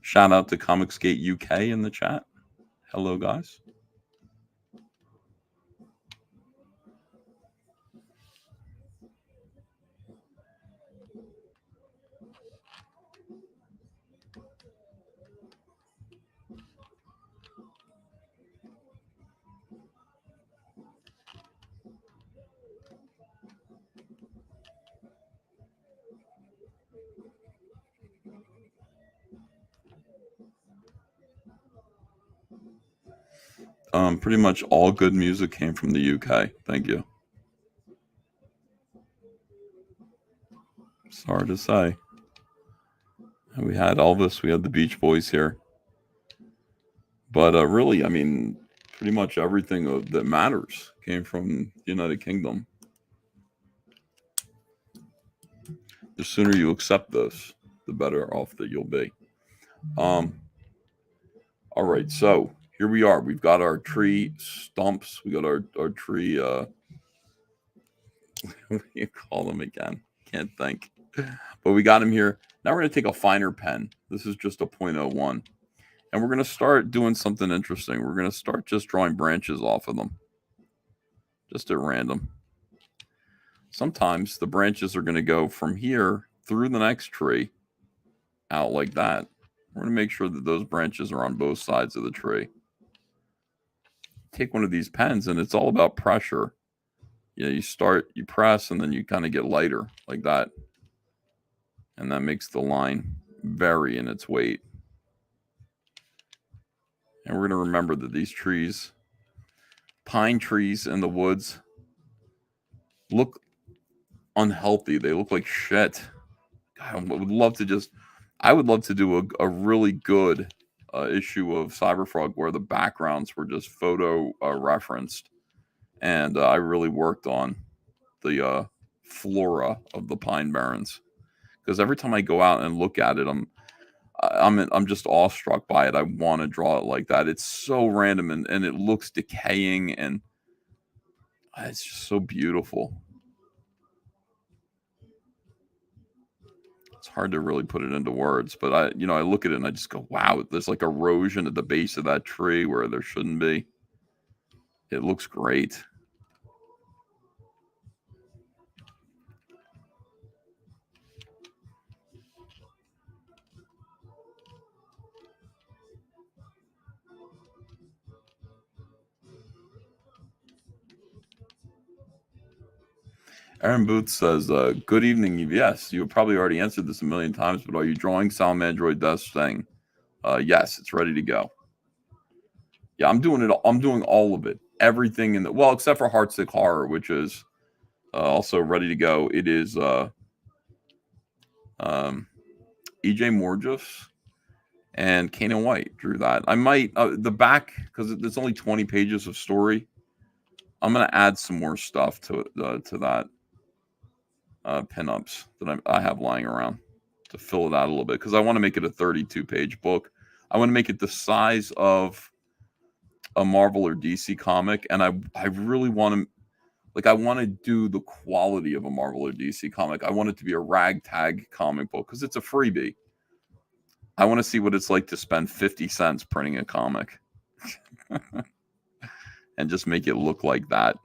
Speaker 4: Shout out to Comicsgate UK in the chat. Hello, guys. Pretty much all good music came from the UK. Thank you. Sorry to say. We had Elvis, we had the Beach Boys here. But really, I mean, pretty much everything that matters came from the United Kingdom. The sooner you accept this, the better off that you'll be. All right, so here we are. We've got our tree stumps. We got our tree. What do you call them again? Can't think. But we got them here. Now we're going to take a finer pen. This is just a 0.01. And we're going to start doing something interesting. We're going to start just drawing branches off of them. Just at random. Sometimes the branches are going to go from here through the next tree out like that. We're going to make sure that those branches are on both sides of the tree. Take one of these pens and it's all about pressure. You start, you press, and then you kind of get lighter like that. And that makes the line vary in its weight. And we're going to remember that these trees, pine trees in the woods, look unhealthy. They look like shit. God, I would love to do a really good issue of Cyberfrog where the backgrounds were just photo referenced. And I really worked on the flora of the Pine Barrens. Because every time I go out and look at it, I'm just awestruck by it. I want to draw it like that. It's so random and it looks decaying and it's just so beautiful. It's hard to really put it into words, but I look at it and I just go, wow, there's like erosion at the base of that tree where there shouldn't be. It looks great. Aaron Booth says, good evening, yes, you have probably already answered this a million times, but are you drawing Salamandroid Death thing? Yes, it's ready to go. Yeah, I'm doing it. I'm doing all of it. Everything in the, well, except for Heartsick Horror, which is also ready to go. It is E.J. Morgis and Kanan White drew that. I might, the back, because it's only 20 pages of story, I'm going to add some more stuff to that. Pinups that I have lying around to fill it out a little bit, because I want to make it a 32-page book. I want to make it the size of a Marvel or DC comic, and I really want to, like, I want to do the quality of a Marvel or DC comic. I want it to be a ragtag comic book because it's a freebie. I want to see what it's like to spend 50 cents printing a comic and just make it look like that.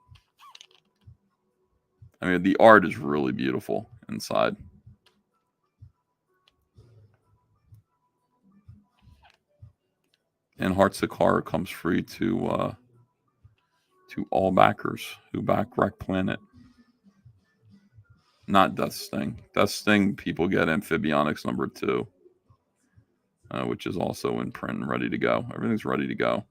Speaker 4: I mean, the art is really beautiful inside. And Heartsick Horror comes free to all backers who back Wreck Planet. Not Death Sting. Death Sting people get Amphibionics #2, which is also in print and ready to go. Everything's ready to go.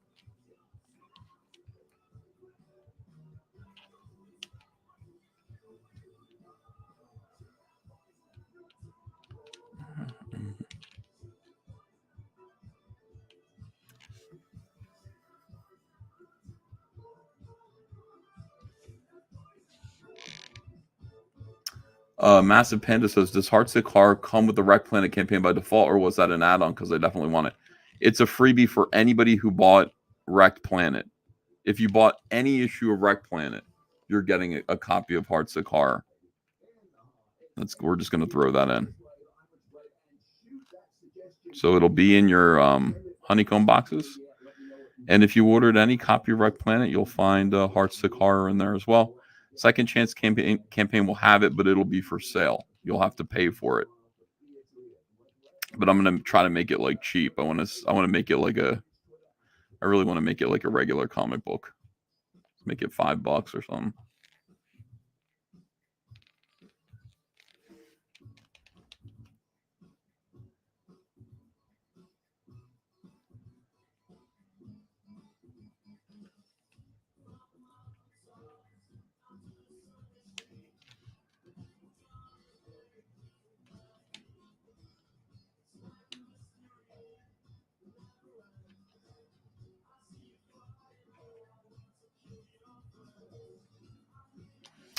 Speaker 4: Massive Panda says, does Heartsick Horror come with the Wreck Planet campaign by default, or was that an add-on? Because I definitely want it. It's a freebie for anybody who bought Wrecked Planet. If you bought any issue of Wrecked Planet, you're getting a copy of Heartsick Horror. We're just going to throw that in. So it'll be in your honeycomb boxes. And if you ordered any copy of Wrecked Planet, you'll find Heartsick Horror in there as well. Second Chance campaign will have it, but it'll be for sale. You'll have to pay for it. But I'm gonna try to make it like cheap. I want to make it like I really want to make it like a regular comic book. Make it $5 or something.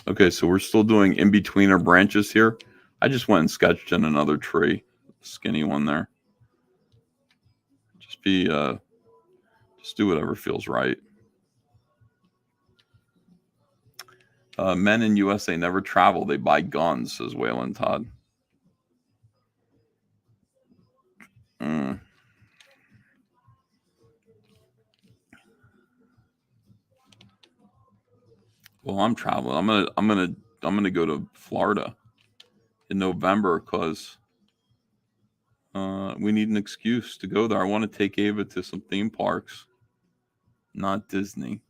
Speaker 4: Okay, so we're still doing in between our branches here. I just went and sketched in another tree, skinny one there. Just do whatever feels right. Men in USA never travel; they buy guns, says Waylon Todd. Well, I'm traveling. I'm gonna go to Florida in November because we need an excuse to go there. I want to take Ava to some theme parks, not Disney.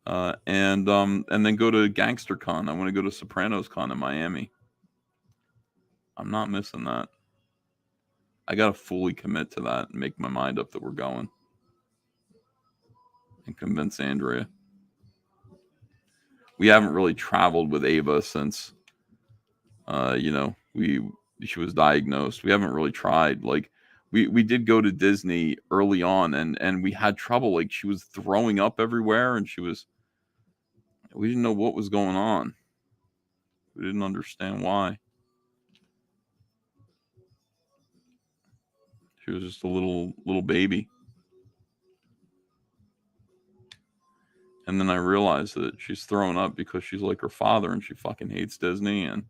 Speaker 4: And then go to Gangster Con. I want to go to Sopranos Con in Miami. I'm not missing that. I gotta fully commit to that and make my mind up that we're going, and convince Andrea. We haven't really traveled with Ava since, she was diagnosed. We haven't really tried. Like, we did go to Disney early on, and we had trouble. Like, she was throwing up everywhere, and we didn't know what was going on. We didn't understand why. She was just a little baby. And then I realized that she's throwing up because she's like her father and she fucking hates Disney and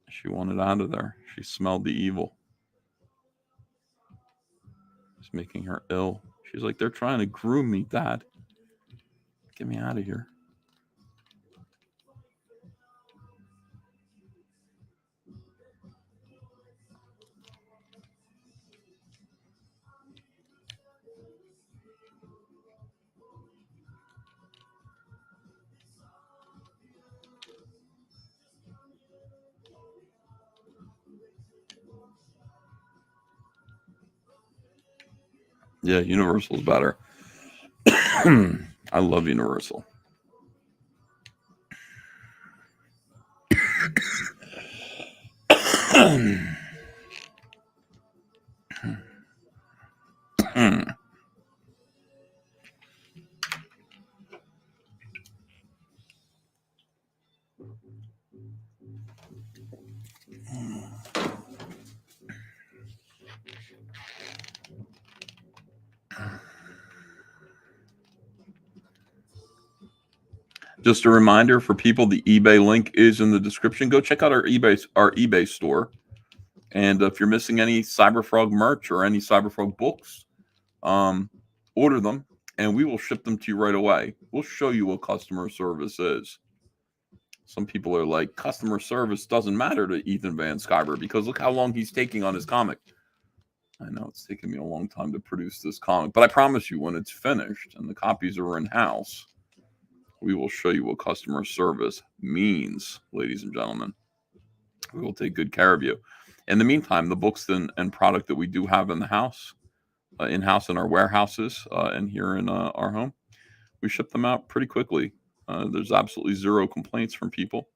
Speaker 4: she wanted out of there. She smelled the evil. It's making her ill. She's like, they're trying to groom me, Dad. Get me out of here. Yeah, Universal's better. I love Universal. Just a reminder for people, the eBay link is in the description. Go check out our eBay store. And if you're missing any Cyberfrog merch or any Cyberfrog books, order them and we will ship them to you right away. We'll show you what customer service is. Some people are like, customer service doesn't matter to Ethan Van Sciver because look how long he's taking on his comic. I know it's taken me a long time to produce this comic, but I promise you when it's finished and the copies are in-house, we will show you what customer service means, ladies and gentlemen. We will take good care of you. In the meantime, the books and product that we do have in the house, in-house in our warehouses and here in our home, we ship them out pretty quickly. There's absolutely zero complaints from people,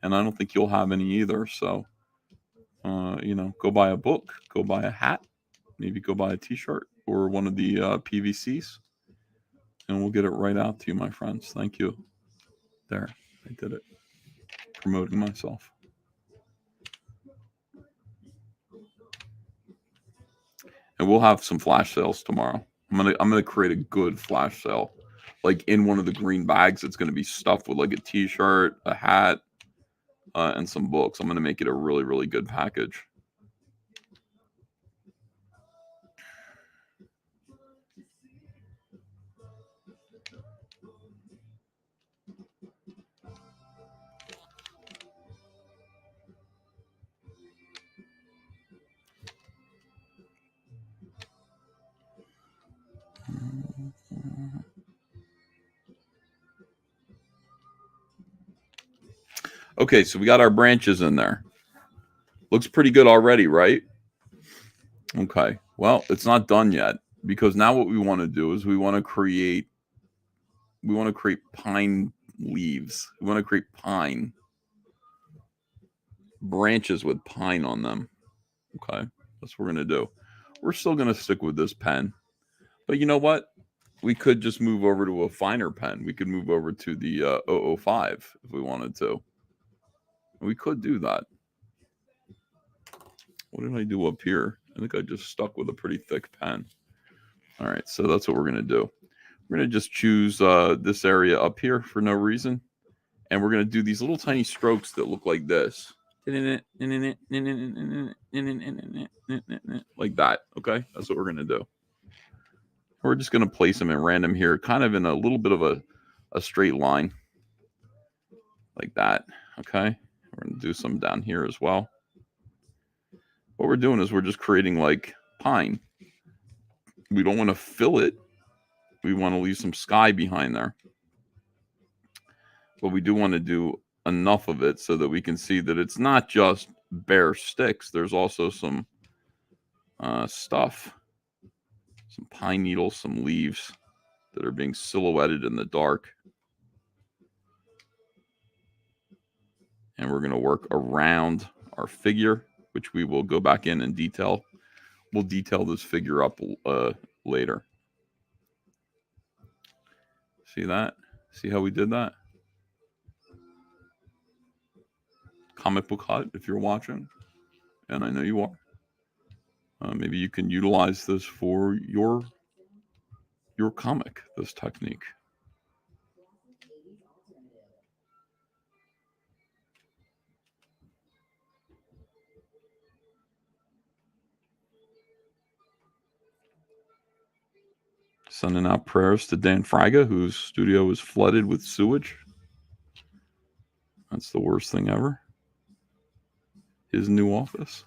Speaker 4: and I don't think you'll have any either. So, go buy a book, go buy a hat, maybe go buy a T-shirt or one of the PVCs, and we'll get it right out to you, my friends. Thank you. There, I did it. Promoting myself. And we'll have some flash sales tomorrow. I'm gonna create a good flash sale. Like in one of the green bags, it's gonna be stuffed with like a T-shirt, a hat, and some books. I'm gonna make it a really, really good package. Okay, so we got our branches in there. Looks pretty good already, right? Okay. Well, it's not done yet because now what we want to do is we want to create pine leaves. We want to create pine branches with pine on them. Okay. That's what we're going to do. We're still going to stick with this pen. But you know what? We could just move over to a finer pen. We could move over to the 005 if we wanted to. We could do that. What did I do up here? I think I just stuck with a pretty thick pen. All right, so that's what we're going to do. We're going to just choose this area up here for no reason. And we're going to do these little tiny strokes that look like this. Like that, okay? That's what we're going to do. We're just going to place them in random here, kind of in a little bit of a straight line. Like that, okay? We're going to do some down here as well. What we're doing is we're just creating like pine. We don't want to fill it. We want to leave some sky behind there. But we do want to do enough of it so that we can see that it's not just bare sticks. There's also some stuff. Some pine needles, some leaves that are being silhouetted in the dark. And we're going to work around our figure, which we will go back in and detail. We'll detail this figure up later. See that? See how we did that? Comic Book Hut, if you're watching, and I know you are, maybe you can utilize this for your comic, this technique. Sending out prayers to Dan Fraga, whose studio is flooded with sewage. That's the worst thing ever. His new office.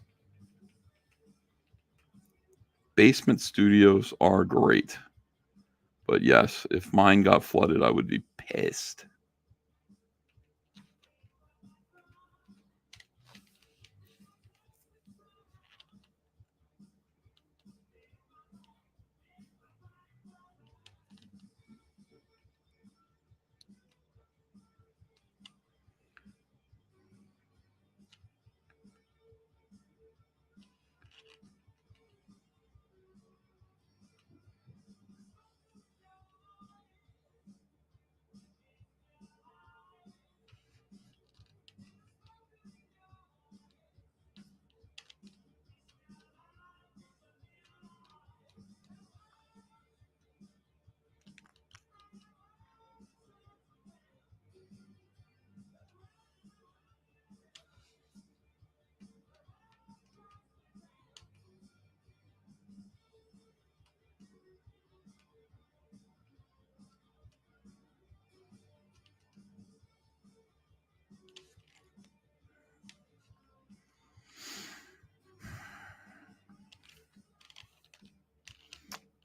Speaker 4: Basement studios are great. But yes, if mine got flooded, I would be pissed.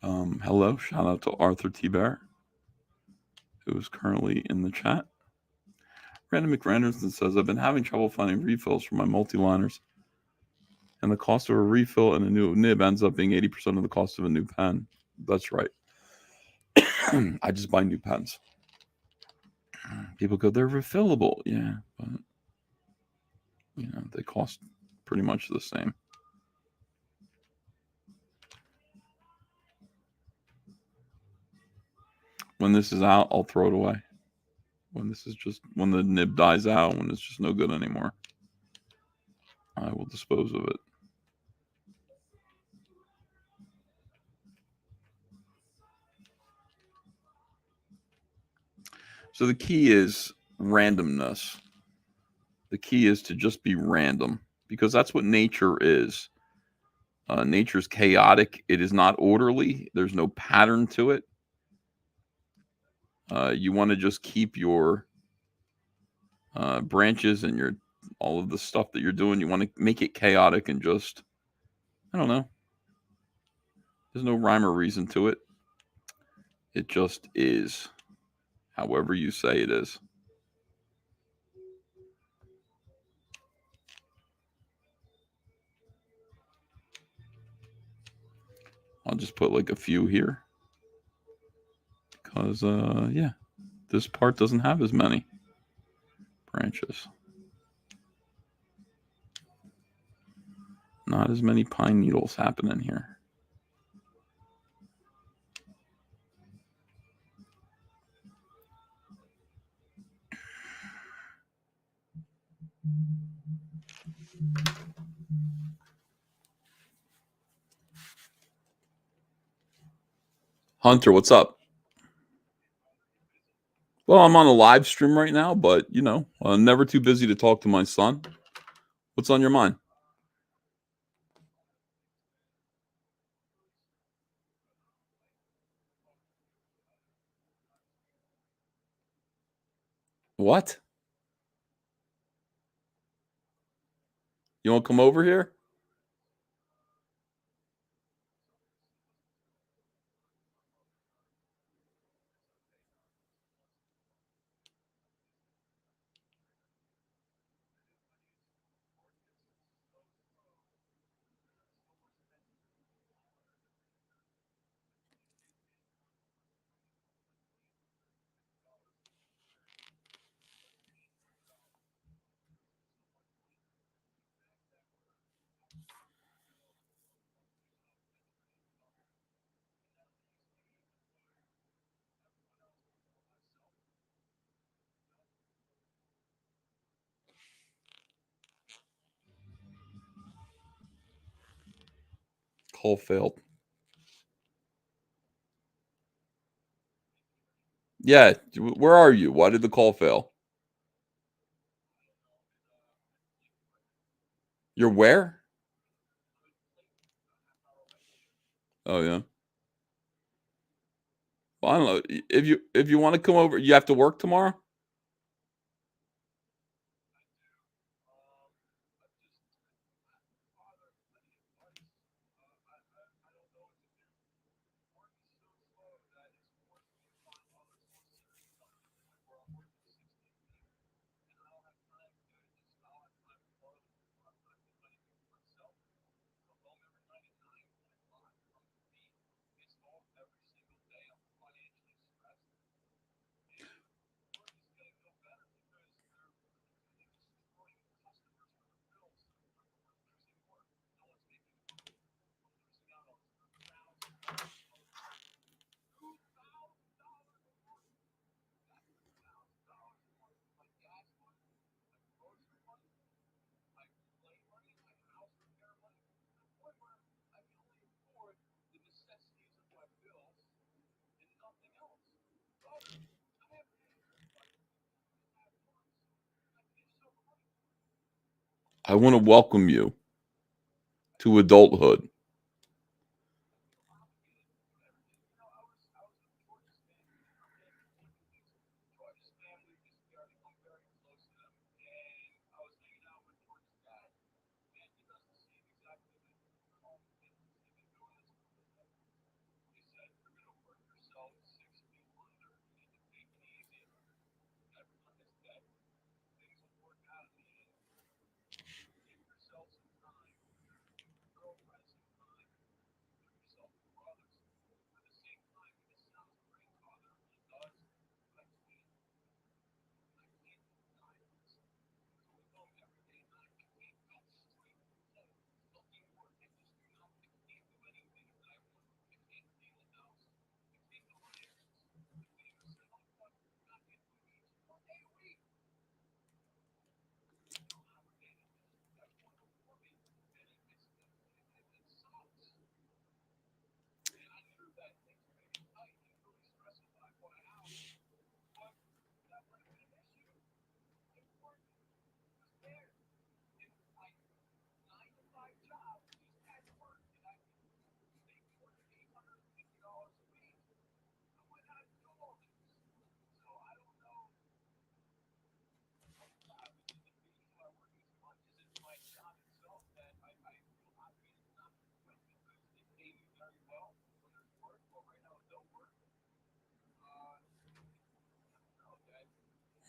Speaker 4: Hello, shout out to Arthur T. Bear, who is currently in the chat. Brandon McRanderson says, I've been having trouble finding refills for my multi-liners, and the cost of a refill and a new nib ends up being 80% of the cost of a new pen. That's right. I just buy new pens. People go, they're refillable. Yeah, but they cost pretty much the same. When this is out, I'll throw it away. When the nib dies out, when it's just no good anymore, I will dispose of it. So the key is randomness. The key is to just be random, because that's what nature is. Nature's chaotic. It is not orderly. There's no pattern to it. You want to just keep your branches and all of the stuff that you're doing. You want to make it chaotic and just, I don't know. There's no rhyme or reason to it. It just is, however you say it is. I'll just put like a few here because, yeah, this part doesn't have as many branches. Not as many pine needles happening here. Hunter, what's up? Well, I'm on a live stream right now, but, I'm never too busy to talk to my son. What's on your mind? What? You want to come over here? Call failed. Yeah, where are you? Why did the call fail? You're where? Oh, yeah. Well, I don't know. If you want to come over, you have to work tomorrow? I want to welcome you to adulthood.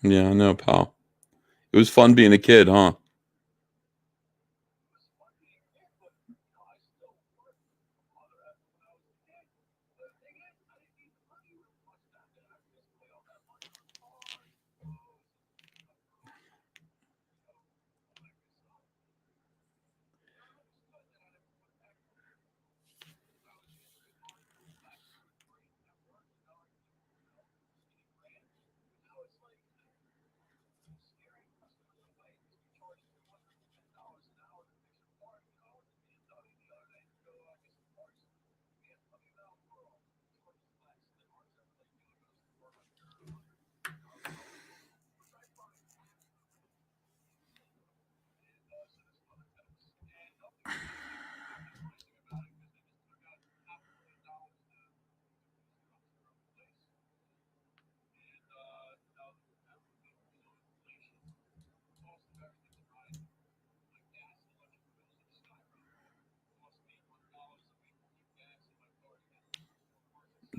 Speaker 4: Yeah, I know, pal. It was fun being a kid, huh?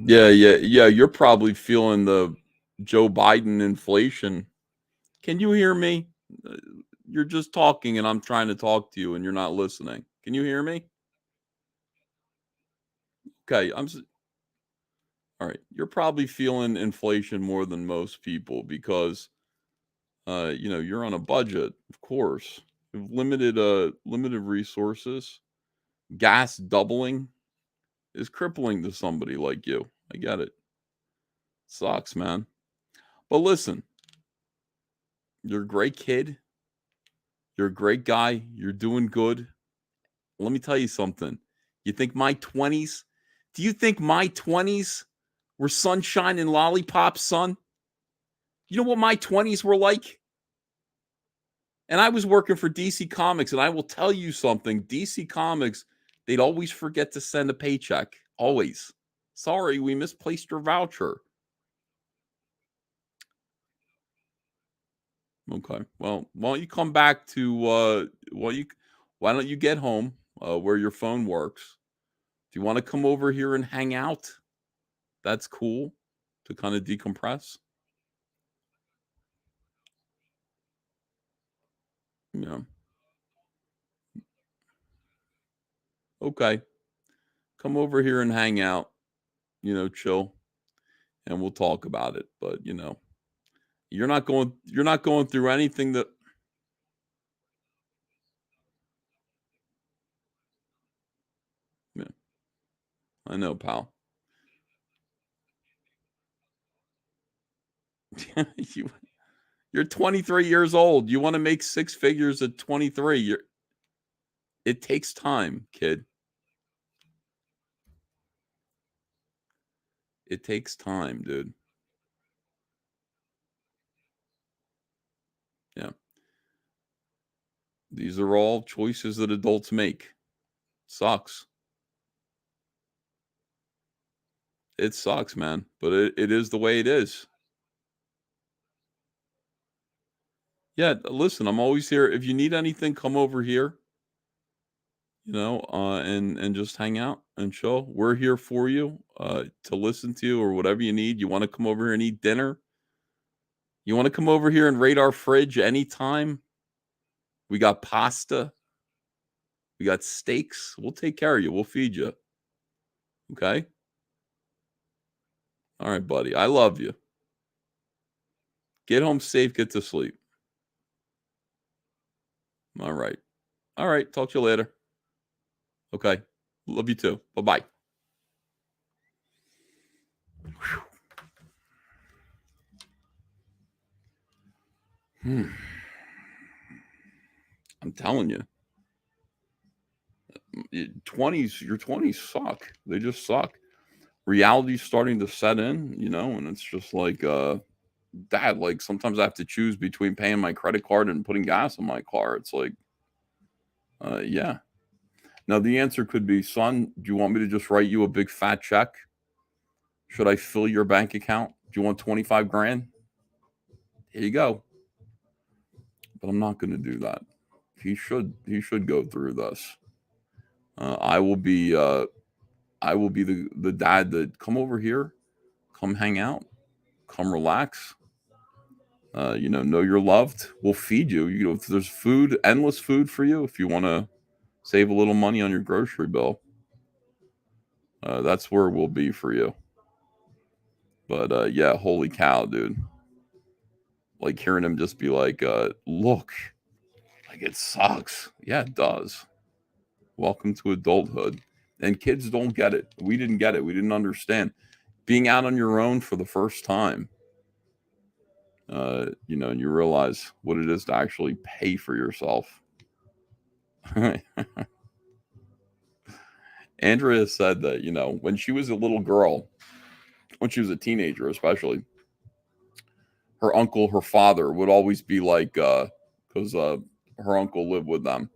Speaker 4: Yeah. You're probably feeling the Joe Biden inflation. Can you hear me? Uh, You're just talking, and I'm trying to talk to you, and you're not listening. Can you hear me? Okay. All right. You're probably feeling inflation more than most people because, you're on a budget, of course. You've limited resources. Gas doubling is crippling to somebody like you. I get it. Sucks, man. But listen, you're a great kid. You're a great guy. You're doing good. Let me tell you something. You think my 20s? Do you think my 20s were sunshine and lollipops, son? You know what my 20s were like? And I was working for DC Comics, and I will tell you something. DC Comics, they'd always forget to send a paycheck. Always. Sorry, we misplaced your voucher. Okay. Well, why don't you come back to why don't you get home where your phone works? If you want to come over here and hang out, that's cool to kind of decompress. Yeah. Okay. Come over here and hang out, chill, and we'll talk about it. But, you're not going through anything that yeah, I know, pal. you you're 23 years old. You want to make six figures at 23. It takes time, kid. It takes time, dude. Yeah. These are all choices that adults make. Sucks. It sucks, man. But it is the way it is. Yeah, listen, I'm always here. If you need anything, come over here, and just hang out and chill. We're here for you, to listen to you or whatever you need. You want to come over here and eat dinner? You want to come over here and raid our fridge anytime? We got pasta. We got steaks. We'll take care of you. We'll feed you. Okay? All right, buddy. I love you. Get home safe. Get to sleep. All right. All right. Talk to you later. Okay. Love you too. Bye-bye. I'm telling you. Your 20s suck. They just suck. Reality's starting to set in, and it's just like, Dad, like sometimes I have to choose between paying my credit card and putting gas in my car. It's like, yeah. Now the answer could be, son, do you want me to just write you a big fat check? Should I fill your bank account? Do you want 25 grand? Here you go. But I'm not going to do that. He should go through this. I will be the dad that come over here, come hang out, come relax, Know you're loved. We'll feed you. If there's food, endless food for you, if you want to save a little money on your grocery bill, that's where we'll be for you. But yeah, holy cow, dude. Like hearing him just be like, look, like it sucks. Yeah, it does. Welcome to adulthood. And kids don't get it. We didn't get it. We didn't understand. Being out on your own for the first time, and you realize what it is to actually pay for yourself. Andrea said that, when she was a little girl, when she was a teenager, especially, her uncle, her father would always be like, because her uncle lived with them,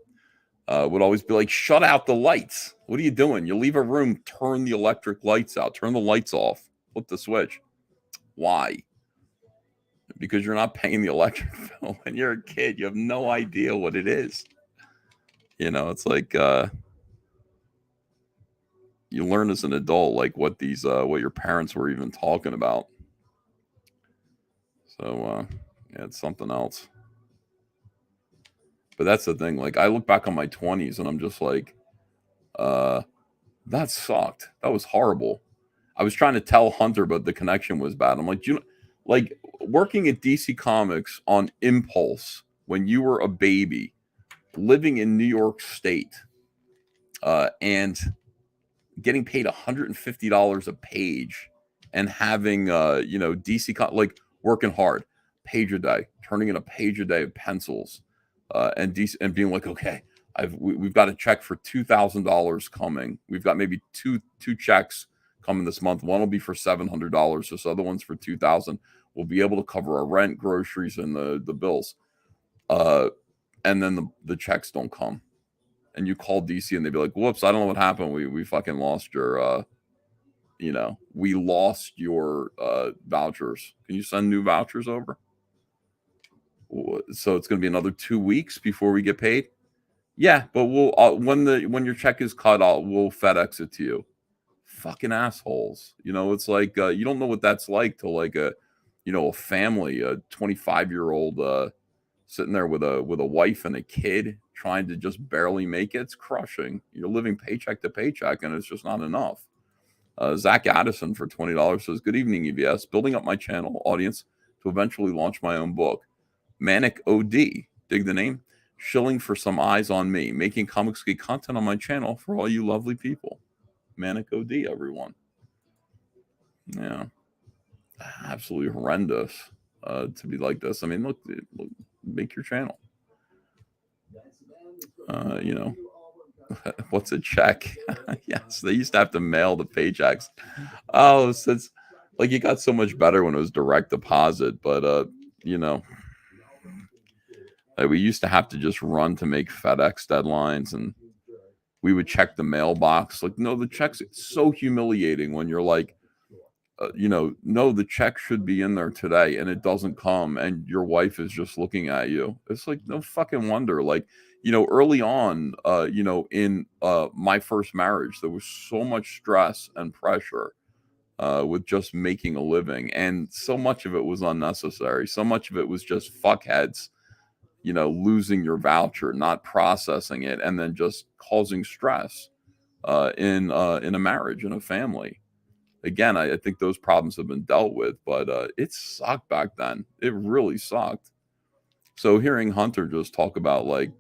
Speaker 4: would always be like, shut out the lights. What are you doing? You leave a room, turn the electric lights out, turn the lights off, flip the switch. Why? Because you're not paying the electric bill. When you're a kid, you have no idea what it is. It's like you learn as an adult, like what your parents were even talking about. So yeah, it's something else. But that's the thing. Like I look back on my 20s and I'm just like, that sucked. That was horrible. I was trying to tell Hunter, but the connection was bad. I'm like, like working at DC Comics on impulse when you were a baby, living in New York State, and getting paid $150 a page, and having DC like working hard, page a day, turning in a page a day of pencils, and being like, okay, we've got a check for $2,000 coming. We've got maybe two checks coming this month. One will be for $700. This other one's for $2,000. We'll be able to cover our rent, groceries, and the bills. And then the checks don't come, and you call DC and they'd be like, whoops, I don't know what happened. We fucking lost your we lost your vouchers. Can you send new vouchers over? So it's going to be another 2 weeks before we get paid. Yeah, but we'll when your check is cut, we'll FedEx it to you. Fucking assholes. It's like you don't know what that's like to like a family, a 25-year-old sitting there with a wife and a kid trying to just barely make it. It's crushing. You're living paycheck to paycheck, and it's just not enough. Zach Addison for $20 says, good evening, EVS. Building up my channel audience to eventually launch my own book. Manic OD, dig the name? Shilling for some eyes on me. Making Comicsgate content on my channel for all you lovely people. Manic OD, everyone. Yeah. Absolutely horrendous to be like this. I mean, look, make your channel. What's a check? Yes, they used to have to mail the paychecks. Oh, since like it got so much better when it was direct deposit, but we used to have to just run to make FedEx deadlines, and we would check the mailbox. Like, no, the checks. It's so humiliating when you're like, no, the check should be in there today, and it doesn't come, and your wife is just looking at you. It's like, no fucking wonder. Like, early on, in my first marriage, there was so much stress and pressure with just making a living, and so much of it was unnecessary. So much of it was just fuckheads, losing your voucher, not processing it, and then just causing stress in a marriage, in a family. Again, I think those problems have been dealt with, but it sucked back then. It really sucked. So hearing Hunter just talk about like,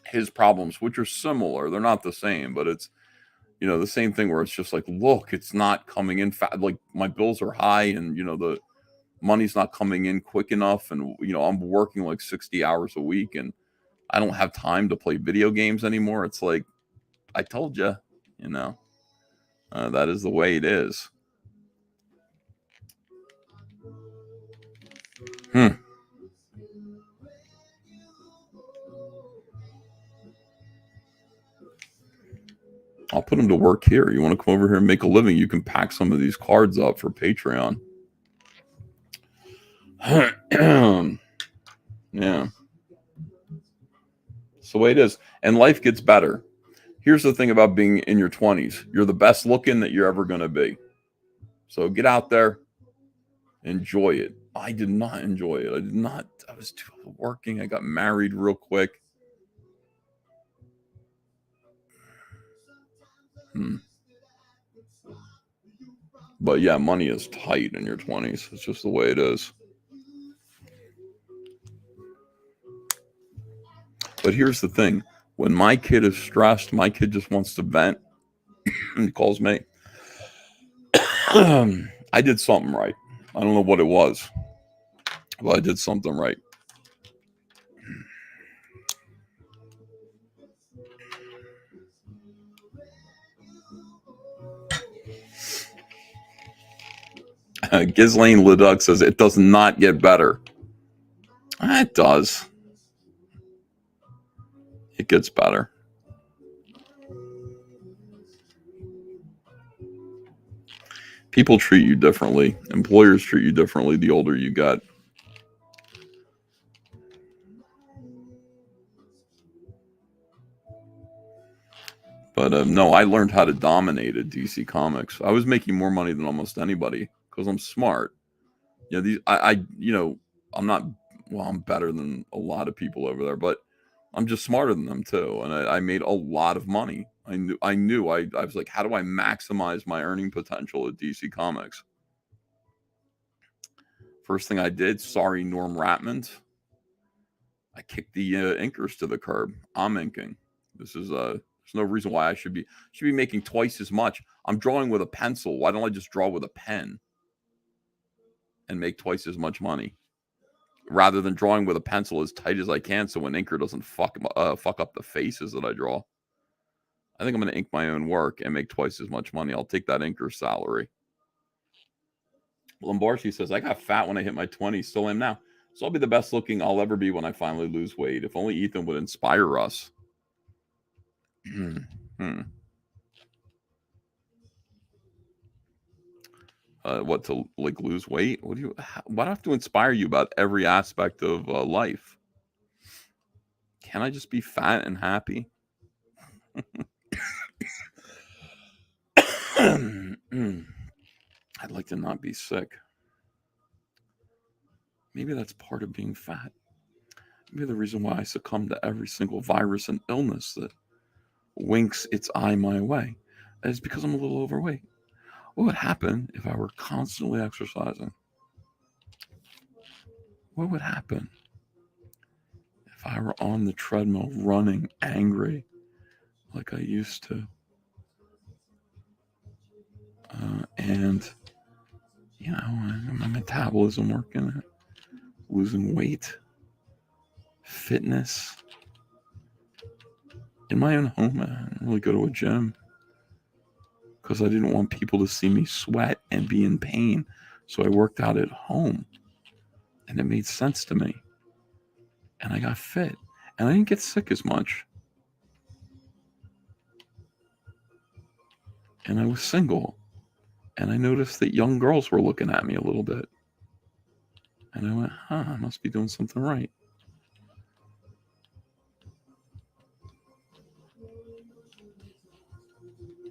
Speaker 4: his problems, which are similar, they're not the same, but it's, the same thing where it's just like, look, it's not coming in like my bills are high, and, the money's not coming in quick enough. And, I'm working like 60 hours a week, and I don't have time to play video games anymore. It's like, I told you, that is the way it is. I'll put them to work here. You want to come over here and make a living? You can pack some of these cards up for Patreon. Yeah. It's the way it is. And life gets better. Here's the thing about being in your 20s. You're the best looking that you're ever going to be. So get out there. Enjoy it. I did not enjoy it. I was too working. I got married real quick. But yeah, money is tight in your 20s. It's just the way it is. But here's the thing. When my kid is stressed, my kid just wants to vent. And he calls me. I did something right. I don't know what it was, but I did something right. Ghislaine Leduc says it does not get better. It does. It gets better. People treat you differently. Employers treat you differently the older you get. But no, I learned how to dominate at DC Comics. I was making more money than almost anybody because I'm smart. Yeah, I'm not. Well, I'm better than a lot of people over there, but I'm just smarter than them too. And I made a lot of money. I knew. I was like, how do I maximize my earning potential at DC Comics? First thing I did, sorry, Norm Ratmond. I kicked the inkers to the curb. I'm inking. This is there's no reason why I should be making twice as much. I'm drawing with a pencil. Why don't I just draw with a pen and make twice as much money rather than drawing with a pencil as tight as I can so an inker doesn't fuck up the faces that I draw? I think I'm going to ink my own work and make twice as much money. I'll take that inker salary. Lombardi says, I got fat when I hit my 20s, still am now. So I'll be the best looking I'll ever be when I finally lose weight. If only Ethan would inspire us. What, to like lose weight? Why do I have to inspire you about every aspect of life? Can I just be fat and happy? I'd like to not be sick. Maybe that's part of being fat. Maybe the reason why I succumb to every single virus and illness that winks its eye my way is because I'm a little overweight. What would happen if I were constantly exercising? What would happen if I were on the treadmill running angry like I used to? And, my metabolism working, losing weight, fitness. In my own home, I didn't really go to a gym because I didn't want people to see me sweat and be in pain. So I worked out at home, and it made sense to me. And I got fit, and I didn't get sick as much. And I was single, and I noticed that young girls were looking at me a little bit. And I went, I must be doing something right.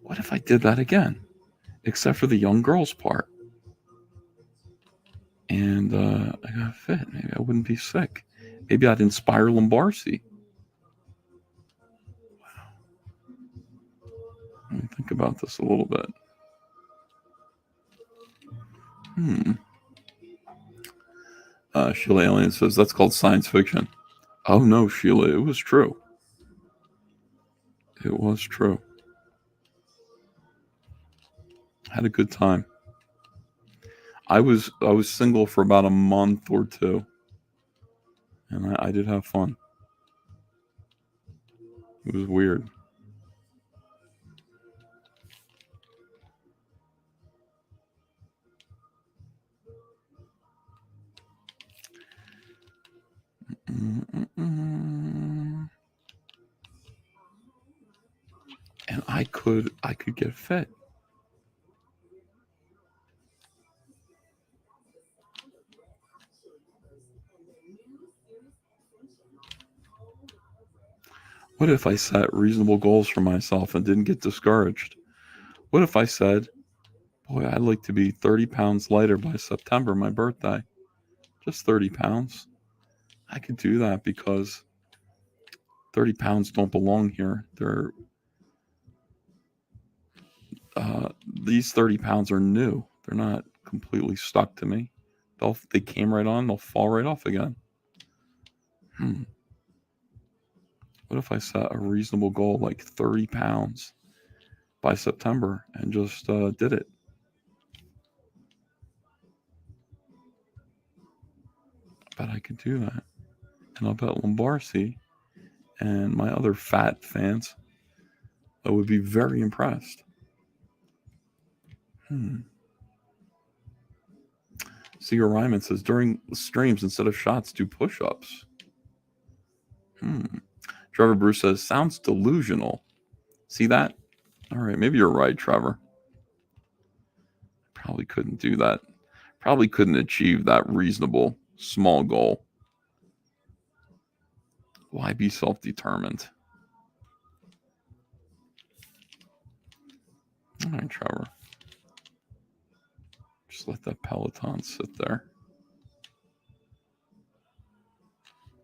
Speaker 4: What if I did that again? Except for the young girls part. And I got fit. Maybe I wouldn't be sick. Maybe I'd inspire Lombardi. Wow. Let me think about this a little bit. Sheila Alien says, that's called science fiction. Oh no, Sheila, it was true. It was true. Had a good time. I was single for about a month or two, and I did have fun. It was weird. And I could get fit. What if I set reasonable goals for myself and didn't get discouraged? What if I said, boy, I'd like to be 30 pounds lighter by September, my birthday. Just 30 pounds. I could do that because 30 pounds don't belong here. These 30 pounds are new. They're not completely stuck to me. They came right on. They'll fall right off again. What if I set a reasonable goal like 30 pounds by September and just did it? I bet I could do that. And I'll bet Lombardi and my other fat fans would be very impressed. Seeger Ryman says, during streams, instead of shots, do push-ups. Trevor Bruce says, sounds delusional. See that? All right, maybe you're right, Trevor. Probably couldn't do that. Probably couldn't achieve that reasonable, small goal. Why be self-determined? All right, Trevor. Just let that Peloton sit there.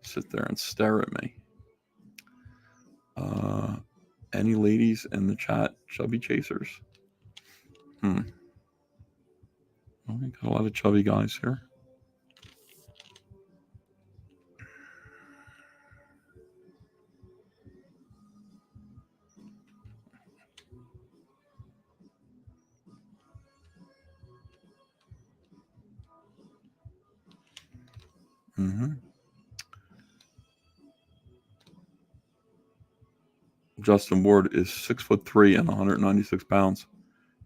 Speaker 4: Sit there and stare at me. Any ladies in the chat? Chubby chasers? Well, we got a lot of chubby guys here. Justin Ward is 6'3" and 196 pounds.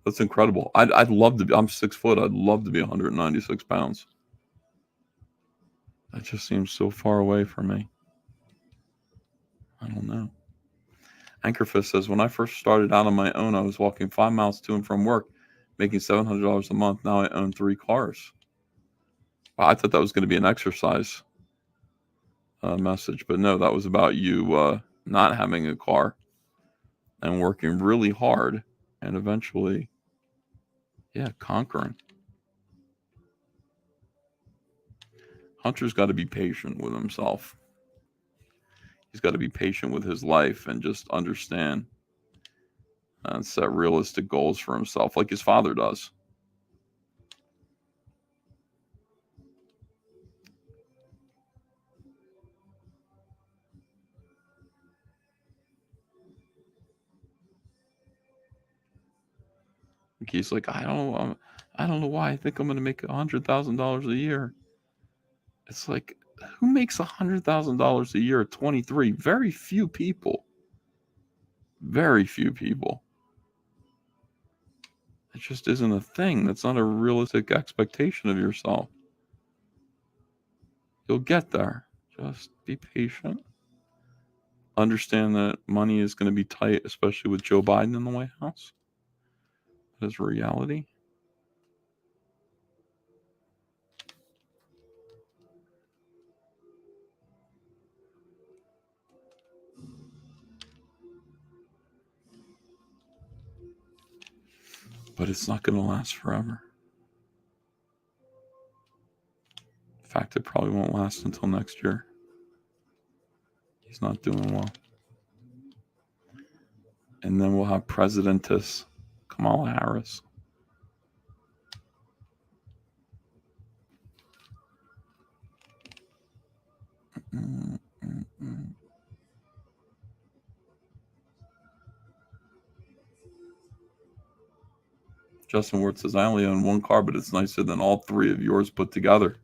Speaker 4: That's incredible. I'd love to be. I'm 6 foot. I'd love to be 196 pounds. That just seems so far away from me. I don't know. Anchorfist says, when I first started out on my own, I was walking 5 miles to and from work, making $700 a month. Now I own 3 cars. Wow, I thought that was going to be an exercise message, but no, that was about you not having a car and working really hard and eventually, conquering. Hunter's got to be patient with himself. He's got to be patient with his life and just understand and set realistic goals for himself like his father does. He's like, I don't know why I think I'm going to make $100,000 a year. It's like, who makes $100,000 a year at 23? Very few people. Very few people. It just isn't a thing. That's not a realistic expectation of yourself. You'll get there. Just be patient. Understand that money is going to be tight, especially with Joe Biden in the White House. That is reality. But it's not going to last forever. In fact, it probably won't last until next year. He's not doing well. And then we'll have Presidentess Kamala Harris. Justin Ward says, I only own 1 car, but it's nicer than all 3 of yours put together.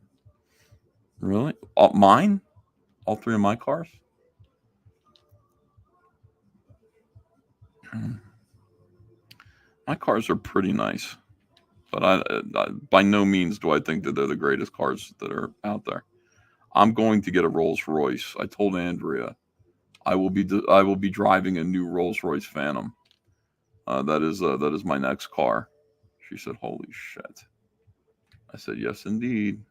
Speaker 4: Really? Mine? All 3 of my cars? My cars are pretty nice, but I by no means do I think that they're the greatest cars that are out there. I'm going to get a Rolls Royce. I told Andrea I will be driving a new Rolls Royce Phantom. That is my next car. She said, holy shit. I said, yes, indeed.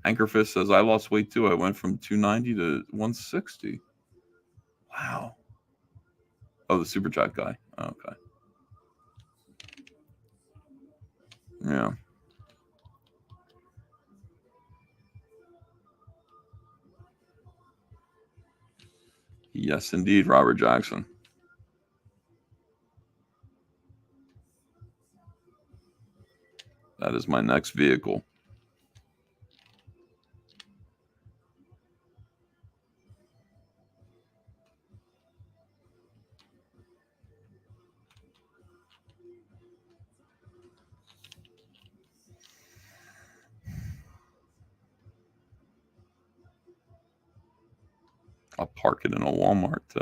Speaker 4: Anchorfist says, I lost weight too. I went from 290 to 160. Wow. Oh, the Super Chat guy. Okay. Yeah. Yes, indeed, Robert Jackson. That is my next vehicle. I'll park it in a Walmart, too.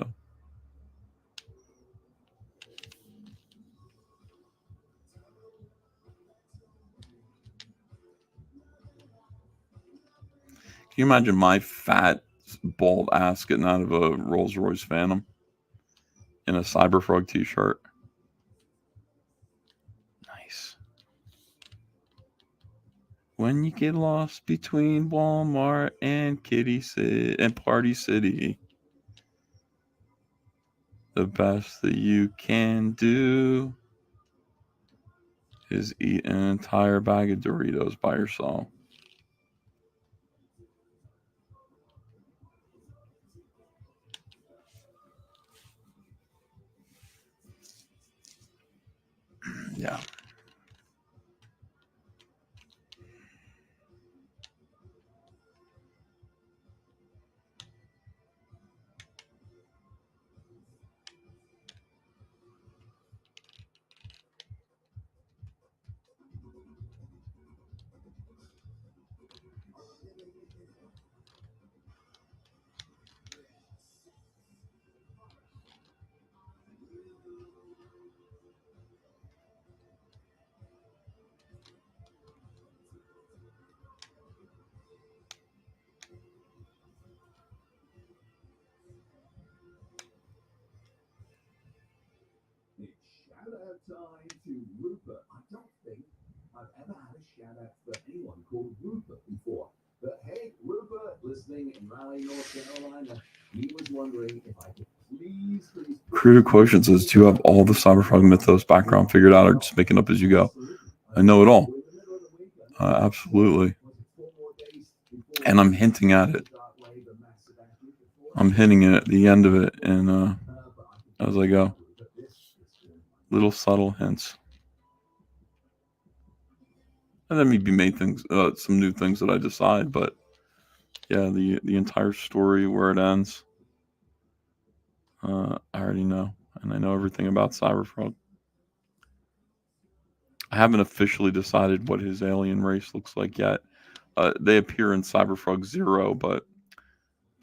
Speaker 4: Can you imagine my fat, bald ass getting out of a Rolls Royce Phantom in a Cyberfrog t-shirt? Nice. When you get lost between Walmart and Kitty City and Party City, the best that you can do is eat an entire bag of Doritos by yourself. Yeah.
Speaker 1: It's shout out time to Rupert. I don't think I've ever had a shout out for anyone called Rupert before. But hey, Rupert, listening in Raleigh, North Carolina, he was wondering if I could please.
Speaker 4: Crude Quotient says, do you have all the Cyberpunk mythos background figured out or just make it up as you go? I know it all. Absolutely. And I'm hinting at it. I'm hinting at the end of it and as I go. Little subtle hints. And then maybe make things some new things that I decide, but yeah, the entire story where it ends. I already know, and I know everything about Cyberfrog. I haven't officially decided what his alien race looks like yet. They appear in Cyberfrog 0, but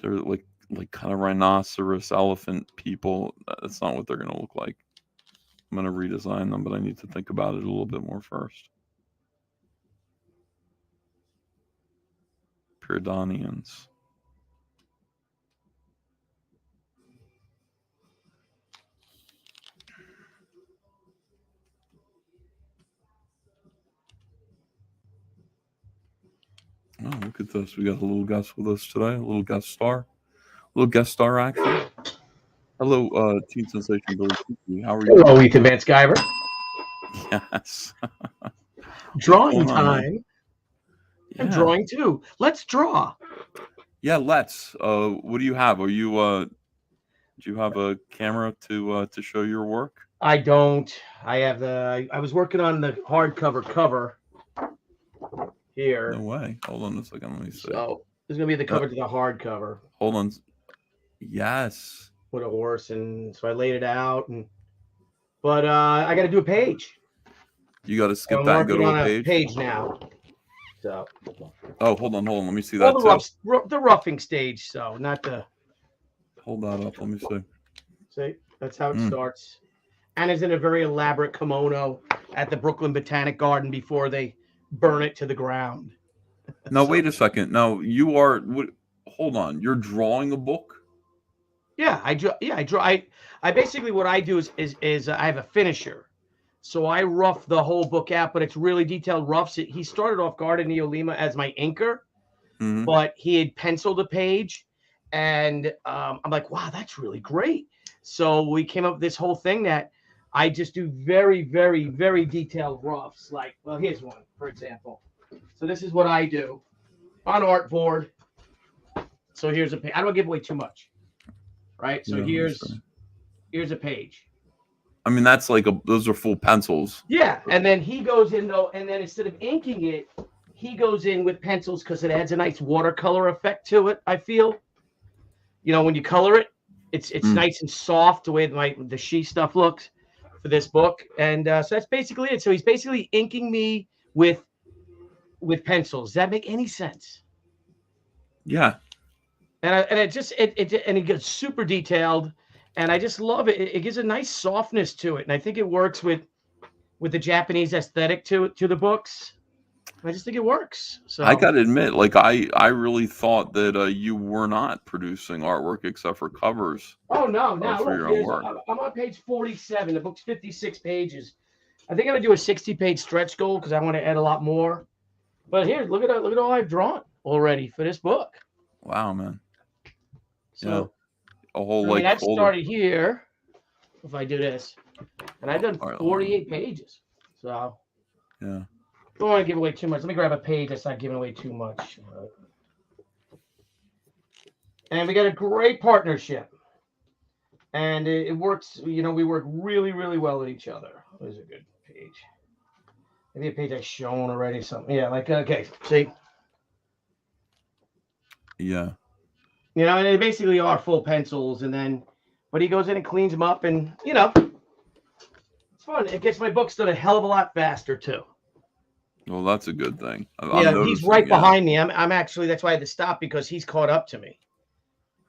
Speaker 4: they're like kind of rhinoceros, elephant people. That's not what they're going to look like. I'm going to redesign them, but I need to think about it a little bit more first. Pyridonians. Oh, look at this. We got a little guest with us today. A little guest star. A little guest star action. Hello, Teen Sensation Billy. How are you?
Speaker 6: Hello, Ethan Van Sciver.
Speaker 4: Yes.
Speaker 6: Drawing time.
Speaker 4: Yeah.
Speaker 6: I'm drawing too. Let's draw.
Speaker 4: Yeah, let's. What do you have? Are you do you have a camera to show your work?
Speaker 6: I don't. I have I was working on the hardcover cover here.
Speaker 4: No way. Hold on a second. Let me see.
Speaker 6: So this is gonna be the cover to the hardcover.
Speaker 4: Hold on. Yes.
Speaker 6: With a horse, and so I laid it out, but I got to do a page.
Speaker 4: You got to skip that and go to a
Speaker 6: page now. So.
Speaker 4: Oh, hold on. Let me see that
Speaker 6: the roughing stage. So not the.
Speaker 4: Hold that up. Let me see.
Speaker 6: See, that's how it starts. Anna's in a very elaborate kimono at the Brooklyn Botanic Garden before they burn it to the ground.
Speaker 4: Now wait a second. Now you are. Hold on. You're drawing a book.
Speaker 6: Yeah, I draw. I basically what I do is I have a finisher, so I rough the whole book out, but it's really detailed roughs. He started off Garden Neolima as my inker, but he had penciled a page, and I'm like, wow, that's really great. So we came up with this whole thing that I just do very, very, very detailed roughs. Like, well, here's one, for example. So this is what I do on artboard. So here's a page. I don't give away too much. right? So
Speaker 4: Yeah, that's right.
Speaker 6: here's a page.
Speaker 4: I mean, that's like those are full pencils.
Speaker 6: Yeah, and then he goes in though, and then instead of inking it, he goes in with pencils because it adds a nice watercolor effect to it. I feel, when you color it, it's nice and soft the way the she stuff looks for this book, and so that's basically it. So he's basically inking me with pencils. Does that make any sense?
Speaker 4: Yeah.
Speaker 6: And he gets super detailed, and I just love it. It gives a nice softness to it, and I think it works with the Japanese aesthetic to the books. I just think it works. So
Speaker 4: I gotta admit, like I really thought that you were not producing artwork except for covers.
Speaker 6: Oh no,
Speaker 4: for your own work.
Speaker 6: I'm on page 47. The book's 56 pages. I think I'm gonna do a 60-page stretch goal because I want to add a lot more. But here, look at all I've drawn already for this book.
Speaker 4: Wow, man.
Speaker 6: So
Speaker 4: a whole
Speaker 6: that started here. If I do this, and I've done 48 pages. So
Speaker 4: yeah.
Speaker 6: Don't want to give away too much. Let me grab a page that's not giving away too much. And we got a great partnership. And it works, we work really, really well with each other. There's a good page. Maybe a page I've shown already. Something. Yeah, okay. See?
Speaker 4: Yeah.
Speaker 6: And they basically are full pencils. But he goes in and cleans them up. And, it's fun. It gets my books done a hell of a lot faster, too.
Speaker 4: Well, that's a good thing.
Speaker 6: He's right behind me. I'm actually, that's why I had to stop because he's caught up to me.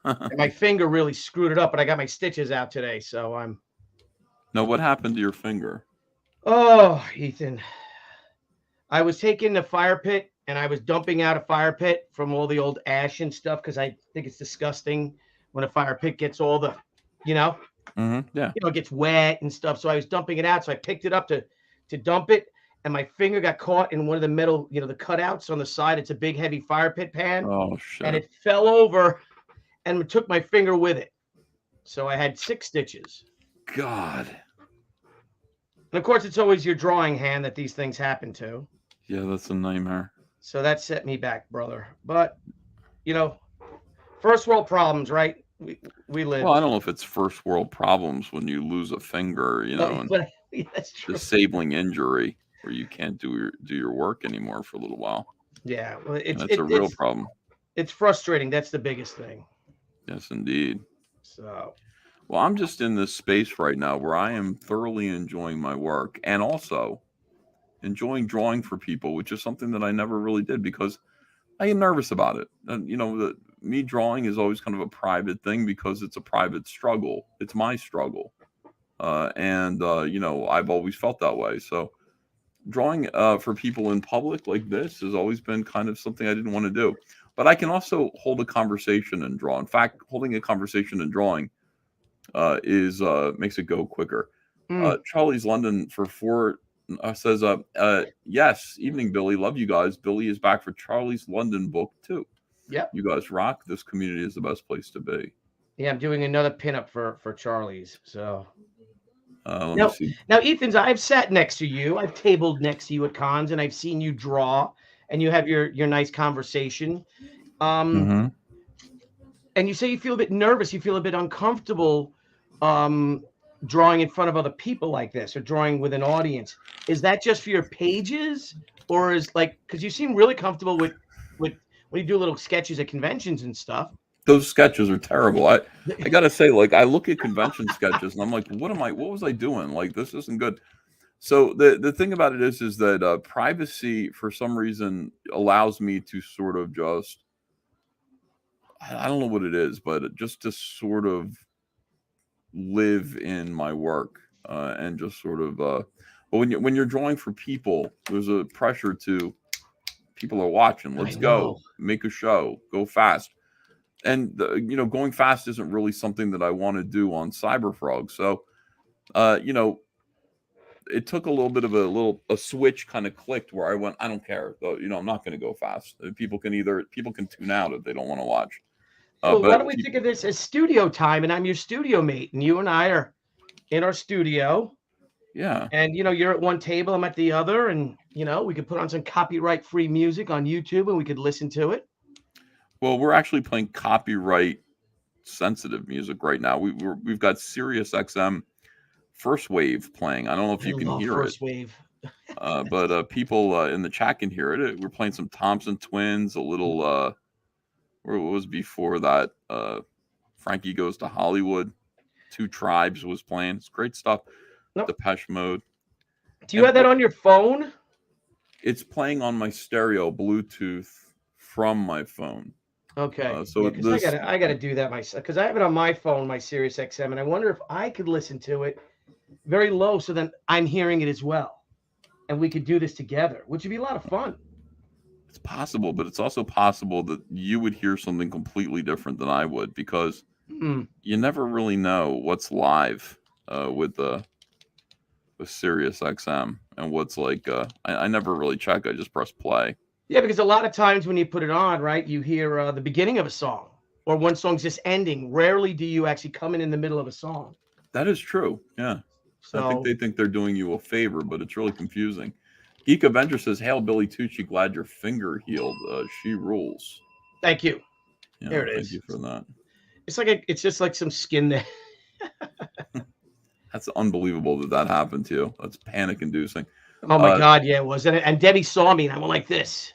Speaker 6: And my finger really screwed it up, but I got my stitches out today, so I'm.
Speaker 4: Now, what happened to your finger?
Speaker 6: Oh, Ethan. I was taking the fire pit and I was dumping out a fire pit from all the old ash and stuff because I think it's disgusting when a fire pit gets all the,
Speaker 4: Mm-hmm. Yeah.
Speaker 6: It gets wet and stuff. So I was dumping it out. So I picked it up to dump it. And my finger got caught in one of the metal, the cutouts on the side. It's a big, heavy fire pit pan.
Speaker 4: Oh, shit.
Speaker 6: And it fell over and took my finger with it. So I had 6 stitches.
Speaker 4: God.
Speaker 6: And, of course, it's always your drawing hand that these things happen to.
Speaker 4: Yeah, that's a nightmare.
Speaker 6: So that set me back, brother. But, first world problems, right? We live.
Speaker 4: Well, I don't know if it's first world problems when you lose a finger, and
Speaker 6: that's true.
Speaker 4: Disabling injury. Where you can't do your work anymore for a little while.
Speaker 6: Yeah, well, it's
Speaker 4: a real problem.
Speaker 6: It's frustrating. That's the biggest thing.
Speaker 4: Yes, indeed.
Speaker 6: So,
Speaker 4: well, I'm just in this space right now where I am thoroughly enjoying my work and also enjoying drawing for people, which is something that I never really did because I get nervous about it. And me drawing is always kind of a private thing because it's a private struggle. It's my struggle, and I've always felt that way. So. Drawing for people in public like this has always been kind of something I didn't want to do. But I can also hold a conversation and draw. In fact, holding a conversation and drawing makes it go quicker. Charlie's London for 4 says, yes, evening, Billy. Love you guys. Billy is back for Charlie's London book 2.
Speaker 6: Yep.
Speaker 4: You guys rock. This community is the best place to be.
Speaker 6: Yeah, I'm doing another pinup for Charlie's. So.
Speaker 4: Now,
Speaker 6: Ethan's, I've sat next to you. I've tabled next to you at cons, and I've seen you draw, and you have your nice conversation. And you say you feel a bit nervous. You feel a bit uncomfortable drawing in front of other people like this or drawing with an audience. Is that just for your pages? Or because you seem really comfortable with when you do little sketches at conventions and stuff.
Speaker 4: Those sketches are terrible. I gotta say, I look at convention sketches and I'm like, what was I doing? This isn't good. So the thing about it is that privacy for some reason allows me to sort of just, I don't know what it is, but just to sort of live in my work and just sort of, but when you're drawing for people, there's a pressure to people are watching. Let's go, make a show, go fast. And, going fast isn't really something that I want to do on Cyberfrog. So, it took a little bit of a switch kind of clicked where I went, I don't care. I'm not going to go fast. People can tune out if they don't want to watch.
Speaker 6: Well, why don't we think of this as studio time? And I'm your studio mate. And you and I are in our studio.
Speaker 4: Yeah.
Speaker 6: And, you're at one table, I'm at the other. And, we could put on some copyright-free music on YouTube and we could listen to it.
Speaker 4: Well, we're actually playing copyright sensitive music right now. We've got Sirius XM First Wave playing. I don't know if you can
Speaker 6: love
Speaker 4: hear it.
Speaker 6: First Wave.
Speaker 4: But people in the chat can hear it. We're playing some Thompson Twins, a little what was before that? Frankie Goes to Hollywood. Two Tribes was playing. It's great stuff.
Speaker 6: Nope.
Speaker 4: Depeche Mode.
Speaker 6: Do you have that on your phone?
Speaker 4: It's playing on my stereo Bluetooth from my phone.
Speaker 6: Okay.
Speaker 4: So
Speaker 6: I gotta do that myself because I have it on my phone, my Sirius XM, and I wonder if I could listen to it very low so then I'm hearing it as well. And we could do this together, which would be a lot of fun.
Speaker 4: It's possible, but it's also possible that you would hear something completely different than I would because you never really know what's live with Sirius XM and what's like. I never really check. I just press play.
Speaker 6: Yeah, because a lot of times when you put it on, right, you hear the beginning of a song or one song's just ending. Rarely do you actually come in the middle of a song.
Speaker 4: That is true. Yeah.
Speaker 6: So,
Speaker 4: I think they think they're doing you a favor, but it's really confusing. Geek Avenger says, "Hail Billy Tucci, glad your finger healed. She rules."
Speaker 6: Thank you.
Speaker 4: Yeah,
Speaker 6: There it
Speaker 4: thank
Speaker 6: is.
Speaker 4: you for that.
Speaker 6: It's like it's just like some skin there.
Speaker 4: That's unbelievable that happened to you. That's panic-inducing.
Speaker 6: Oh my God, yeah, it was. And Debbie saw me, and I went like this.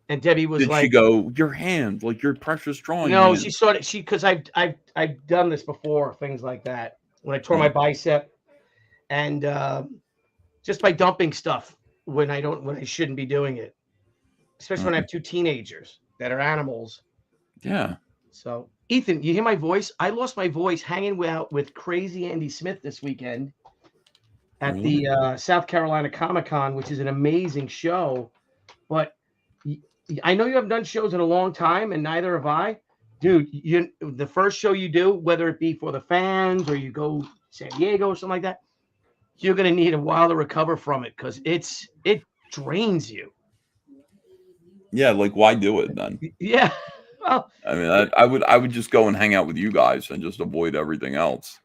Speaker 6: And Debbie was
Speaker 4: Did
Speaker 6: like,
Speaker 4: she go, your hand, like your precious drawing?
Speaker 6: No,
Speaker 4: hand.
Speaker 6: she saw it. Because I've done this before, things like that. When I tore my bicep, and just by dumping stuff when I shouldn't be doing it, especially when I have two teenagers that are animals.
Speaker 4: Yeah.
Speaker 6: So, Ethan, you hear my voice? I lost my voice hanging out with Crazy Andy Smith this weekend at the South Carolina Comic-Con, which is an amazing show. But I know you haven't done shows in a long time, and neither have I. Dude, the first show you do, whether it be for the fans or you go San Diego or something like that, you're going to need a while to recover from it because it drains you.
Speaker 4: Yeah, like why do it then?
Speaker 6: Yeah. Well,
Speaker 4: I mean, I would just go and hang out with you guys and just avoid everything else.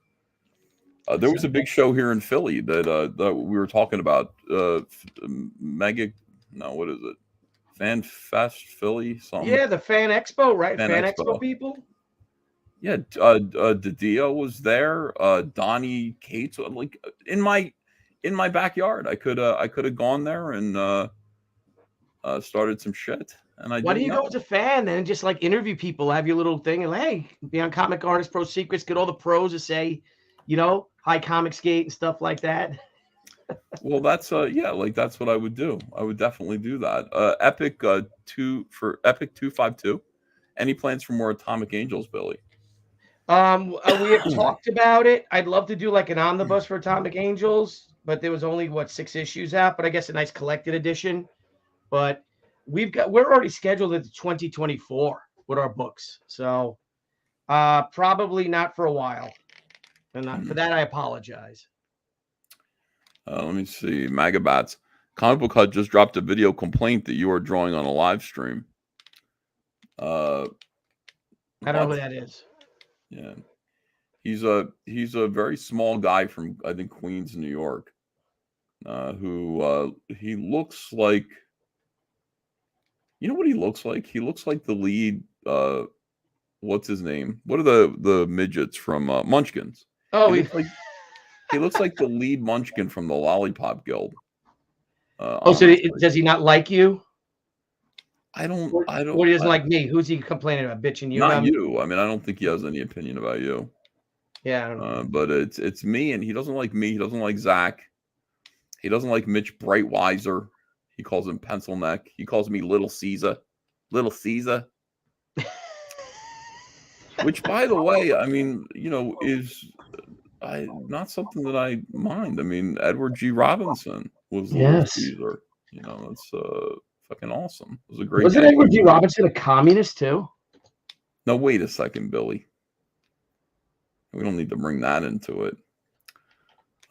Speaker 4: There was a big show here in Philly that we were talking about. What is it? Fan Fest Philly? Something.
Speaker 6: Yeah, the Fan Expo, right?
Speaker 4: Fan
Speaker 6: Expo people.
Speaker 4: Yeah, Didio was there. Donnie Cates, like in my backyard. I could have gone there and started some shit. And
Speaker 6: Why don't you go as a fan then and just like interview people, have your little thing, and hey, be on Comic Artist Pro Secrets, get all the pros to say, hi Comicsgate and stuff like that.
Speaker 4: Well, that's that's what I would do. I would definitely do that. Epic 252. Any plans for more Atomic Angels, Billy?
Speaker 6: We have talked about it. I'd love to do like an omnibus for Atomic Angels, but there was only 6 issues out, but I guess a nice collected edition. But we're already scheduled at 2024 with our books. So probably not for a while. And for that I apologize.
Speaker 4: Let me see. Magabats. Comic Book Hut just dropped a video complaint that you are drawing on a live stream.
Speaker 6: I don't know who that is.
Speaker 4: Yeah. He's a very small guy from, I think, Queens, New York. Who he looks like, you know what he looks like? He looks like the lead what's his name? What are the midgets from Munchkins?
Speaker 6: Oh,
Speaker 4: he looks like the lead Munchkin from the Lollipop Guild.
Speaker 6: So does he not like you?
Speaker 4: I don't.
Speaker 6: Or he doesn't like me? Who's he complaining about? Bitching you?
Speaker 4: Not you. I mean, I don't think he has any opinion about you.
Speaker 6: Yeah, I don't know.
Speaker 4: But it's me, and he doesn't like me. He doesn't like Zach. He doesn't like Mitch Brightweiser. He calls him Pencil Neck. He calls me Little Caesar. Little Caesar. Which, by the way, I mean, is not something that I mind. I mean, Edward G. Robinson was Little Caesar. That's fucking awesome. It was a great.
Speaker 6: Wasn't Edward G. Robinson a communist too?
Speaker 4: No, wait a second, Billy. We don't need to bring that into it.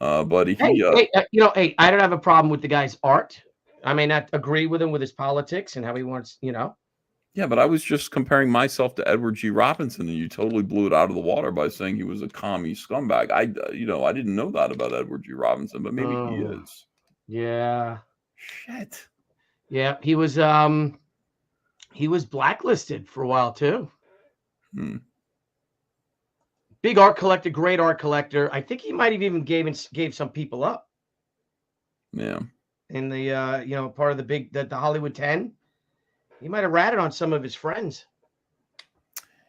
Speaker 4: But he.
Speaker 6: Hey, I don't have a problem with the guy's art. I may not agree with him with his politics and how he wants,
Speaker 4: Yeah, but I was just comparing myself to Edward G. Robinson, and you totally blew it out of the water by saying he was a commie scumbag. I didn't know that about Edward G. Robinson, but maybe he is.
Speaker 6: Yeah.
Speaker 4: Shit.
Speaker 6: Yeah, he was blacklisted for a while too. big art collector, great art collector. I think he might have even gave some people up
Speaker 4: Yeah.
Speaker 6: in the part of the Hollywood 10. He might have ratted on some of his friends.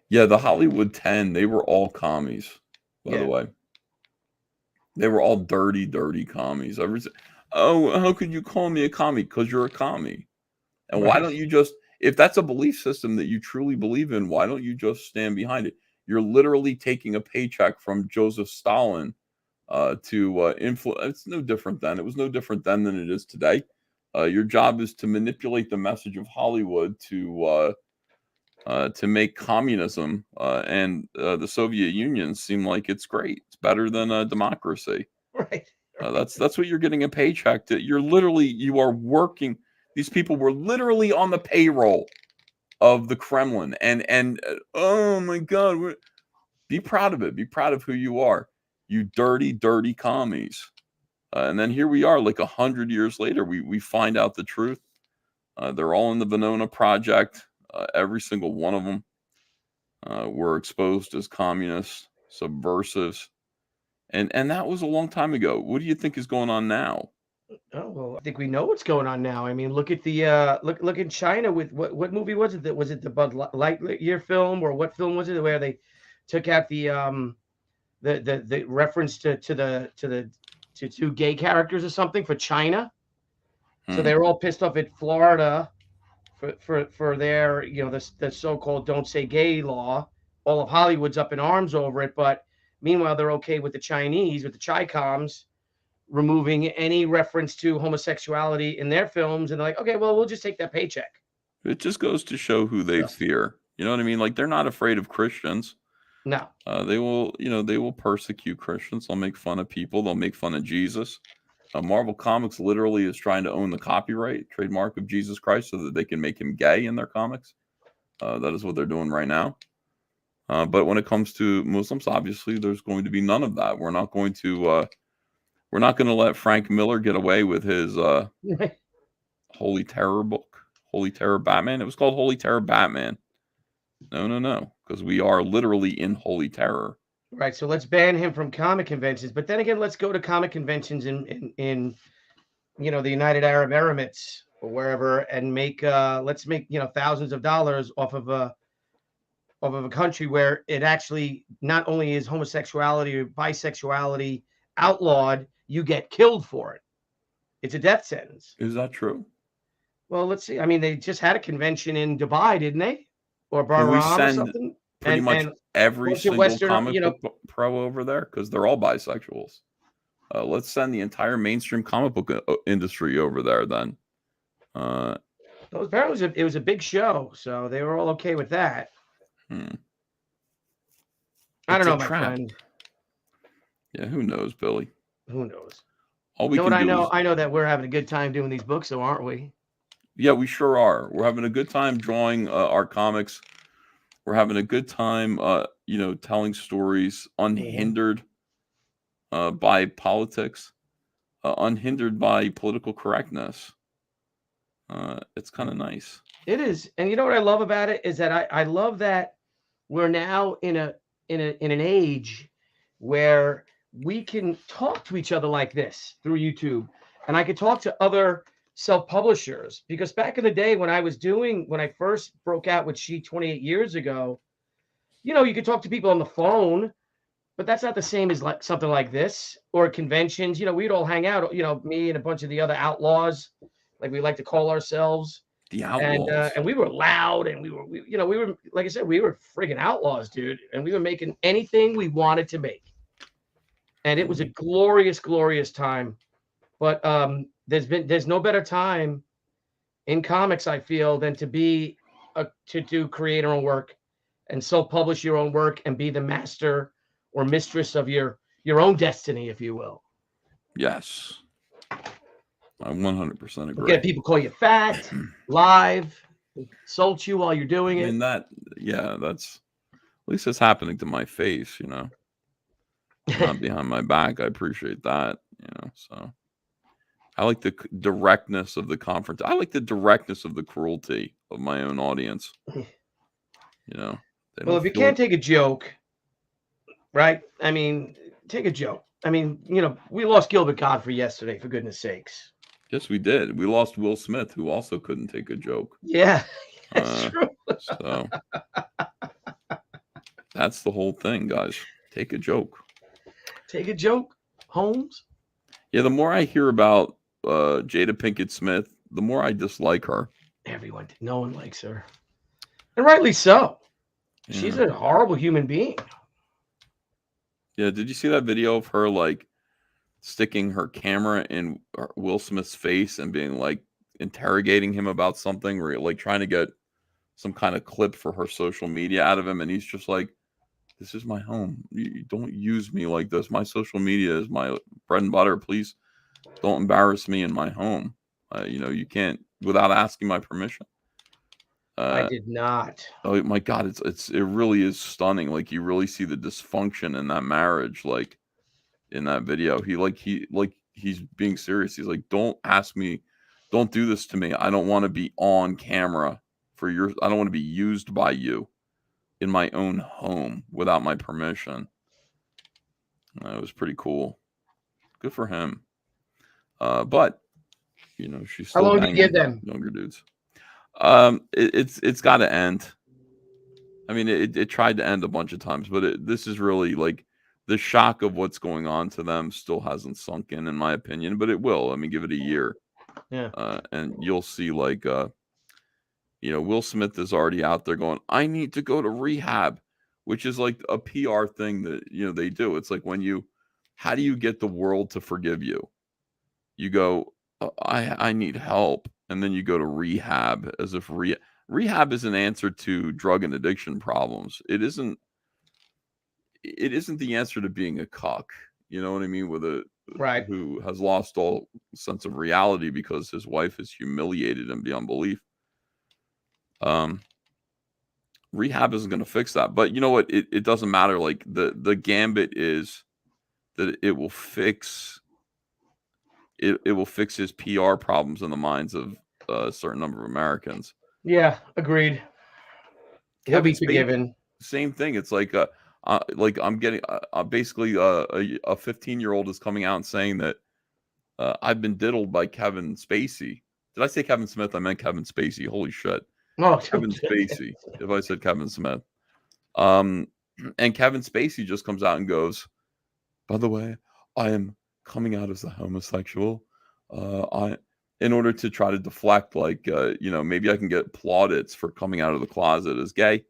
Speaker 4: Yeah, the Hollywood 10, they were all commies, by the way. They were all dirty, dirty commies. Oh, how could you call me a commie? Because you're a commie. And why don't you just, if that's a belief system that you truly believe in, why don't you just stand behind it? You're literally taking a paycheck from Joseph Stalin to influence. It's no different then. It was no different then than it is today. Your job is to manipulate the message of Hollywood to make communism and the Soviet Union seem like it's great. It's better than a democracy.
Speaker 6: Right.
Speaker 4: That's what you're getting a paycheck to. You are working. These people were literally on the payroll of the Kremlin. And oh my God, be proud of it. Be proud of who you are. You dirty, dirty commies. And then here we are, like 100 years later, we find out the truth. They're all in the Venona Project. Every single one of them were exposed as communists, subversives. And that was a long time ago. What do you think is going on now?
Speaker 6: Oh, well, I think we know what's going on now. I mean, look at the look in China with what movie was it? Was it the Bud Lightyear film, or what film was it where they took out the reference to two gay characters or something for China? So they were all pissed off at Florida for their the so-called "Don't Say Gay" law. All of Hollywood's up in arms over it, but meanwhile they're okay with the Chinese, with the Chi-Coms, removing any reference to homosexuality in their films, and they're like, okay, well, we'll just take that paycheck.
Speaker 4: It just goes to show who they fear. You know what I mean? Like, they're not afraid of Christians.
Speaker 6: No.
Speaker 4: They will persecute Christians. They'll make fun of people. They'll make fun of Jesus. Marvel Comics literally is trying to own the copyright trademark of Jesus Christ so that they can make him gay in their comics. That is what they're doing right now. But when it comes to Muslims, obviously, there's going to be none of that. We're not going to let Frank Miller get away with his Holy Terror book, Holy Terror Batman. It was called Holy Terror Batman. No, because we are literally in Holy Terror.
Speaker 6: Right. So let's ban him from comic conventions. But then again, let's go to comic conventions in the United Arab Emirates or wherever, and let's make thousands of dollars off of a country where it actually not only is homosexuality or bisexuality outlawed, you get killed for it. It's a death sentence.
Speaker 4: Is that true?
Speaker 6: Well, let's see. I mean, they just had a convention in Dubai, didn't they? Or Bahrain or something?
Speaker 4: Pretty much every single comic book pro over there, because they're all bisexuals. Let's send the entire mainstream comic book industry over there then.
Speaker 6: Apparently it was a big show, so they were all okay with that. I don't know, my friend.
Speaker 4: Yeah, who knows, Billy?
Speaker 6: Who knows?
Speaker 4: All we can do
Speaker 6: I know that we're having a good time doing these books, so aren't we?
Speaker 4: Yeah, we sure are. We're having a good time drawing our comics. We're having a good time, telling stories unhindered by politics, unhindered by political correctness. It's kind of nice.
Speaker 6: It is, and you know what I love about it is that I love that we're now in an age where we can talk to each other like this through YouTube, and I could talk to other self-publishers, because back in the day when I first broke out with She 28 years ago, you could talk to people on the phone, but that's not the same as like something like this or conventions. We'd all hang out, me and a bunch of the other outlaws, like we like to call ourselves.
Speaker 4: The outlaws.
Speaker 6: And we were loud, and we were, like I said, we were friggin' outlaws, dude. And we were making anything we wanted to make. And it was a glorious, glorious time. But there's no better time in comics, I feel, than to create our own work and self-publish your own work and be the master or mistress of your own destiny, if you will.
Speaker 4: Yes. I 100% agree.
Speaker 6: Again, people call you fat, live, insult you while you're doing it.
Speaker 4: And that's at least it's happening to my face, not behind my back. I appreciate that, so I like the directness of the conference. I like the directness of the cruelty of my own audience.
Speaker 6: Well, if you can't take a joke, right? I mean, take a joke. I mean, we lost Gilbert Godfrey yesterday, for goodness sakes.
Speaker 4: Yes, we did. We lost Will Smith, who also couldn't take a joke.
Speaker 6: Yeah, that's true.
Speaker 4: So that's the whole thing, guys. Take a joke.
Speaker 6: Take a joke, Holmes.
Speaker 4: Yeah, the more I hear about Jada Pinkett Smith, the more I dislike her.
Speaker 6: No one likes her. And rightly so.
Speaker 4: Yeah.
Speaker 6: She's a horrible human being.
Speaker 4: Yeah, did you see that video of her like sticking her camera in Will Smith's face and being like interrogating him about something, or like trying to get some kind of clip for her social media out of him, and he's just like, "This is my home. You don't use me like this. My social media is my bread and butter. Please don't embarrass me in my home. You can't without asking my permission."
Speaker 6: I did not.
Speaker 4: Oh my God, it really is stunning. Like you really see the dysfunction in that marriage. Like in that video, he's being serious. He's like, "Don't ask me, don't do this to me. I don't want to be on camera I don't want to be used by you in my own home without my permission." It was pretty cool. Good for him. But she's still
Speaker 6: How long do you
Speaker 4: banging
Speaker 6: give them?
Speaker 4: younger dudes. It's got to end. I mean, it tried to end a bunch of times, but this is really like the shock of what's going on to them still hasn't sunk in my opinion, but it will. I mean, give it a year.
Speaker 6: Yeah.
Speaker 4: And you'll see like, Will Smith is already out there going, "I need to go to rehab," which is like a PR thing that, they do. It's like how do you get the world to forgive you? You go, I need help. And then you go to rehab as if rehab is an answer to drug and addiction problems. It isn't the answer to being a cuck. You know what I mean?
Speaker 6: Right.
Speaker 4: Who has lost all sense of reality because his wife has humiliated him beyond belief. Rehab isn't going to fix that, but you know what? It doesn't matter. Like the gambit is that it will fix his PR problems in the minds of a certain number of Americans.
Speaker 6: Yeah, agreed. He'll be forgiven.
Speaker 4: Same thing. It's like I'm getting basically a 15-year-old is coming out and saying that I've been diddled by Kevin Spacey. Did I say Kevin Smith? I meant Kevin Spacey. Holy shit.
Speaker 6: Oh,
Speaker 4: Kevin Spacey. If I said Kevin Smith. And Kevin Spacey just comes out and goes, "By the way, I am coming out as a homosexual. In order to try to deflect, like, maybe I can get plaudits for coming out of the closet as gay.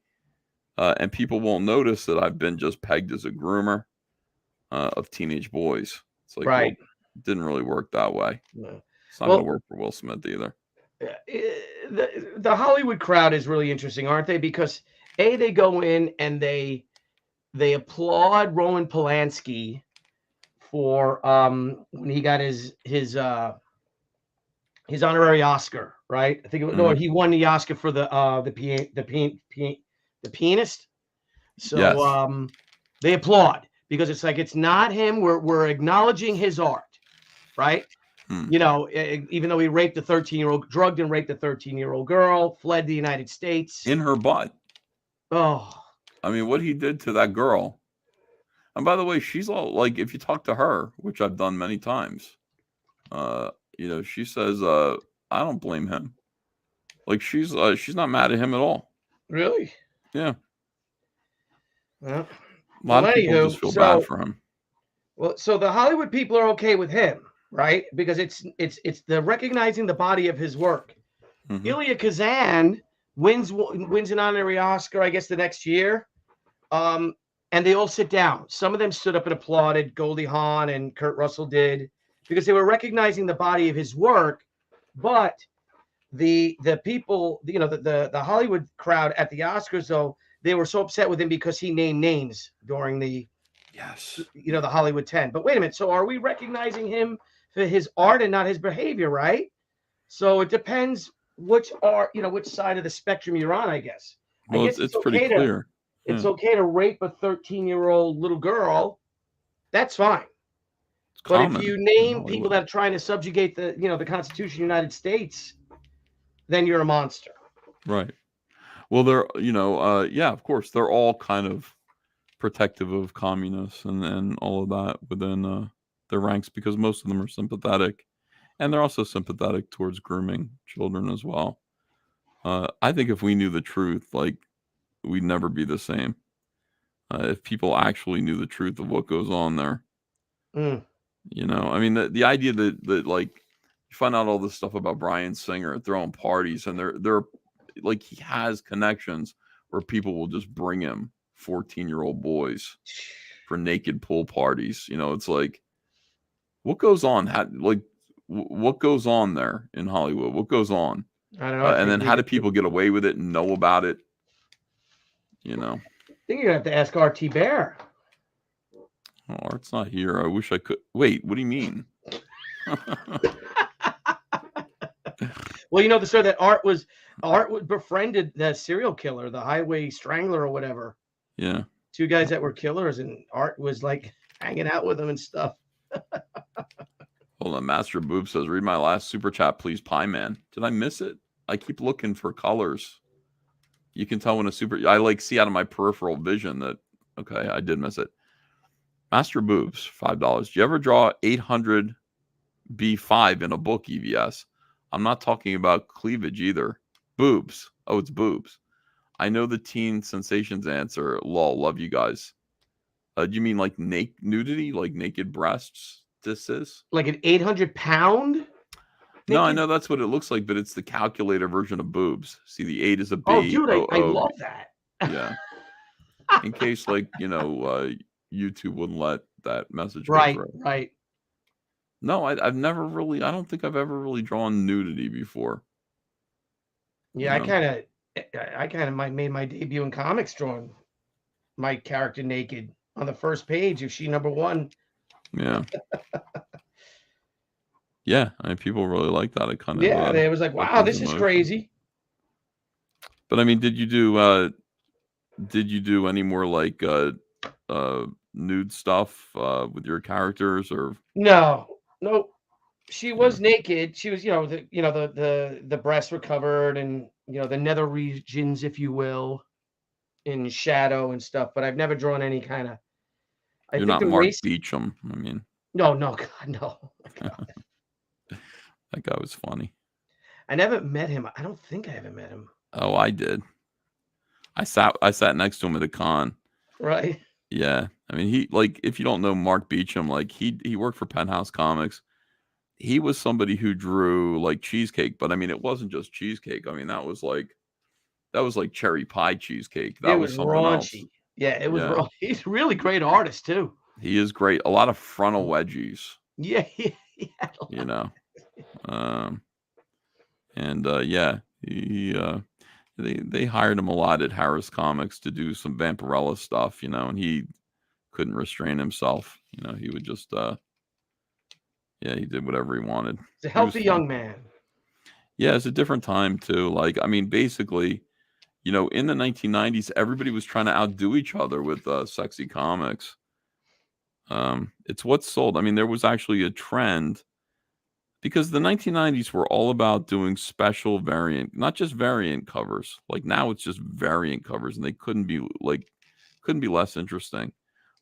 Speaker 4: And people won't notice that I've been just pegged as a groomer of teenage boys." It's like,
Speaker 6: right.
Speaker 4: Well, it didn't really work that way.
Speaker 6: No.
Speaker 4: It's not going to work for Will Smith either.
Speaker 6: The Hollywood crowd is really interesting, aren't they? Because they go in and they applaud Roman Polanski for when he got his honorary Oscar, right? I think no, he won the Oscar for the pianist. So
Speaker 4: Yes.
Speaker 6: They applaud because it's like it's not him. We're acknowledging his art, right? Even though he raped a 13-year-old, drugged and raped a 13-year-old girl, fled the United States
Speaker 4: In her butt.
Speaker 6: Oh,
Speaker 4: I mean, what he did to that girl. And by the way, she's all like, if you talk to her, which I've done many times, she says, "I don't blame him." Like she's not mad at him at all.
Speaker 6: really?
Speaker 4: Yeah.
Speaker 6: Well,
Speaker 4: A lot of people just feel bad for him.
Speaker 6: Well, so the Hollywood people are okay with him, right? Because it's the recognizing the body of his work.
Speaker 4: Mhm.
Speaker 6: Elia Kazan wins an honorary Oscar, I guess, the next year. And they all sit down. Some of them stood up and applauded. Goldie Hawn and Kurt Russell did, because they were recognizing the body of his work. But the people, the Hollywood crowd at the Oscars, though, they were so upset with him because he named names during the Hollywood 10. But wait a minute. So are we recognizing him for his art and not his behavior, right? So it depends which side of the spectrum you're on, I guess.
Speaker 4: Well, it's pretty clear.
Speaker 6: It's okay to rape a 13-year-old little girl. That's fine. But if you name people that are trying to subjugate the Constitution of the United States, then you're a monster.
Speaker 4: Right. Well, they're, of course, they're all kind of protective of communists and all of that within their ranks, because most of them are sympathetic, and they're also sympathetic towards grooming children as well. I think if we knew the truth, like, we'd never be the same. If people actually knew the truth of what goes on there, you know, I mean, the idea that like you find out all this stuff about Bryan Singer throwing parties, and they're like, he has connections where people will just bring him 14-year-old boys for naked pool parties. You know, it's like, what goes on? What goes on there in Hollywood? What goes on?
Speaker 6: I don't know.
Speaker 4: And then how do people get away with it and know about it? You know,
Speaker 6: I think you're gonna have to ask RT Bear.
Speaker 4: oh, Art's not here. I wish I could. Wait, what do you mean?
Speaker 6: Well, you know the story that Art befriended the serial killer, the highway strangler or whatever.
Speaker 4: Yeah.
Speaker 6: Two guys that were killers, and Art was like hanging out with them and stuff.
Speaker 4: Hold on. Master Boob says, read my last super chat, please, Pie Man. Did I miss it? I keep looking for colors. You can tell when I like see out of my peripheral vision that, okay, I did miss it. Master Boobs, $5. Do you ever draw 800 B5 in a book, EVS? I'm not talking about cleavage either. Boobs. Oh, it's boobs. I know the teen sensations answer. Lol, love you guys. Do you mean like nudity, like naked breasts? This is
Speaker 6: like an 800-pound.
Speaker 4: No, I know that's what it looks like, but it's the calculator version of boobs. See, the 8 is a B.
Speaker 6: Oh, dude, I love that.
Speaker 4: Yeah. In case, like, you know, YouTube wouldn't let that message go
Speaker 6: Right,
Speaker 4: through.
Speaker 6: right.
Speaker 4: No, I've never really, I don't think I've ever really drawn nudity before.
Speaker 6: Yeah,
Speaker 4: You know?
Speaker 6: I kind of made my debut in comics drawing my character naked on the first page of She Number 1.
Speaker 4: Yeah. Yeah, I mean, people really like that. It kind of
Speaker 6: it was like, wow, this is crazy.
Speaker 4: But I mean, did you do any more like nude stuff with your characters, or
Speaker 6: No. She was naked. She was, the breasts were covered, and the nether regions, if you will, in shadow and stuff. But I've never drawn any kind of.
Speaker 4: you're not Mark Beecham? I mean,
Speaker 6: no, God, no. God.
Speaker 4: That guy was funny.
Speaker 6: I never met him. I don't think I ever met him.
Speaker 4: Oh, I did. I sat next to him at a con.
Speaker 6: Right.
Speaker 4: Yeah. I mean, he, like, if you don't know Mark Beecham, like he worked for Penthouse Comics. He was somebody who drew like cheesecake, but I mean, it wasn't just cheesecake. I mean, that was like cherry pie cheesecake. That was something
Speaker 6: raunchy.
Speaker 4: else.
Speaker 6: Yeah, it was raunchy. He's a really great artist too.
Speaker 4: He is great. A lot of frontal wedgies.
Speaker 6: Yeah.
Speaker 4: You know. Yeah, they hired him a lot at Harris Comics to do some Vampirella stuff, you know, and he couldn't restrain himself. You know, he would just he did whatever he wanted.
Speaker 6: It's a healthy young man.
Speaker 4: Yeah, it's a different time too. Like, I mean, basically, you know, in the 1990s, everybody was trying to outdo each other with sexy comics. It's what sold. I mean, there was actually a trend, because the 1990s were all about doing special variant, not just variant covers. Like now it's just variant covers, and they couldn't be less interesting.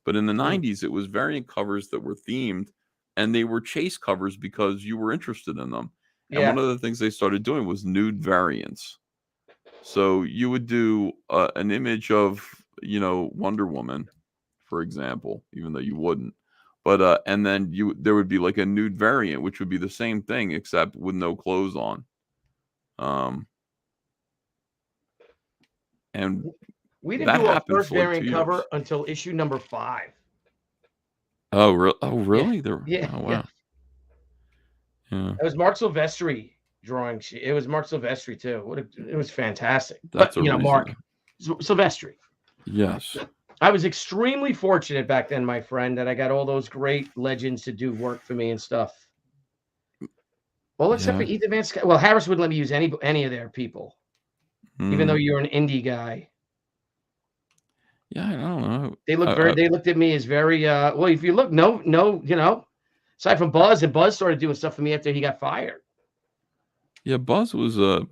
Speaker 4: But in the 90s, it was variant covers that were themed, and they were chase covers because you were interested in them. And one of the things they started doing was nude variants. So you would do an image of, you know, Wonder Woman, for example, even though you wouldn't. But and then there would be like a nude variant, which would be the same thing except with no clothes on. And
Speaker 6: we didn't do our first variant cover until issue number 5.
Speaker 4: Oh, really?
Speaker 6: Yeah.
Speaker 4: Oh, wow. Yeah.
Speaker 6: It was Mark Silvestri drawing. It was Mark Silvestri too. It was fantastic.
Speaker 4: That's
Speaker 6: Mark Silvestri.
Speaker 4: Yes.
Speaker 6: I was extremely fortunate back then, my friend, that I got all those great legends to do work for me and stuff. Well, except for Ethan Van Sciver. Well, Harris wouldn't let me use any of their people, even though you're an indie guy.
Speaker 4: Yeah, I don't know.
Speaker 6: They looked at me as very well. If you look, no, you know, aside from Buzz, and Buzz started doing stuff for me after he got fired.
Speaker 4: Yeah, Buzz was Buzz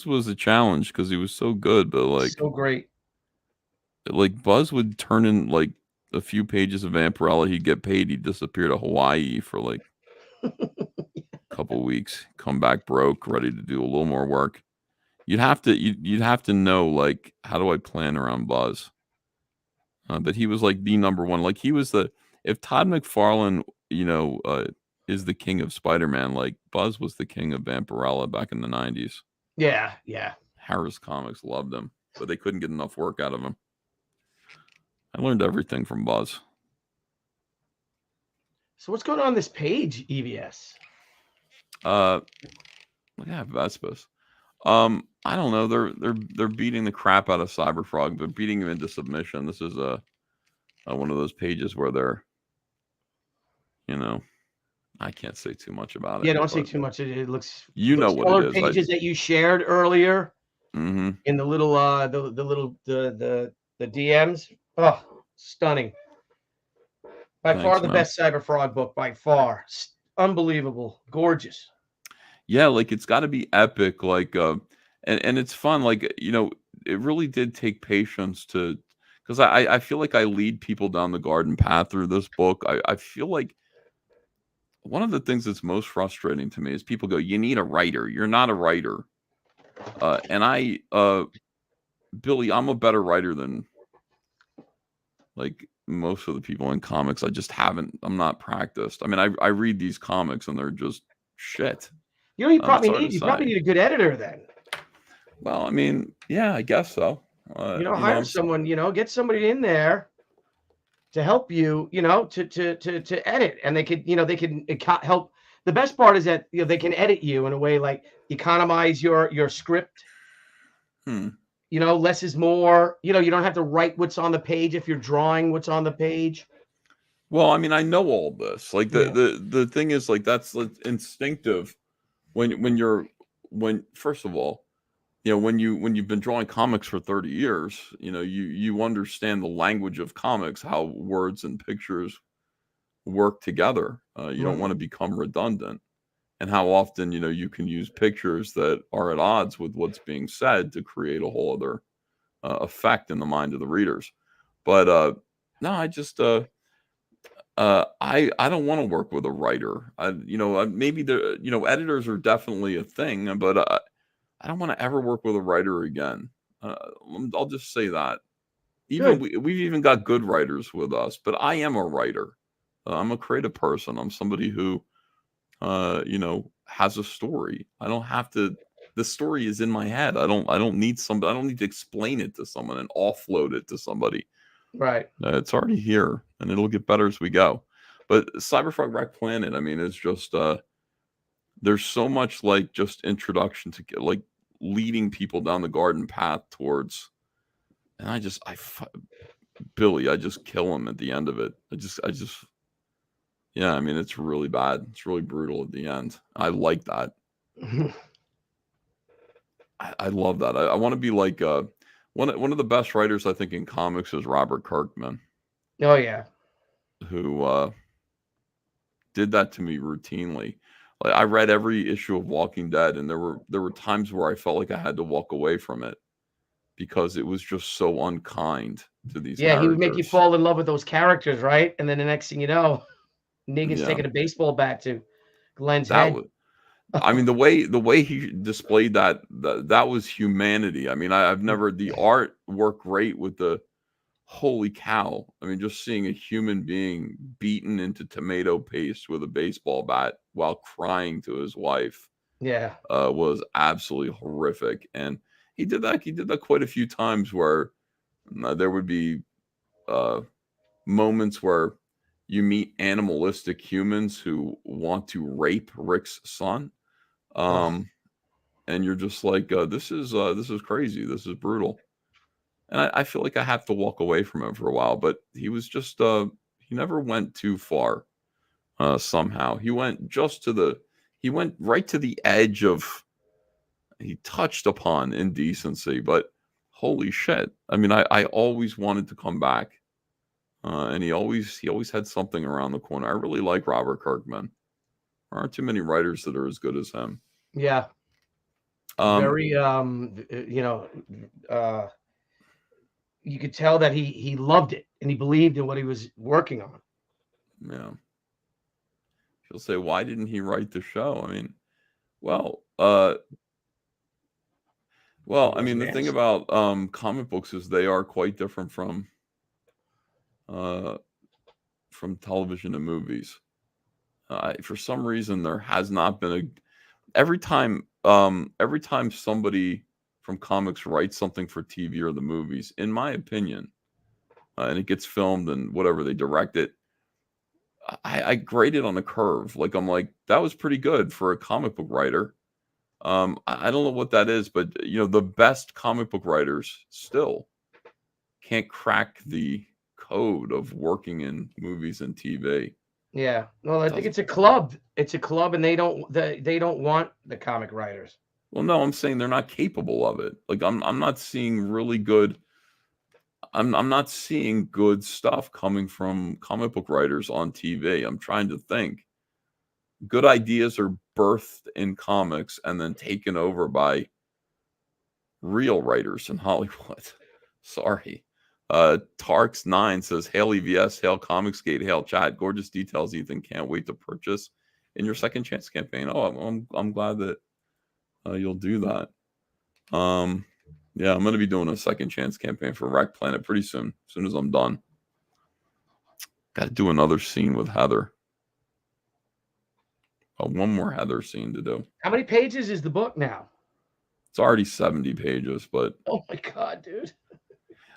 Speaker 4: was a challenge because he was so good, but like
Speaker 6: so great.
Speaker 4: like Buzz would turn in like a few pages of Vampirella, he'd get paid, he'd disappear to Hawaii for like a couple weeks, come back broke, ready to do a little more work. You'd have to know, like, how do I plan around Buzz? But he was like the number one. Like he was if Todd McFarlane, is the king of Spider-Man, like Buzz was the king of Vampirella back in the 90s.
Speaker 6: Yeah.
Speaker 4: Harris Comics loved him, but they couldn't get enough work out of him. I learned everything from Buzz.
Speaker 6: So what's going on this page, EVS?
Speaker 4: Look at Vespus. I don't know. They're beating the crap out of Cyberfrog. They're beating him into submission. This is one of those pages where they're, I can't say too much about it.
Speaker 6: Yeah, don't say too much. It looks.
Speaker 4: Know what it is.
Speaker 6: Pages that you shared earlier
Speaker 4: Mm-hmm.
Speaker 6: in the little the DMs. Oh, stunning! By far the best Cyberfrog book. By far, unbelievable, gorgeous.
Speaker 4: Yeah, like it's got to be epic. Like, and it's fun. Like, it really did take patience because I feel like I lead people down the garden path through this book. I feel like one of the things that's most frustrating to me is people go, "You need a writer. You're not a writer." And Billy, I'm a better writer than like most of the people in comics. I'm not practiced. I mean, I read these comics and they're just shit.
Speaker 6: You probably need a good editor then.
Speaker 4: Well, I mean, yeah, I guess so.
Speaker 6: Hire someone, get somebody in there to help you, to edit, and they can help. The best part is that they can edit you in a way like economize your script. Less is more. You don't have to write what's on the page if you're drawing what's on the page.
Speaker 4: Well, I mean, I know all this. Like the thing is, like, that's instinctive when first of all, when you've been drawing comics for 30 years, you understand the language of comics, how words and pictures work together. You don't want to become redundant, and how often you can use pictures that are at odds with what's being said to create a whole other effect in the mind of the readers. But no, I just I don't want to work with a writer. Maybe editors are definitely a thing, but I don't want to ever work with a writer again. I'll just say that. We've even got good writers with us, but I am a writer. I'm a creative person. I'm somebody who, has a story. I don't have to. The story is in my head. I don't need somebody. I don't need to explain it to someone and offload it to somebody.
Speaker 6: Right.
Speaker 4: It's already here, and it'll get better as we go. But Cyberfrog Wreck Planet, I mean, it's just there's so much like just introduction to like leading people down the garden path towards, and Billy, I just kill him at the end of it. Yeah, I mean, it's really bad. It's really brutal at the end. I like that. I love that. I want to be like one of the best writers I think in comics is Robert Kirkman.
Speaker 6: Oh yeah,
Speaker 4: who did that to me routinely. Like I read every issue of Walking Dead, and there were times where I felt like I had to walk away from it because it was just so unkind to these.
Speaker 6: Yeah, he would make you fall in love with those characters, right? And then the next thing you know, Negan's taking a baseball bat to Glenn's head.
Speaker 4: I mean, the way he displayed that was humanity. I mean, I've never, the art worked great with the, holy cow. I mean, just seeing a human being beaten into tomato paste with a baseball bat while crying to his wife.
Speaker 6: Yeah.
Speaker 4: Was absolutely horrific. And he did that quite a few times where there would be moments where you meet animalistic humans who want to rape Rick's son. And you're just like, this is crazy. This is brutal. And I feel like I have to walk away from him for a while, but he was just, he never went too far. Somehow he went right to the edge of, he touched upon indecency, but holy shit. I mean, I always wanted to come back. And he always had something around the corner. I really like Robert Kirkman. There aren't too many writers that are as good as him.
Speaker 6: Yeah. Very, you could tell that he loved it and he believed in what he was working on.
Speaker 4: Yeah. She'll say, why didn't he write the show? I mean, well, I mean, the thing about comic books is they are quite different from television and movies. For some reason, there has not been every time somebody from comics writes something for TV or the movies, in my opinion, and it gets filmed and whatever they direct it, I grade it on a curve. Like, I'm like, that was pretty good for a comic book writer. I don't know what that is, but the best comic book writers still can't crack the code of working in movies and TV.
Speaker 6: Yeah. Well, I think it's a club. It's a club, and they don't want the comic writers.
Speaker 4: Well, no, I'm saying they're not capable of it. Like, I'm not seeing really good. I'm not seeing good stuff coming from comic book writers on TV. I'm trying to think. Good ideas are birthed in comics and then taken over by real writers in Hollywood. Sorry. Tarks9 says, hail EVS, hail Comicsgate, hail chat. Gorgeous details, Ethan. Can't wait to purchase in your second chance campaign. Oh, I'm glad that you'll do that. Yeah, I'm going to be doing a second chance campaign for Wreck Planet pretty soon. As soon as I'm done. Got to do another scene with Heather. One more Heather scene to do.
Speaker 6: How many pages is the book now?
Speaker 4: It's already 70 pages, but...
Speaker 6: Oh, my God, dude.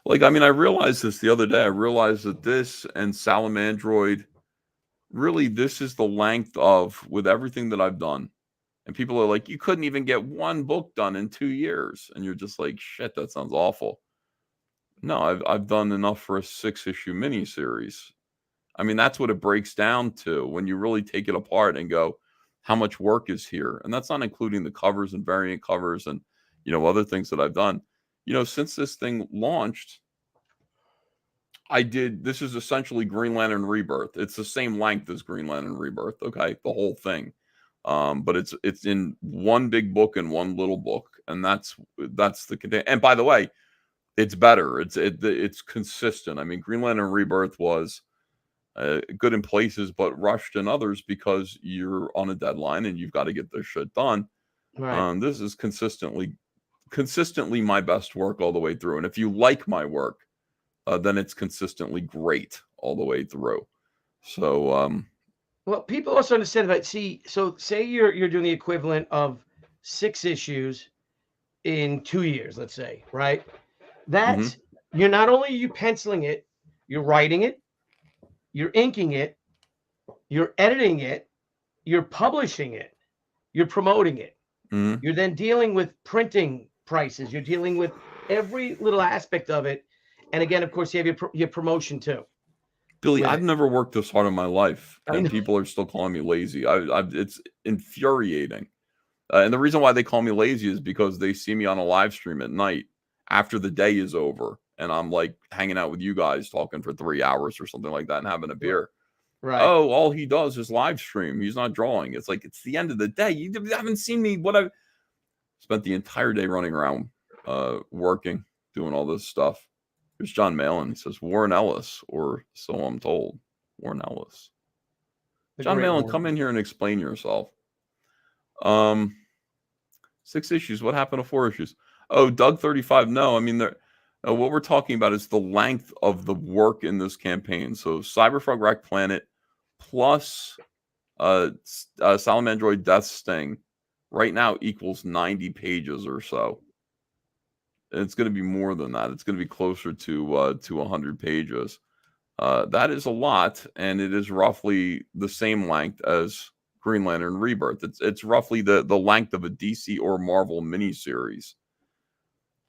Speaker 4: Like, I mean, I realized this the other day. I realized that this and Salamandroid, really, this is the length of, with everything that I've done. And people are like, you couldn't even get one book done in 2 years. And you're just like, shit, that sounds awful. No, I've done enough for a 6-issue miniseries. I mean, that's what it breaks down to when you really take it apart and go, how much work is here? And that's not including the covers and variant covers and, other things that I've done. Since this thing launched, this is essentially Green Lantern Rebirth. It's the same length as Green Lantern Rebirth, okay? The whole thing. But it's in one big book and one little book. And that's the, and by the way, it's better. It's consistent. I mean, Green Lantern Rebirth was good in places, but rushed in others because you're on a deadline and you've got to get this shit done.
Speaker 6: Right.
Speaker 4: This is consistently my best work all the way through. And if you like my work, then it's consistently great all the way through. So,
Speaker 6: well, people also understand about, so say you're doing the equivalent of 6 issues in 2 years, let's say, right? That's, you're not only you penciling it, you're writing it, you're inking it, you're editing it, you're publishing it, you're promoting it. You're then dealing with printing prices. You're dealing with every little aspect of it. And again, of course, you have your promotion too.
Speaker 4: Billy, I've never worked this hard in my life, and people are still calling me lazy. It's infuriating. And the reason why they call me lazy is because they see me on a live stream at night after the day is over, and I'm like hanging out with you guys talking for 3 hours or something like that and having a beer.
Speaker 6: Right.
Speaker 4: Oh, all he does is live stream. He's not drawing. It's like, it's the end of the day. You haven't seen me. What I've spent the entire day running around, working, doing all this stuff. Here's John Malin. He says, Warren Ellis, or so I'm told. Warren Ellis. John Malin, come in here and explain yourself. 6 issues. What happened to 4 issues? Oh, Doug 35. No, I mean, what we're talking about is the length of the work in this campaign. So Cyberfrog Wreck Planet plus Salamandroid Death Sting right now equals 90 pages or so. And it's going to be more than that. It's going to be closer to 100 pages. That is a lot, and it is roughly the same length as Green Lantern Rebirth. It's roughly the length of a DC or Marvel miniseries,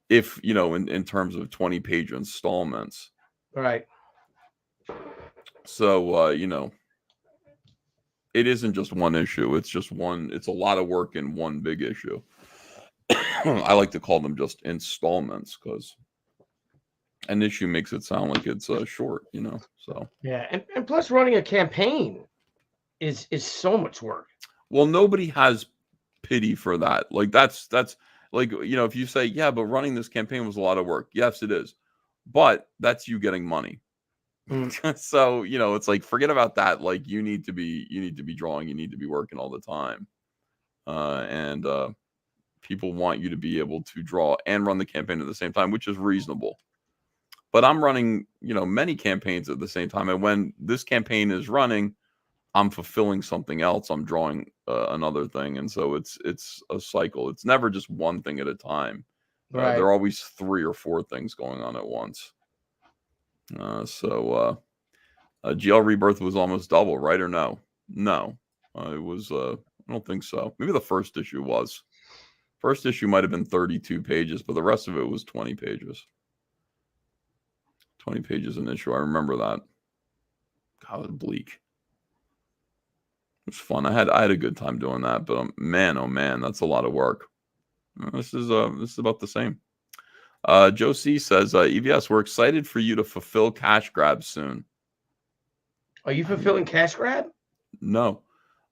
Speaker 4: if in terms of 20-page installments.
Speaker 6: Right.
Speaker 4: So it isn't just one issue. It's a lot of work in one big issue. I like to call them just installments because an issue makes it sound like it's short, so. Yeah.
Speaker 6: And plus running a campaign is so much work.
Speaker 4: Well, nobody has pity for that. Like that's like, if you say, yeah, but running this campaign was a lot of work. Yes, it is. but that's you getting money.
Speaker 6: Mm.
Speaker 4: So, you know, it's like, forget about that. Like, you need to be drawing, you need to be working all the time. And people want you to be able to draw and run the campaign at the same time, which is reasonable. But I'm running, you know, many campaigns at the same time. And when this campaign is running, I'm fulfilling something else. I'm drawing another thing. And so it's a cycle. It's never just one thing at a time.
Speaker 6: Right.
Speaker 4: There are always 3 or 4 things going on at once. GL Rebirth was almost double, right? Or no? No. It was, I don't think so. Maybe the first issue was. First issue might have been 32 pages, but the rest of it was 20 pages. 20 pages an issue. I remember that. God, it was bleak. It was fun. I had a good time doing that, but man, oh man, that's a lot of work. This is about the same. Joe C says, EVS, we're excited for you to fulfill cash grabs soon.
Speaker 6: Are you fulfilling cash grab?
Speaker 4: No.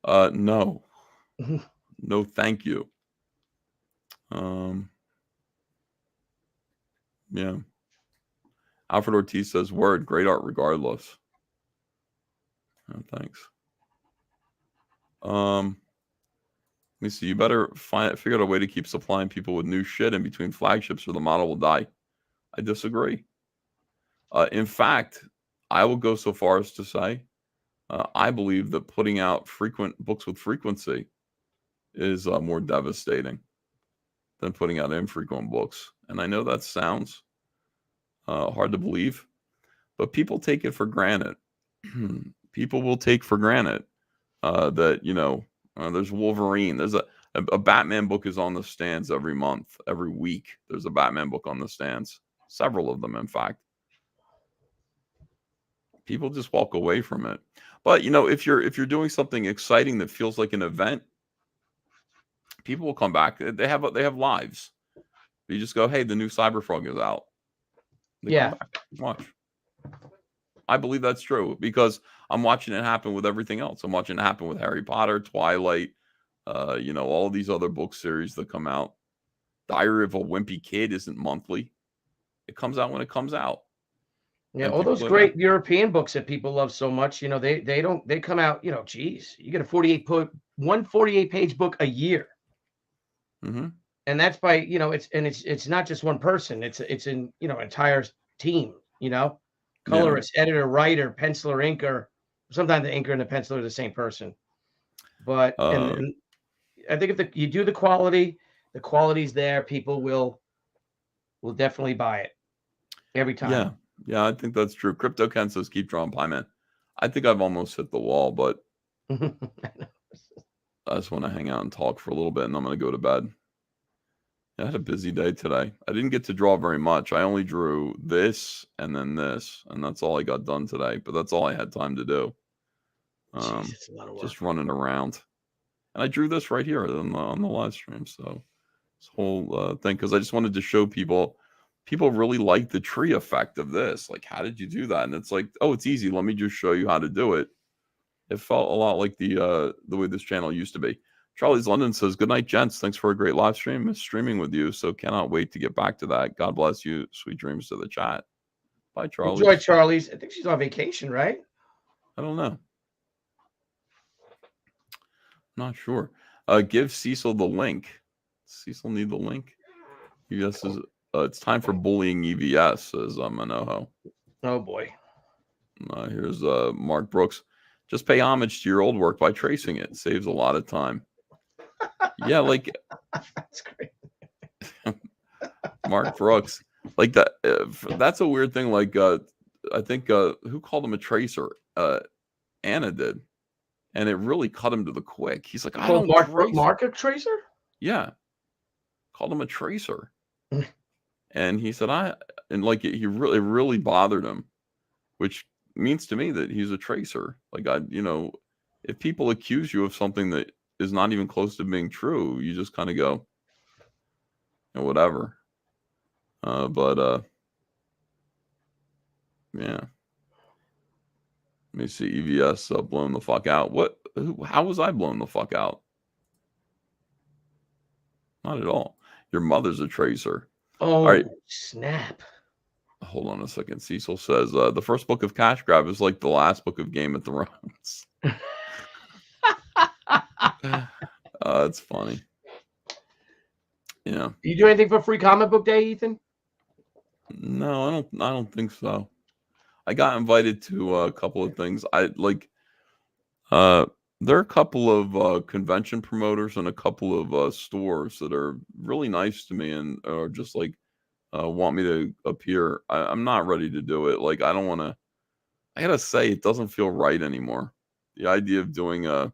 Speaker 4: No. No, thank you. Yeah. Alfred Ortiz says, word, great art regardless. Oh, thanks. Let me see. You better figure out a way to keep supplying people with new shit in between flagships or the model will die. I disagree. In fact, I will go so far as to say, I believe that putting out frequent books with frequency is more devastating than putting out infrequent books. And I know that sounds hard to believe, but people take it for granted. People will take for granted that, you know, there's Wolverine. There's a Batman book is on the stands every month, every week. There's a Batman book on the stands. Several of them, in fact. People just walk away from it. But, you know, if you're doing something exciting that feels like an event, people will come back. They have lives. You just go, hey, the new Cyberfrog is out. They come back. Watch. I believe that's true because I'm watching it happen with everything else. I'm watching it happen with Harry Potter, Twilight, you know, all these other book series that come out. Diary of a Wimpy Kid isn't monthly. It comes out when it comes out.
Speaker 6: Yeah, all those great European books that people love so much, you know, they come out, you know, geez, you get a 48-page book a year.
Speaker 4: Mm-hmm.
Speaker 6: And that's by, you know, it's not just one person. It's an, you know, entire team, you know, colorist, editor, writer, penciler, inker. Sometimes the inker and the penciler are the same person. But and I think if you do the quality's there, people will definitely buy it every time.
Speaker 4: Yeah, I think that's true. Crypto Ken says, keep drawing Pie Man. I think I've almost hit the wall, but I just want to hang out and talk for a little bit, and I'm going to go to bed. I had a busy day today. I didn't get to draw very much. I only drew this and then this, and that's all I got done today. But that's all I had time to do.
Speaker 6: Jeez, it's a lot of work.
Speaker 4: Just running around. And I drew this right here on the live stream. So this whole thing, because I just wanted to show people really like the tree effect of this. Like, how did you do that? And it's like, oh, it's easy. Let me just show you how to do it. It felt a lot like the way this channel used to be. Charlie's London says, good night, gents. Thanks for a great live stream. Miss streaming with you, so cannot wait to get back to that. God bless you. Sweet dreams to the chat. Bye, Charlie.
Speaker 6: Enjoy Charlie's. I think she's on vacation, right?
Speaker 4: I don't know. Not sure. Give Cecil the link. Cecil need the link. EVS is it's time for bullying EVS, says Manoho.
Speaker 6: Oh boy.
Speaker 4: Here's Mark Brooks. Just pay homage to your old work by tracing it. Saves a lot of time. Yeah, like
Speaker 6: that's great.
Speaker 4: Mark Brooks. Like that. That's a weird thing. Like I think who called him a tracer? Anna did. And it really cut him to the quick. He's like, I don't
Speaker 6: Mark a tracer?
Speaker 4: Yeah. Called him a tracer. And he said, it really bothered him, which means to me that he's a tracer. Like, if people accuse you of something that is not even close to being true, you just kind of go, whatever. Yeah. Let me see. EVS blown the fuck out. How was I blown the fuck out? Not at all. Your mother's a tracer.
Speaker 6: Oh,
Speaker 4: all right.
Speaker 6: Snap.
Speaker 4: Hold on a second. Cecil says the first book of Cash Grab is like the last book of Game of Thrones. It's funny. Yeah.
Speaker 6: Do you do anything for Free Comic Book Day, Ethan?
Speaker 4: No, I don't think so. I got invited to a couple of things. There are a couple of convention promoters and a couple of stores that are really nice to me and are just like want me to appear. I'm not ready to do it. Like, I don't want to. I gotta say, it doesn't feel right anymore. The idea of doing a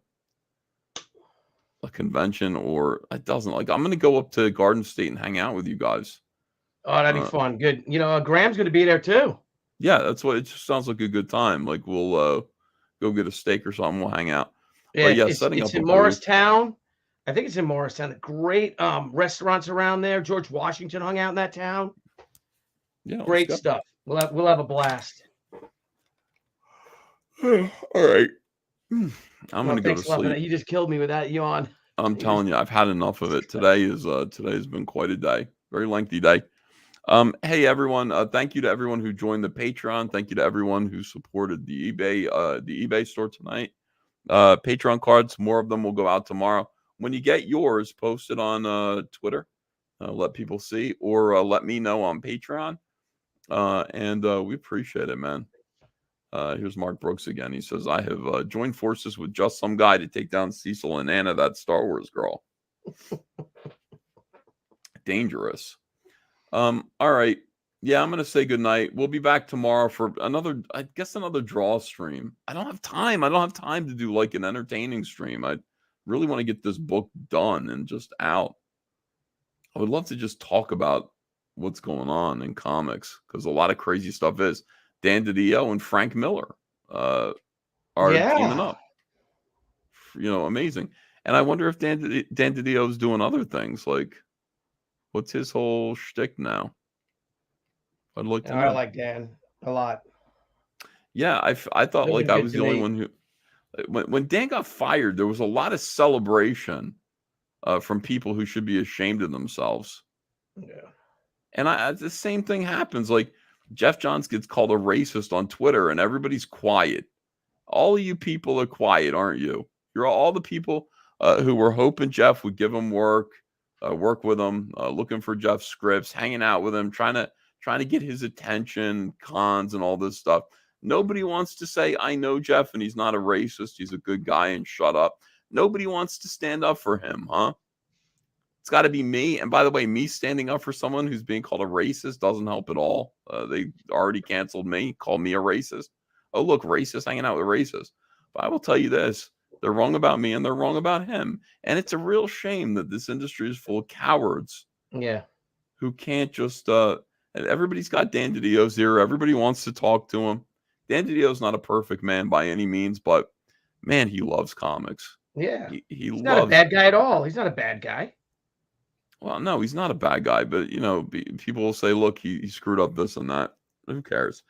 Speaker 4: convention, or it doesn't. Like, I'm gonna go up to Garden State and hang out with you guys.
Speaker 6: Oh, that'd be fun. Good. Graham's going to be there too.
Speaker 4: Yeah, that's what it just sounds like a good time. Like, we'll go get a steak or something. We'll hang out.
Speaker 6: Yeah,
Speaker 4: yeah,
Speaker 6: it's
Speaker 4: setting up
Speaker 6: in
Speaker 4: a
Speaker 6: Morristown. I think it's in Morristown. Great restaurants around there. George Washington hung out in that town.
Speaker 4: Yeah,
Speaker 6: Great stuff. We'll have a blast.
Speaker 4: All right. I'm gonna go to
Speaker 6: Thanks, Lovin'.
Speaker 4: sleep.
Speaker 6: You just killed me with that yawn.
Speaker 4: I'm telling you, I've had enough of it. Today's been quite a day. Very lengthy day. Hey everyone, thank you to everyone who joined the Patreon. Thank you to everyone who supported the eBay store tonight. Patreon cards, more of them will go out tomorrow. When you get yours, post it on Twitter. Let people see, or let me know on Patreon. And we appreciate it, man. Here's Mark Brooks again. He says, I have joined forces with just some guy to take down Cecil and Anna, that Star Wars girl. Dangerous. All right. Yeah, I'm going to say goodnight. We'll be back tomorrow for another draw stream. I don't have time. I don't have time to do like an entertaining stream. I really want to get this book done and just out. I would love to just talk about what's going on in comics, because a lot of crazy stuff is. Dan Didio and Frank Miller are teaming up. Amazing. And I wonder if Dan Didio is doing other things. Like, what's his whole shtick now? I'd like to know.
Speaker 6: I like Dan a lot.
Speaker 4: Yeah, I thought like I was the only one who. When Dan got fired, there was a lot of celebration from people who should be ashamed of themselves.
Speaker 6: Yeah.
Speaker 4: And the same thing happens. Like, Jeff Johns gets called a racist on Twitter, and everybody's quiet. All of you people are quiet, aren't you? You're all the people who were hoping Jeff would give them work with him, looking for Jeff's scripts, hanging out with him, trying to get his attention, cons, and all this stuff. Nobody wants to say, I know Jeff, and he's not a racist. He's a good guy, and shut up. Nobody wants to stand up for him, huh? It's got to be me. And by the way, me standing up for someone who's being called a racist doesn't help at all. They already canceled me, called me a racist. Oh, look, racist, hanging out with racists. But I will tell you this. They're wrong about me and they're wrong about him. And it's a real shame that this industry is full of cowards.
Speaker 6: Yeah.
Speaker 4: Who can't just, everybody's got Dan Didio's ear. Everybody wants to talk to him. Dan Didio's not a perfect man by any means, but man, he loves comics.
Speaker 6: Yeah.
Speaker 4: He's
Speaker 6: not a bad guy at all. He's not a bad guy.
Speaker 4: Well, no, he's not a bad guy, but people will say, look, he screwed up this and that. Who cares?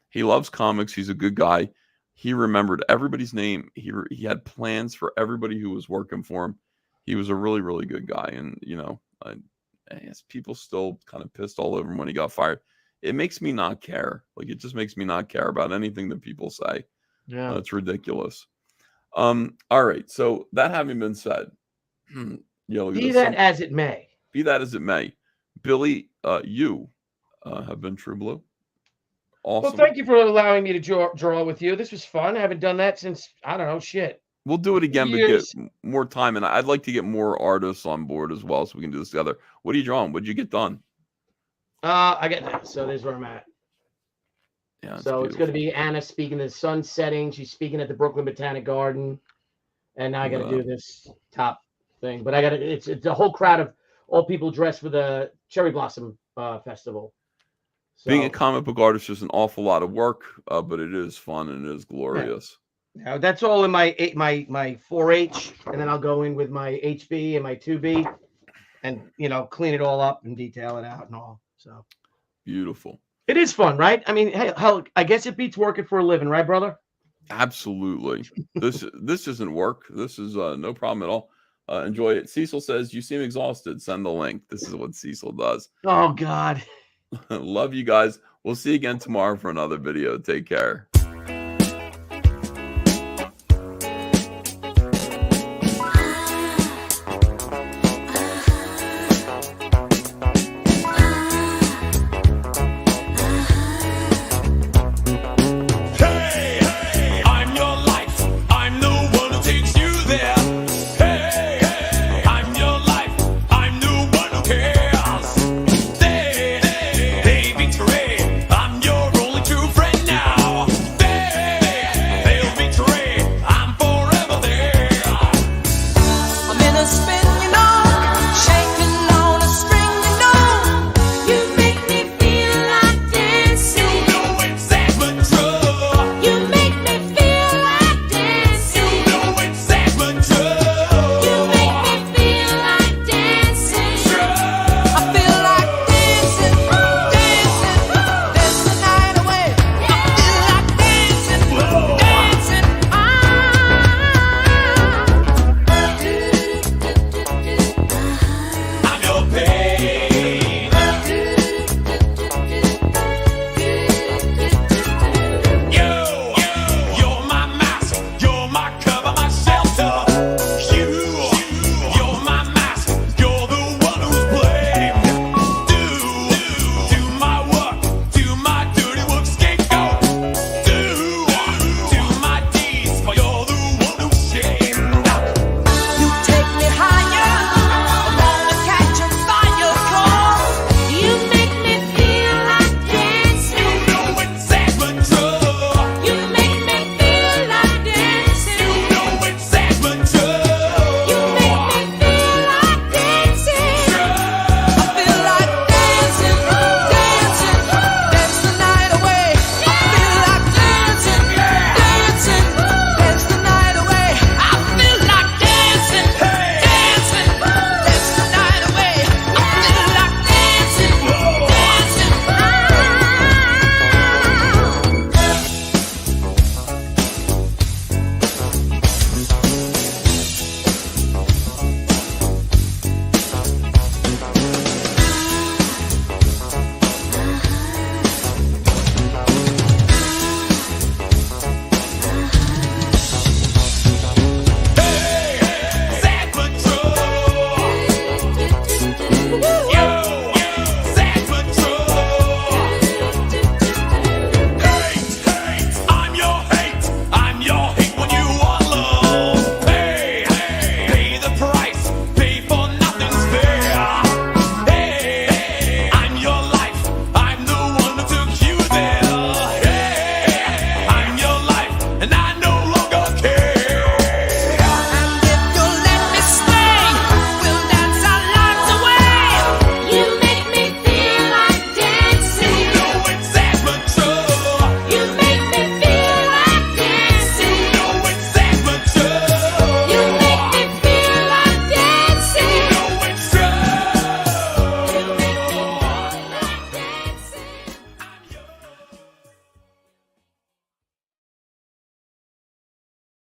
Speaker 4: He loves comics. He's a good guy. He remembered everybody's name. He had plans for everybody who was working for him. He was a really, really good guy. And, I guess people still kind of pissed all over him when he got fired. It makes me not care. Like, it just makes me not care about anything that people say.
Speaker 6: Yeah.
Speaker 4: It's ridiculous. All right. So that having been said,
Speaker 6: be that as it may.
Speaker 4: Be that as it may, Billy, you have been True Blue. Awesome.
Speaker 6: Well, thank you for allowing me to draw with you. This was fun. I haven't done that since, I don't know, shit.
Speaker 4: We'll do it again, but get more time. And I'd like to get more artists on board as well so we can do this together. What are you drawing? What'd you get done?
Speaker 6: I got that. So there's where I'm at.
Speaker 4: Yeah.
Speaker 6: So it's going to be Anna speaking the sun setting. She's speaking at the Brooklyn Botanic Garden. And now I got to do this top thing. But it's a whole crowd of all people dressed for the Cherry Blossom Festival. So,
Speaker 4: being a comic book artist is an awful lot of work, but it is fun and it is glorious.
Speaker 6: Now that's all in my 4H, and then I'll go in with my HB and my 2B, and clean it all up and detail it out and all. So
Speaker 4: beautiful.
Speaker 6: It is fun, right? I mean, hey, hell, I guess it beats working for a living, right, brother?
Speaker 4: Absolutely. This isn't work. This is no problem at all. Enjoy it. Cecil says, you seem exhausted. Send the link. This is what Cecil does.
Speaker 6: Oh, God.
Speaker 4: Love you guys. We'll see you again tomorrow for another video. Take care.